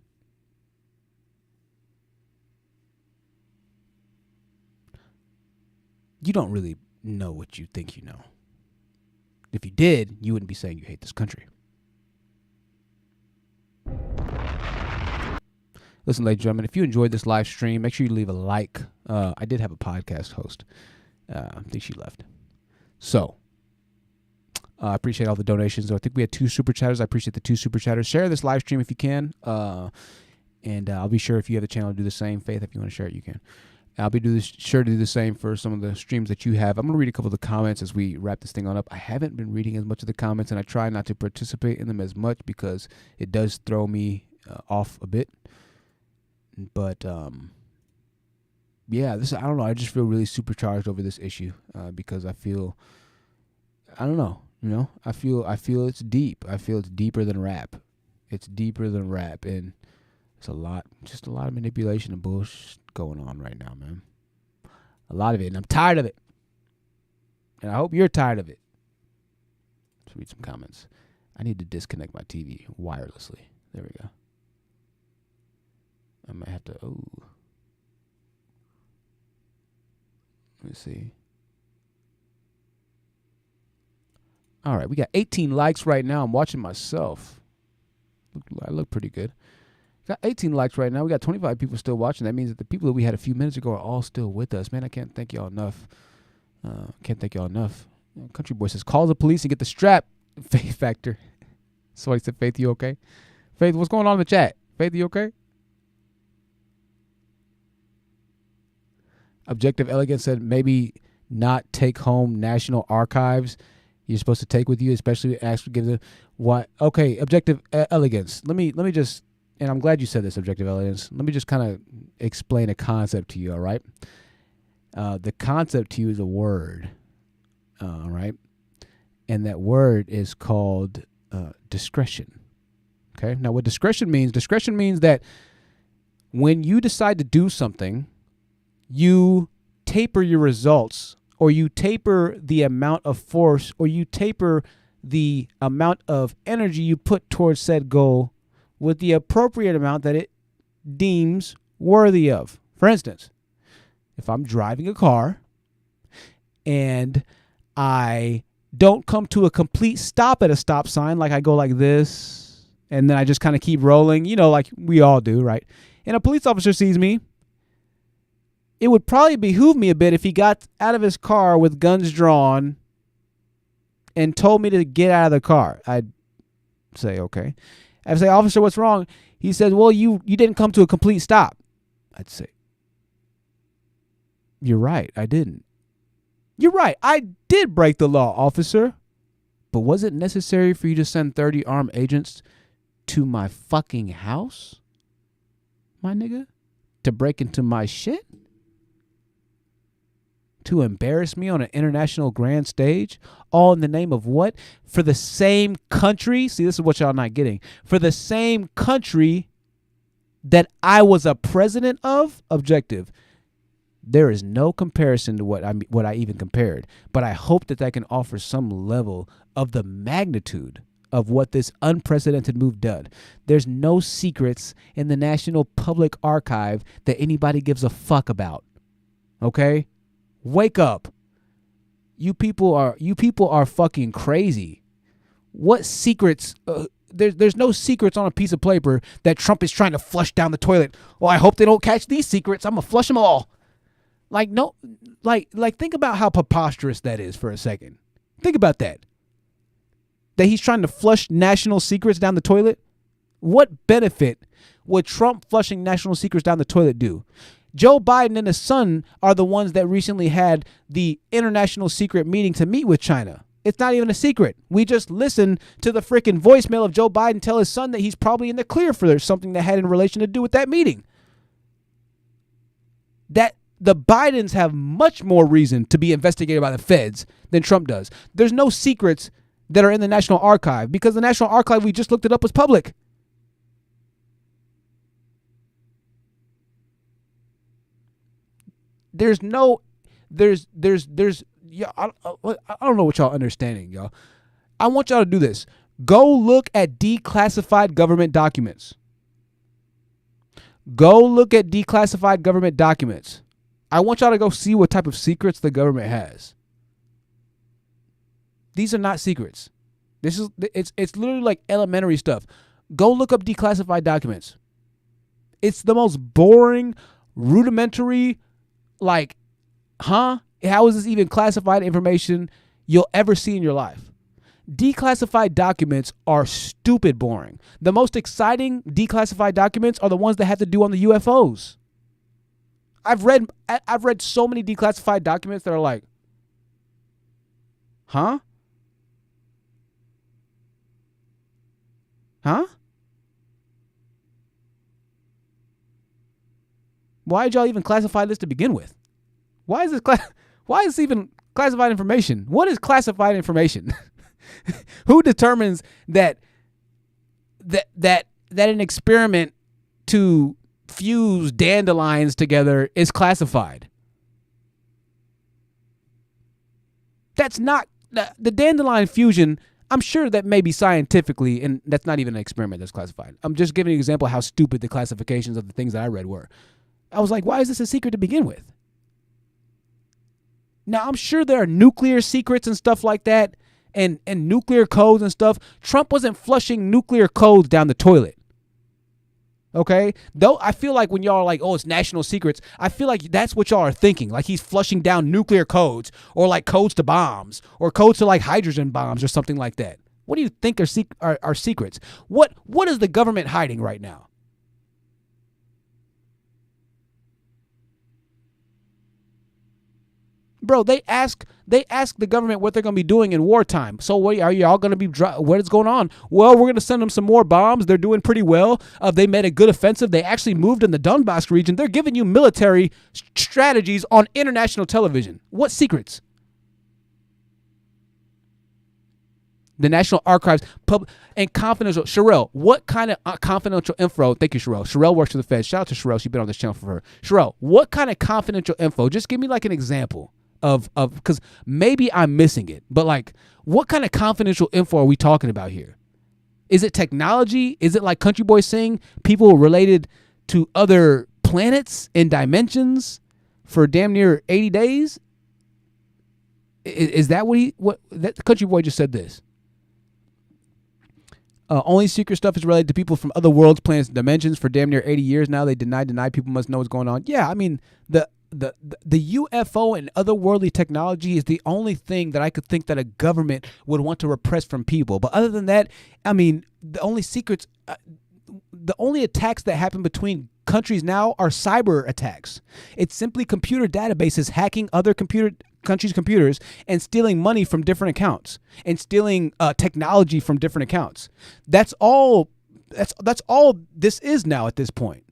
You don't really know what you think you know. If you did, you wouldn't be saying you hate this country. Listen, ladies and gentlemen, if you enjoyed this live stream, make sure you leave a like. I did have a podcast host. I think she left. So, I appreciate all the donations. I think we had 2 super chatters. I appreciate the 2 super chatters. Share this live stream if you can. And I'll be sure if you have the channel to do the same. Faith, if you want to share it, you can. I'll be sure to do the same for some of the streams that you have. I'm going to read a couple of the comments as we wrap this thing on up. I haven't been reading as much of the comments, and I try not to participate in them as much because it does throw me off a bit. But, yeah, I don't know. I just feel really supercharged over this issue because I don't know. I feel it's deep. I feel it's deeper than rap. It's deeper than rap, and it's a lot of manipulation and bullshit going on right now, man. A lot of it, and I'm tired of it. And I hope you're tired of it. Let's read some comments. I need to disconnect my TV wirelessly. There we go. I might have to, let me see. All right, we got 18 likes right now. I'm watching myself. I look pretty good. Got 18 likes right now. We got 25 people still watching. That means that the people that we had a few minutes ago are all still with us. Man, I can't thank y'all enough. Country Boy says, call the police and get the strap. Faith Factor. Somebody said, Faith, you okay? Faith, what's going on in the chat? Faith, you okay? Objective Elegance said, maybe not take home national archives you're supposed to take with you, especially actually give them what? Okay, objective elegance. Let me just, and I'm glad you said this, objective elegance. Let me just kind of explain a concept to you, all right? The concept to you is a word, all right? And that word is called discretion, okay? Now, what discretion means that when you decide to do something, you taper your results, or you taper the amount of force, or you taper the amount of energy you put towards said goal with the appropriate amount that it deems worthy of. For instance, if I'm driving a car and I don't come to a complete stop at a stop sign, like I go like this, and then I just kind of keep rolling, like we all do, right? And a police officer sees me, it would probably behoove me a bit if he got out of his car with guns drawn and told me to get out of the car. I'd say, okay. I'd say, officer, what's wrong? He says, well, you didn't come to a complete stop. I'd say, you're right, I didn't. You're right, I did break the law, officer. But was it necessary for you to send 30 armed agents to my fucking house, my nigga? To break into my shit? To embarrass me on an international grand stage? All in the name of what? For the same country? See, this is what y'all not getting. For the same country that I was a president of? Objective. There is no comparison to what I even compared. But I hope that can offer some level of the magnitude of what this unprecedented move did. There's no secrets in the National Public Archive that anybody gives a fuck about. Okay? Wake up. You people are fucking crazy. What secrets? There's no secrets on a piece of paper that Trump is trying to flush down the toilet. Well, I hope they don't catch these secrets. I'm gonna flush them all. Like think about how preposterous that is for a second. Think about that. That he's trying to flush national secrets down the toilet. What benefit would Trump flushing national secrets down the toilet do? Joe Biden and his son are the ones that recently had the international secret meeting to meet with China. It's not even a secret. We just listened to the freaking voicemail of Joe Biden tell his son that he's probably in the clear for something that had in relation to do with that meeting. That the Bidens have much more reason to be investigated by the feds than Trump does. There's no secrets that are in the National Archive because the National Archive, we just looked it up, was public. Yeah, I don't know what y'all understanding, y'all. I want y'all to do this. Go look at declassified government documents. Go look at declassified government documents. I want y'all to go see what type of secrets the government has. These are not secrets. It's literally like elementary stuff. Go look up declassified documents. It's the most boring, rudimentary, how is this even classified information you'll ever see in your life? Declassified documents are stupid boring. The most exciting declassified documents are the ones that have to do on the UFOs. I've read so many declassified documents that are like, huh? Why did y'all even classify this to begin with? Why is this even classified information? What is classified information? Who determines that an experiment to fuse dandelions together is classified? That's not the dandelion fusion. I'm sure that maybe scientifically, and that's not even an experiment that's classified. I'm just giving an example of how stupid the classifications of the things that I read were. I was like, why is this a secret to begin with? Now, I'm sure there are nuclear secrets and stuff like that and nuclear codes and stuff. Trump wasn't flushing nuclear codes down the toilet. Okay? Though I feel like when y'all are like, oh, it's national secrets, I feel like that's what y'all are thinking. Like he's flushing down nuclear codes or like codes to bombs or codes to like hydrogen bombs or something like that. What do you think are secrets? What is the government hiding right now? bro, they ask the government what they're going to be doing in wartime. So what are y'all going to be, what is going on? Well, we're going to send them some more bombs. They're doing pretty well. They made a good offensive. They actually moved in the Donbass region. They're giving you military strategies on international television. What secrets? The National Archives, and confidential. Sherelle, what kind of confidential info? Thank you, Sherelle. Sherelle works for the Fed. Shout out to Sherelle. She's been on this channel for her. Sherelle, what kind of confidential info? Just give me like an example of because maybe I'm missing it, but like what kind of confidential info are we talking about here? Is it technology? Is it like Country Boy saying people related to other planets and dimensions for damn near 80 days? Is that what that Country Boy just said this? Only secret stuff is related to people from other worlds, planets, and dimensions. For damn near 80 years now, they deny people must know what's going on. Yeah, I mean, the UFO and otherworldly technology is the only thing that I could think that a government would want to repress from people. But other than that, I mean, the only secrets, the only attacks that happen between countries now are cyber attacks. It's simply computer databases hacking other countries' computers and stealing money from different accounts and stealing technology from different accounts. That's all. That's all this is now at this point.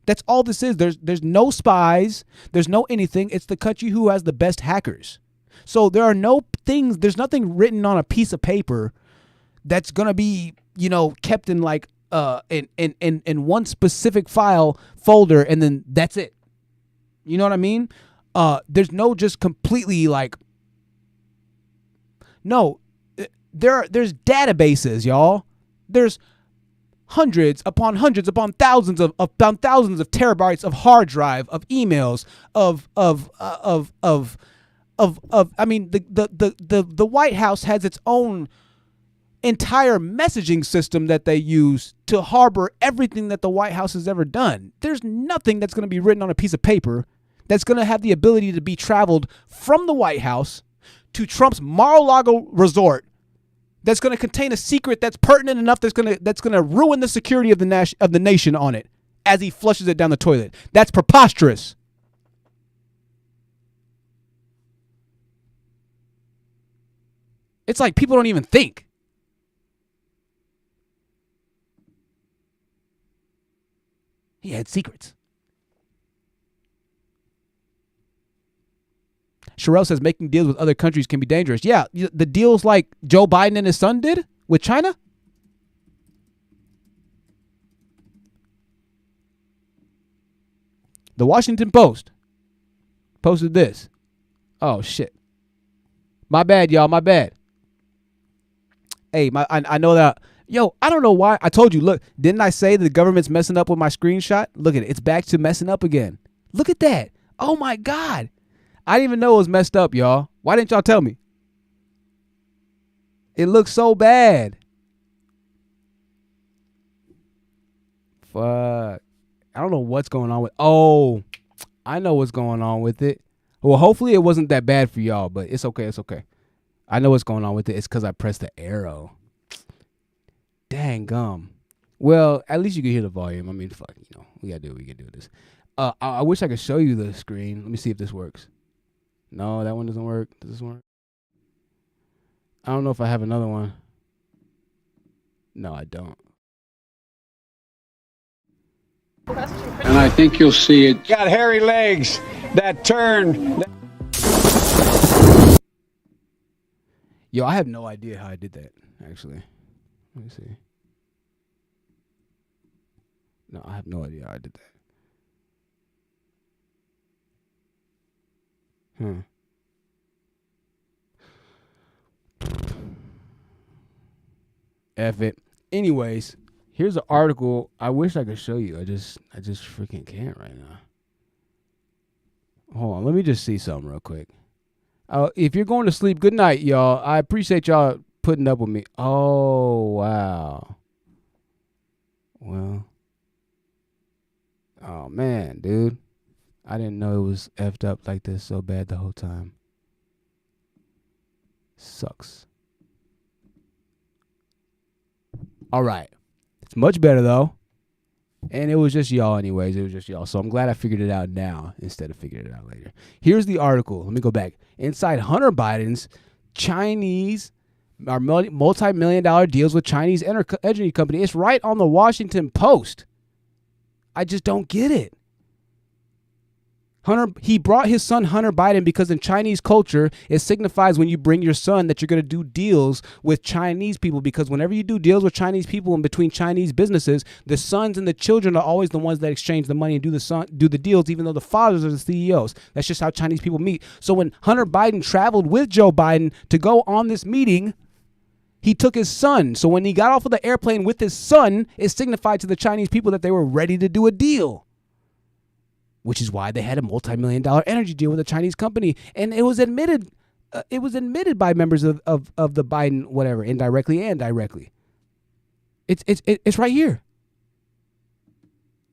That's all this is. There's no spies. There's no anything. It's the country who has the best hackers. So there are no things. There's nothing written on a piece of paper that's gonna be kept in like in one specific file folder, and then that's it. You know what I mean? There's no just completely like, no, there's databases, y'all. There's hundreds upon thousands of terabytes of hard drive, of emails, I mean, the White House has its own entire messaging system that they use to harbor everything that the White House has ever done. There's nothing that's going to be written on a piece of paper that's going to have the ability to be traveled from the White House to Trump's Mar-a-Lago resort that's going to contain a secret that's pertinent enough that's going to ruin the security of the nation on it as he flushes it down the toilet. That's preposterous. It's like people don't even think. He had secrets. Sherelle says making deals with other countries can be dangerous. Yeah, the deals like Joe Biden and his son did with China. The Washington Post posted this. Oh, shit. My bad, y'all. My bad. Hey, I know that. Yo, I don't know why. I told you, look, didn't I say the government's messing up with my screenshot? Look at it. It's back to messing up again. Look at that. Oh, my God. I didn't even know it was messed up, y'all. Why didn't y'all tell me? It looks so bad. Fuck. I don't know what's going on with. Oh, I know what's going on with it. Well, hopefully it wasn't that bad for y'all, but it's okay. It's okay. I know what's going on with it. It's because I pressed the arrow. Dang gum. Well, at least you can hear the volume. I mean, fuck, we gotta do what we can do with this. I wish I could show you the screen. Let me see if this works. No, that one doesn't work. Does this work? I don't know if I have another one. No, I don't. And I think you'll see it. Got hairy legs that turn. Yo, I have no idea how I did that, actually. Let me see. No, I have no idea how I did that. F it. Anyways, here's an article. I wish I could show you. I just freaking can't right now. Hold on. Let me just see something real quick. If you're going to sleep, good night, y'all. I appreciate y'all putting up with me. Oh, wow. Well. Oh, man, dude. I didn't know it was effed up like this so bad the whole time. Sucks. All right. It's much better, though. And it was just y'all anyways. It was just y'all. So I'm glad I figured it out now instead of figuring it out later. Here's the article. Let me go back. Inside Hunter Biden's Chinese are multi-million dollar deals with Chinese energy company. It's right on the Washington Post. I just don't get it. He brought his son Hunter Biden because in Chinese culture, it signifies when you bring your son that you're going to do deals with Chinese people, because whenever you do deals with Chinese people and between Chinese businesses, the sons and the children are always the ones that exchange the money and do the deals, even though the fathers are the CEOs. That's just how Chinese people meet. So when Hunter Biden traveled with Joe Biden to go on this meeting, he took his son. So when he got off of the airplane with his son, it signified to the Chinese people that they were ready to do a deal, which is why they had a multi-million-dollar energy deal with a Chinese company. And it was admitted by members of the Biden, whatever, indirectly and directly. It's right here.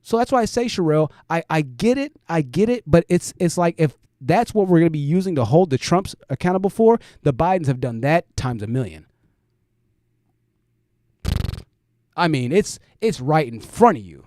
So that's why I say, Sherelle, I get it, but it's like if that's what we're going to be using to hold the Trumps accountable for, the Bidens have done that times a million. I mean, it's right in front of you.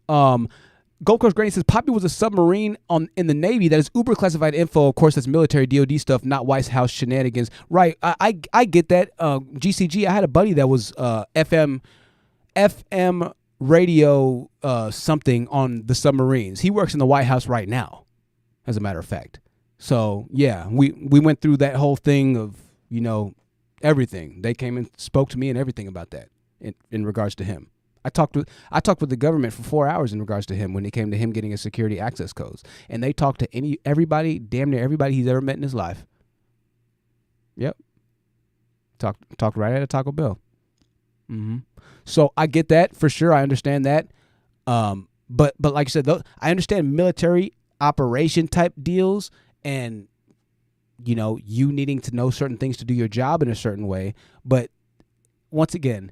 Gold Coast Granny says Poppy was a submarine in the Navy. That is uber classified info. Of course, that's military DOD stuff, not White House shenanigans. Right. I get that. GCG, I had a buddy that was FM radio something on the submarines. He works in the White House right now, as a matter of fact. So, yeah, we went through that whole thing of, everything. They came and spoke to me and everything about that in regards to him. I talked with the government for 4 hours in regards to him when it came to him getting his security access codes. And they talked to everybody, damn near everybody he's ever met in his life. Yep. Talked right at a Taco Bell. So I get that for sure. I understand that. But like I said, I understand military operation type deals and, you needing to know certain things to do your job in a certain way. But once again,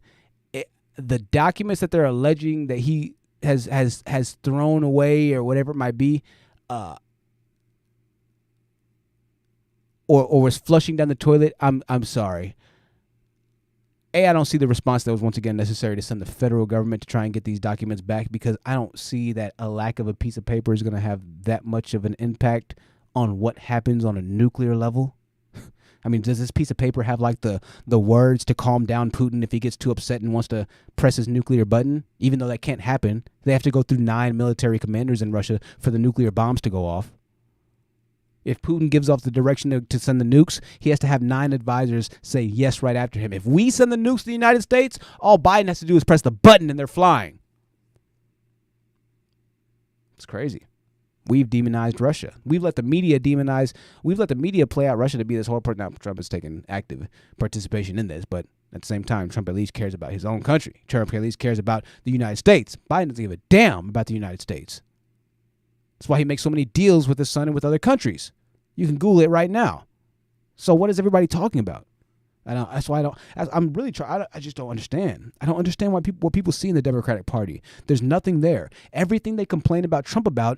the documents that they're alleging that he has thrown away or whatever it might be, or was flushing down the toilet, I'm sorry. I don't see the response that was once again necessary to send the federal government to try and get these documents back, because I don't see that a lack of a piece of paper is going to have that much of an impact on what happens on a nuclear level. I mean, does this piece of paper have like the words to calm down Putin if he gets too upset and wants to press his nuclear button? Even though that can't happen. They have to go through 9 military commanders in Russia for the nuclear bombs to go off. If Putin gives off the direction to send the nukes, he has to have 9 advisors say yes right after him. If we send the nukes to the United States, all Biden has to do is press the button and they're flying. It's crazy. We've demonized Russia. We've let the media play out Russia to be this whole part. Now, Trump has taken active participation in this, but at the same time, Trump at least cares about his own country. Trump at least cares about the United States. Biden doesn't give a damn about the United States. That's why he makes so many deals with his son and with other countries. You can Google it right now. So what is everybody talking about? That's why I'm really trying. I just don't understand. I don't understand what people see in the Democratic Party. There's nothing there. Everything they complain about Trump about,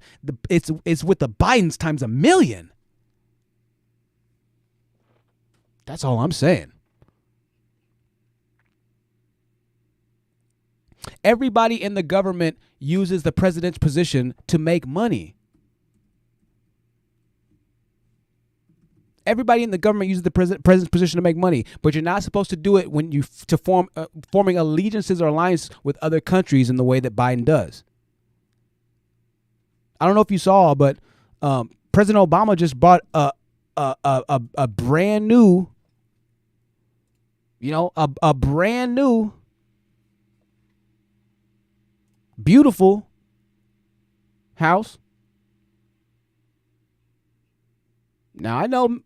it's with the Bidens times a million. That's all I'm saying. Everybody in the government uses the president's position to make money. Everybody in the government uses the president's position to make money, but you're not supposed to do it when forming allegiances or alliances with other countries in the way that Biden does. I don't know if you saw, but President Obama just bought a brand new, a brand new, beautiful house. Now I know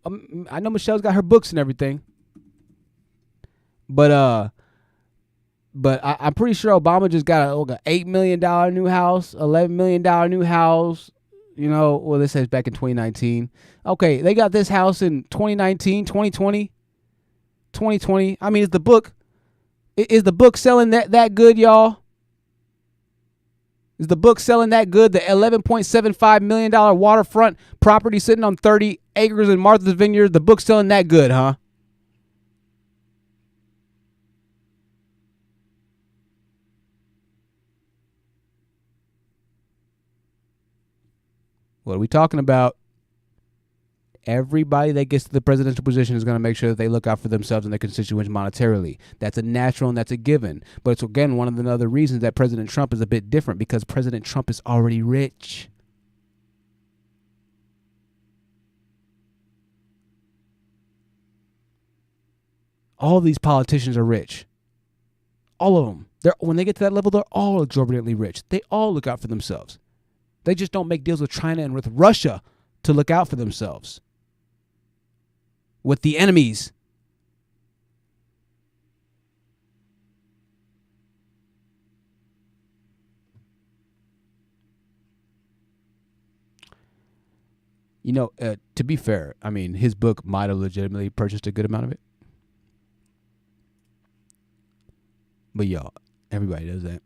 Michelle's got her books and everything, but I'm pretty sure Obama just got a $8 million new house, $11 million new house. Well, this says back in 2019. Okay, they got this house in 2019, 2020, 2020. I mean, is the book selling that good, y'all? Is the book selling that good? The $11.75 million waterfront property sitting on 30 acres in Martha's Vineyard, the book selling that good, huh? What are we talking about? Everybody that gets to the presidential position is going to make sure that they look out for themselves and their constituents monetarily. That's a natural and that's a given. But it's, again, one of the other reasons that President Trump is a bit different, because President Trump is already rich. All these politicians are rich. All of them. When they get to that level, they're all exorbitantly rich. They all look out for themselves. They just don't make deals with China and with Russia to look out for themselves. With the enemies. You know, to be fair, I mean, his book might have legitimately purchased a good amount of it. But y'all, everybody does that.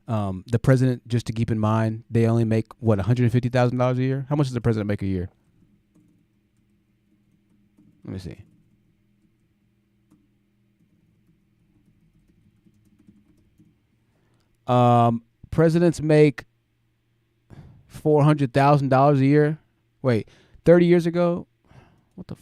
The president, just to keep in mind, they only make, what, $150,000 a year? How much does the president make a year? Let me see. Presidents make $400,000 a year. Wait, 30 years ago? What the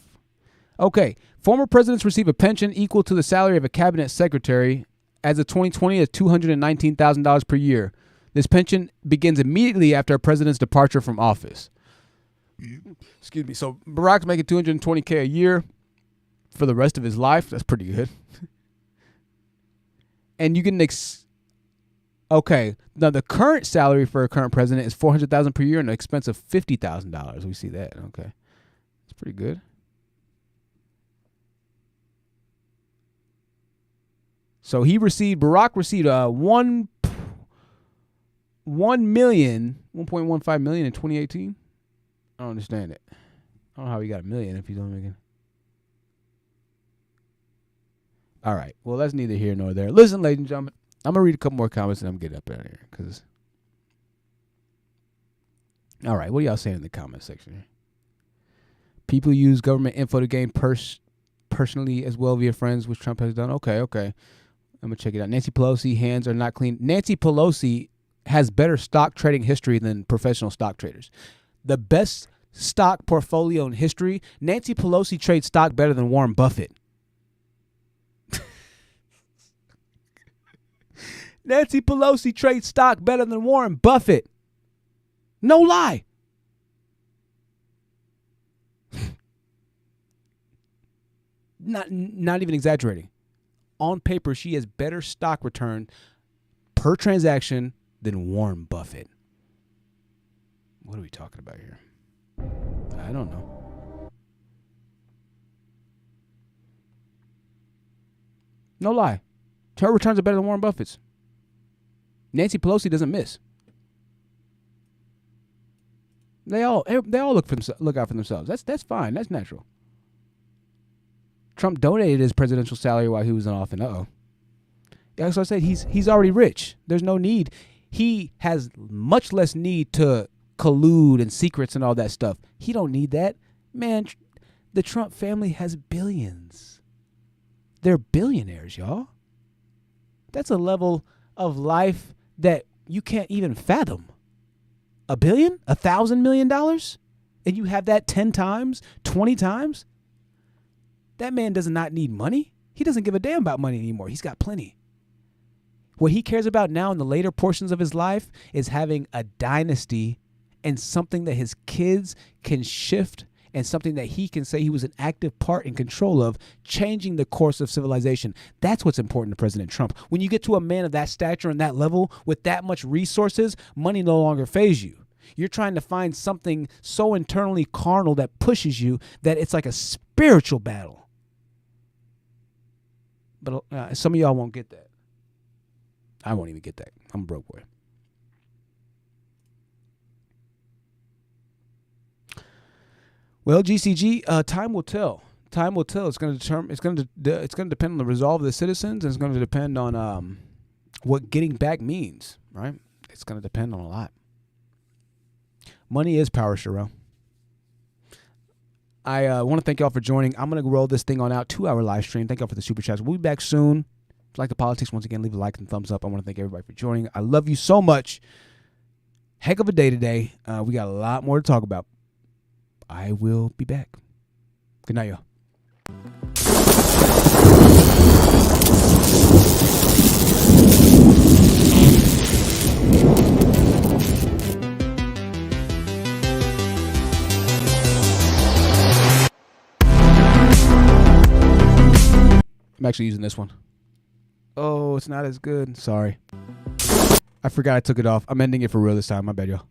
Okay, former presidents receive a pension equal to the salary of a cabinet secretary. As of 2020, is $219,000 per year. This pension begins immediately after a president's departure from office. Excuse me. So Barack's making $220K a year for the rest of his life. That's pretty good. And you can okay. Now the current salary for a current president is $400,000 per year and an expense of $50,000. We see that. Okay, that's pretty good. So Barack received $1.15 million in 2018. I don't understand it. I don't know how he got $1 million if he's only making. All right. Well, that's neither here nor there. Listen, ladies and gentlemen, I'm going to read a couple more comments and I'm getting up out of here. All right. What are y'all saying in the comment section here? People use government info to gain personally as well via friends, which Trump has done. Okay. I'm going to check it out. Nancy Pelosi, hands are not clean. Nancy Pelosi has better stock trading history than professional stock traders. The best stock portfolio in history, Nancy Pelosi trades stock better than Warren Buffett. Nancy Pelosi trades stock better than Warren Buffett. No lie. Not even exaggerating. On paper, she has better stock return per transaction than Warren Buffett. What are we talking about here? I don't know. No lie. Her returns are better than Warren Buffett's. Nancy Pelosi doesn't miss. They all look out for themselves. That's fine. That's natural. Trump donated his presidential salary while he was in office. Yeah, so I said he's already rich. There's no need. He has much less need to collude and secrets and all that stuff. He don't need that. Man, the Trump family has billions. They're billionaires, y'all. That's a level of life that you can't even fathom. $1 billion? $1,000 million? And you have that 10 times, 20 times? That man does not need money. He doesn't give a damn about money anymore. He's got plenty. What he cares about now in the later portions of his life is having a dynasty and something that his kids can shift and something that he can say he was an active part in control of, changing the course of civilization. That's what's important to President Trump. When you get to a man of that stature and that level with that much resources, money no longer faze you. You're trying to find something so internally carnal that pushes you that it's like a spiritual battle. But some of y'all won't get that. I won't even get that. I'm a broke boy. Well, GCG, time will tell. Time will tell. It's going to determine. It's going to depend on the resolve of the citizens, and it's going to depend on what getting back means. Right? It's going to depend on a lot. Money is power, Sherelle. I want to thank y'all for joining. I'm going to roll this thing on out. 2-hour live stream. Thank y'all for the super chats. We'll be back soon. If you like the politics, once again, leave a like and thumbs up. I want to thank everybody for joining. I love you so much. Heck of a day today. We got a lot more to talk about. I will be back. Good night, y'all. I'm actually using this one. Oh, it's not as good. Sorry. I forgot I took it off. I'm ending it for real this time. My bad, y'all.